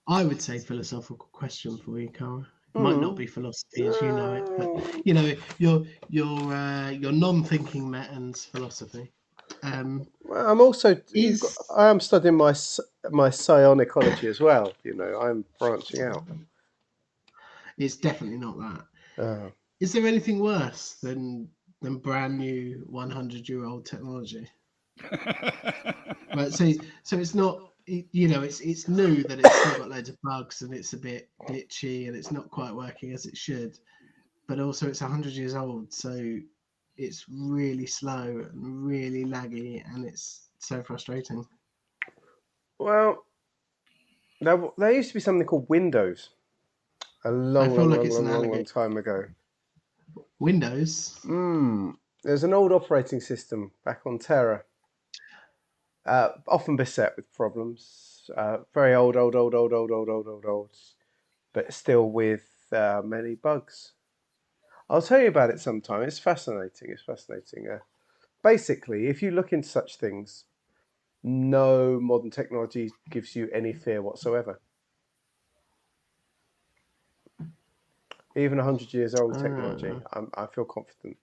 Speaker 2: would say philosophical question for you, Cara. It might not be philosophy as you know it, but you know your non-thinking Matten's philosophy.
Speaker 1: Well, I'm also I am studying my psionic ecology as well. You know, I'm branching out.
Speaker 2: It's definitely not that. Is there anything worse than brand new 100-year-old technology? Right. So it's not. You know, it's new that it's still got loads of bugs and it's a bit glitchy and it's not quite working as it should. But also it's 100 years old, so it's really slow and really laggy and it's so frustrating.
Speaker 1: Well, there used to be something called Windows a long time ago.
Speaker 2: Windows?
Speaker 1: There's an old operating system back on Terra. Often beset with problems. Very old, but still with many bugs. I'll tell you about it sometime. It's fascinating. Basically, if you look into such things, no modern technology gives you any fear whatsoever. Even 100 years old technology, I feel confident.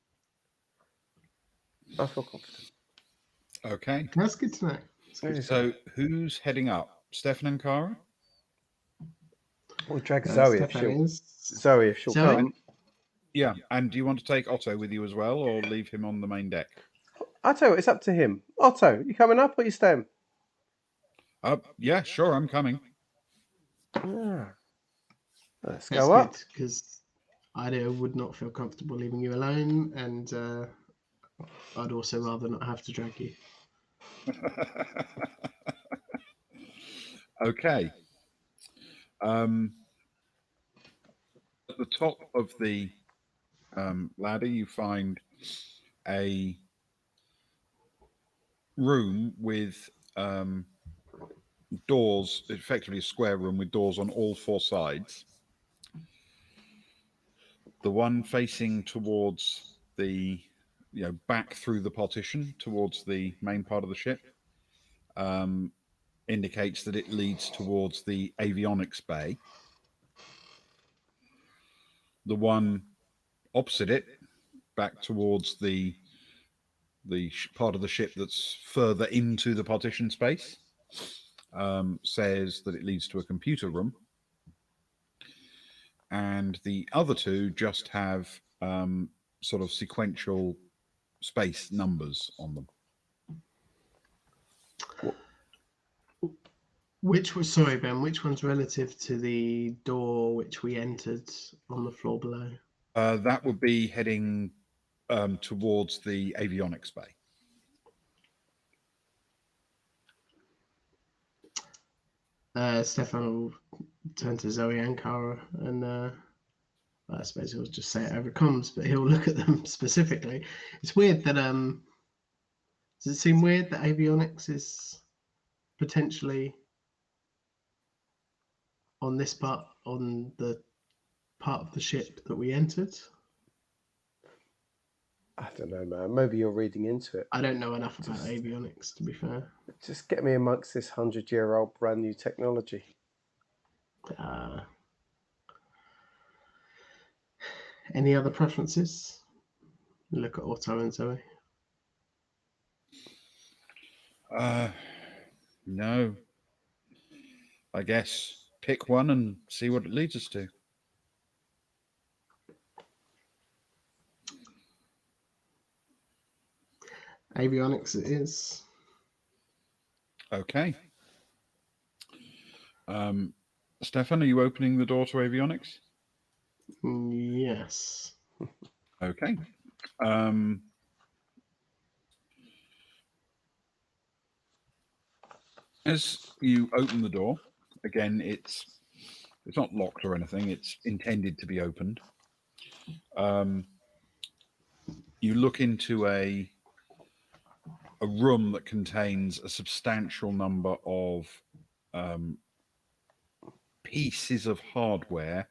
Speaker 3: Okay.
Speaker 2: That's good to know.
Speaker 3: So who's heading up? Stefan and Cara?
Speaker 1: We'll drag Zoe if she'll come.
Speaker 3: Yeah, and do you want to take Otto with you as well, or leave him on the main deck?
Speaker 1: I'll tell you what, it's up to him. Otto, you coming up or you staying?
Speaker 3: Yeah, sure, I'm coming.
Speaker 1: Let's go up.
Speaker 2: Because I would not feel comfortable leaving you alone, and I'd also rather not have to drag you.
Speaker 3: Okay. At the top of the ladder, you find a room with doors, effectively a square room with doors on all four sides. The one facing towards the, back through the partition towards the main part of the ship indicates that it leads towards the avionics bay. The one opposite it, back towards the part of the ship that's further into the partition space, says that it leads to a computer room. And the other two just have sort of sequential space numbers on them.
Speaker 2: Which one's relative to the door which we entered on the floor below?
Speaker 3: That would be heading towards the avionics bay.
Speaker 2: Stefan will turn to Zoe and Cara, and I suppose he'll just say it over comms, but he'll look at them specifically. It's weird that does it seem weird that avionics is potentially on the part of the ship that we entered?
Speaker 1: I don't know, man. Maybe you're reading into it.
Speaker 2: I don't know enough about avionics, to be fair.
Speaker 1: Just get me amongst this 100-year-old brand new technology.
Speaker 2: Any other preferences? Look at Otto and Zoe.
Speaker 3: No. I guess pick one and see what it leads us to.
Speaker 2: Avionics it is.
Speaker 3: Okay. Stefan, are you opening the door to avionics?
Speaker 2: Yes.
Speaker 3: Okay. As you open the door, again, it's not locked or anything. It's intended to be opened. You look into a room that contains a substantial number of pieces of hardware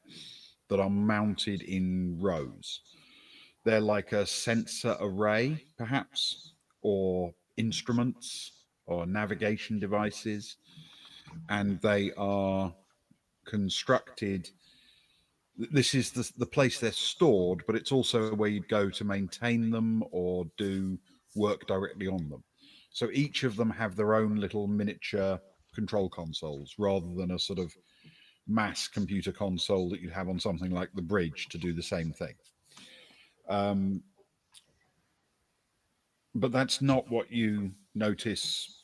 Speaker 3: that are mounted in rows. They're like a sensor array, perhaps, or instruments or navigation devices, and they are constructed. This is the place they're stored, but it's also where you'd go to maintain them or do work directly on them. So each of them have their own little miniature control consoles rather than a sort of mass computer console that you'd have on something like the bridge to do the same thing. But that's not what you notice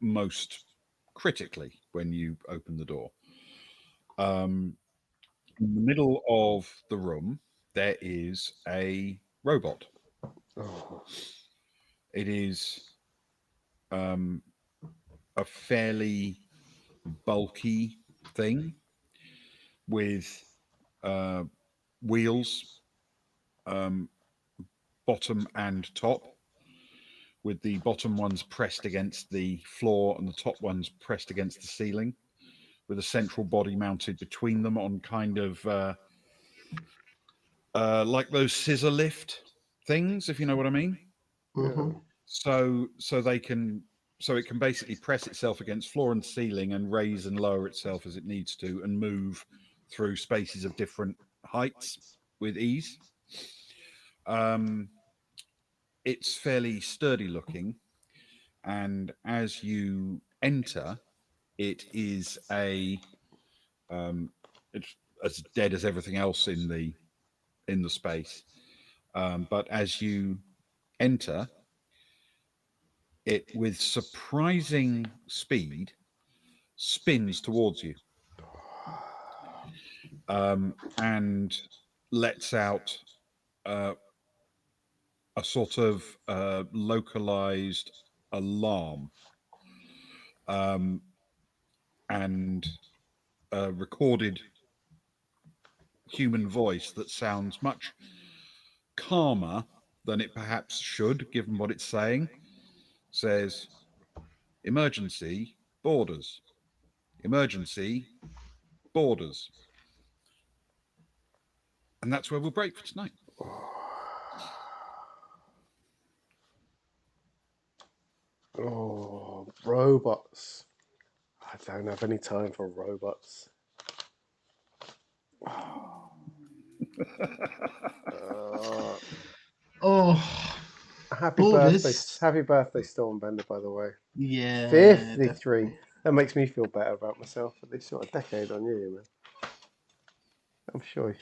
Speaker 3: most critically when you open the door. In the middle of the room, there is a robot.
Speaker 1: Oh.
Speaker 3: It is a fairly bulky thing with wheels, bottom and top, with the bottom ones pressed against the floor and the top ones pressed against the ceiling, with a central body mounted between them on kind of like those scissor lift things, if you know what I mean.
Speaker 2: Mm-hmm.
Speaker 3: So it can basically press itself against floor and ceiling and raise and lower itself as it needs to and move through spaces of different heights with ease. It's fairly sturdy looking, and as you enter, it is it's as dead as everything else in the space. But as you enter, it with surprising speed spins towards you and lets out a sort of localized alarm and a recorded human voice that sounds much calmer than it perhaps should, given what it's saying. Says, emergency borders, emergency borders. And that's where we'll break for tonight.
Speaker 1: Oh, robots. I don't have any time for robots.
Speaker 2: Oh,
Speaker 1: Happy
Speaker 2: Borders.
Speaker 1: birthday, Stormbender, by the way.
Speaker 2: Yeah.
Speaker 1: 53.
Speaker 2: Definitely.
Speaker 1: That makes me feel better about myself. At least not a decade on you, man. I'm sure.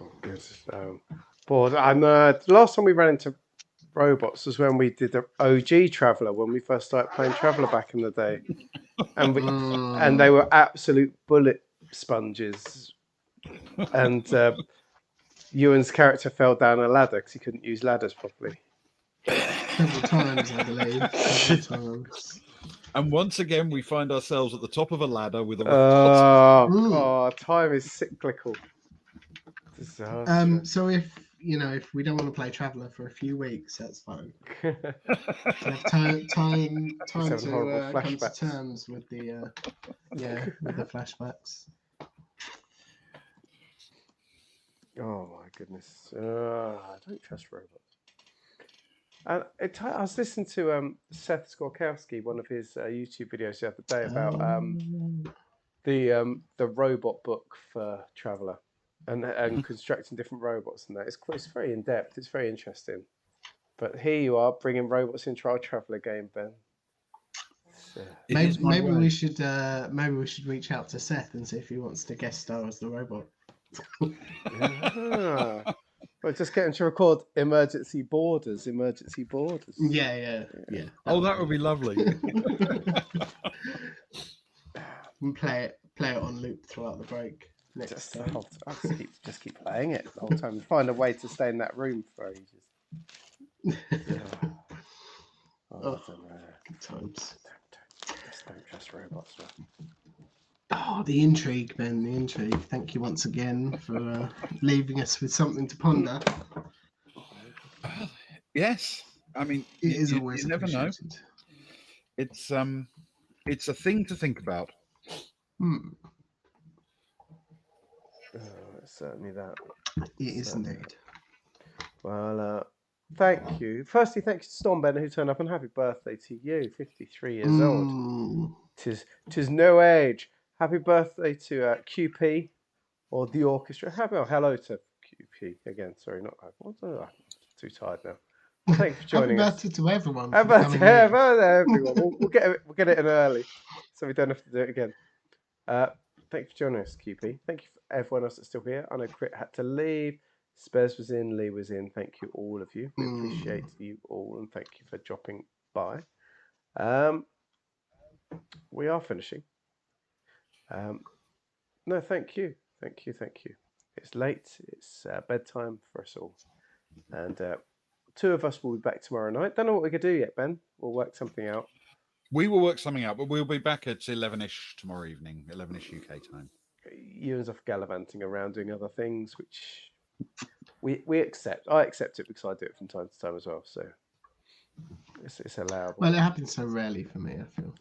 Speaker 1: Oh, good. Bored. And the last time we ran into robots was when we did the OG Traveller, when we first started playing Traveller back in the day. And they were absolute bullet sponges. And Ewan's character fell down a ladder because he couldn't use ladders properly.
Speaker 2: Several times, I believe. Several times.
Speaker 3: And once again, we find ourselves at the top of a ladder with a
Speaker 1: Oh,
Speaker 2: Mm.
Speaker 1: God. Time is cyclical. Disaster.
Speaker 2: So if we don't want to play Traveller for a few weeks, that's fine. We have time
Speaker 1: having
Speaker 2: to
Speaker 1: horrible
Speaker 2: come to
Speaker 1: flashbacks.
Speaker 2: terms with the with the flashbacks.
Speaker 1: Oh my goodness! I don't trust robots. And I was listening to Seth Skorkowski, one of his YouTube videos the other day about the robot book for Traveller and constructing different robots and that. It's very in depth. It's very interesting. But here you are bringing robots into our traveller game, Ben. So,
Speaker 3: It is my
Speaker 2: Maybe
Speaker 3: way.
Speaker 2: we should reach out to Seth and see if he wants to guest star as the robot.
Speaker 1: yeah. We're just getting to record emergency borders.
Speaker 2: Yeah.
Speaker 3: Oh, that would be lovely.
Speaker 2: And play it on loop throughout the break next
Speaker 1: Just,
Speaker 2: time.
Speaker 1: I'll just keep playing it the whole time. Find a way to stay in that room for ages. Yeah. I don't know.
Speaker 2: Good times.
Speaker 1: Don't trust robots, man.
Speaker 2: Oh, the intrigue, Ben, the intrigue. Thank you once again for leaving us with something to ponder.
Speaker 3: Yes, I mean,
Speaker 2: It is
Speaker 3: you
Speaker 2: always
Speaker 3: never know.
Speaker 2: appreciated.
Speaker 3: It's a thing to think about.
Speaker 1: It's certainly that.
Speaker 2: It is indeed.
Speaker 1: Well, thank you. Firstly, thank you to Stormbenner who turned up, and happy birthday to you, 53 years old. Tis no age. Happy birthday to QP or the orchestra. Hello to QP again. Sorry, not I'm too tired now. Well, thank you for joining us.
Speaker 2: Happy birthday to everyone.
Speaker 1: Happy birthday, everyone. We'll get it in early, so we don't have to do it again. Thank you for joining us, QP. Thank you for everyone else that's still here. I know Crit had to leave. Spurs was in, Lee was in. Thank you, all of you. We appreciate you all, and thank you for dropping by. We are finishing. No, thank you. It's late. It's bedtime for us all, and two of us will be back tomorrow night. Don't know what we could do yet, Ben. We'll work something out.
Speaker 3: We will work something out, but we'll be back at 11ish tomorrow evening, 11ish UK time.
Speaker 1: Ewan's off gallivanting around doing other things, which we accept. I accept it because I do it from time to time as well. So it's allowable.
Speaker 2: Well, it happens so rarely for me, I feel.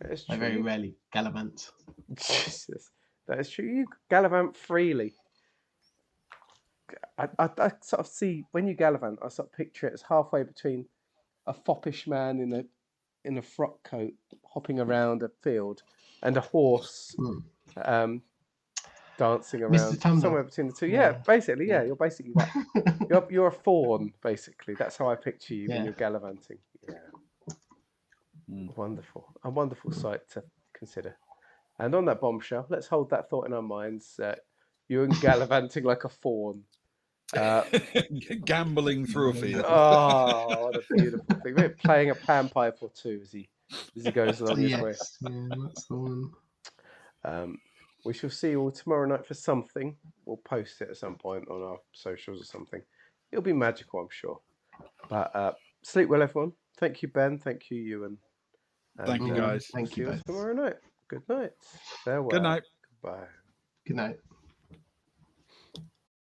Speaker 1: It's true.
Speaker 2: I very rarely gallivant.
Speaker 1: Jesus, that is true. You gallivant freely. I sort of see when you gallivant, I sort of picture it as halfway between a foppish man in a frock coat hopping around a field and a horse dancing around somewhere between the two. Yeah, basically, you're basically that. You're a fawn, basically. That's how I picture you when you're gallivanting. Yeah. Wonderful. A wonderful sight to consider. And on that bombshell, let's hold that thought in our minds. You're gallivanting like a fawn.
Speaker 3: Gambling through a field.
Speaker 1: Oh, what a beautiful thing. Maybe playing a panpipe or two as he goes along his way.
Speaker 2: Yeah, that's the one.
Speaker 1: We shall see you all tomorrow night for something. We'll post it at some point on our socials or something. It'll be magical, I'm sure. But sleep well, everyone. Thank you, Ben. Thank you, Ewan.
Speaker 3: Thank you, guys.
Speaker 2: Thank you both.
Speaker 1: Tomorrow night. Good night. Farewell.
Speaker 3: Good night.
Speaker 1: Goodbye.
Speaker 2: Good night.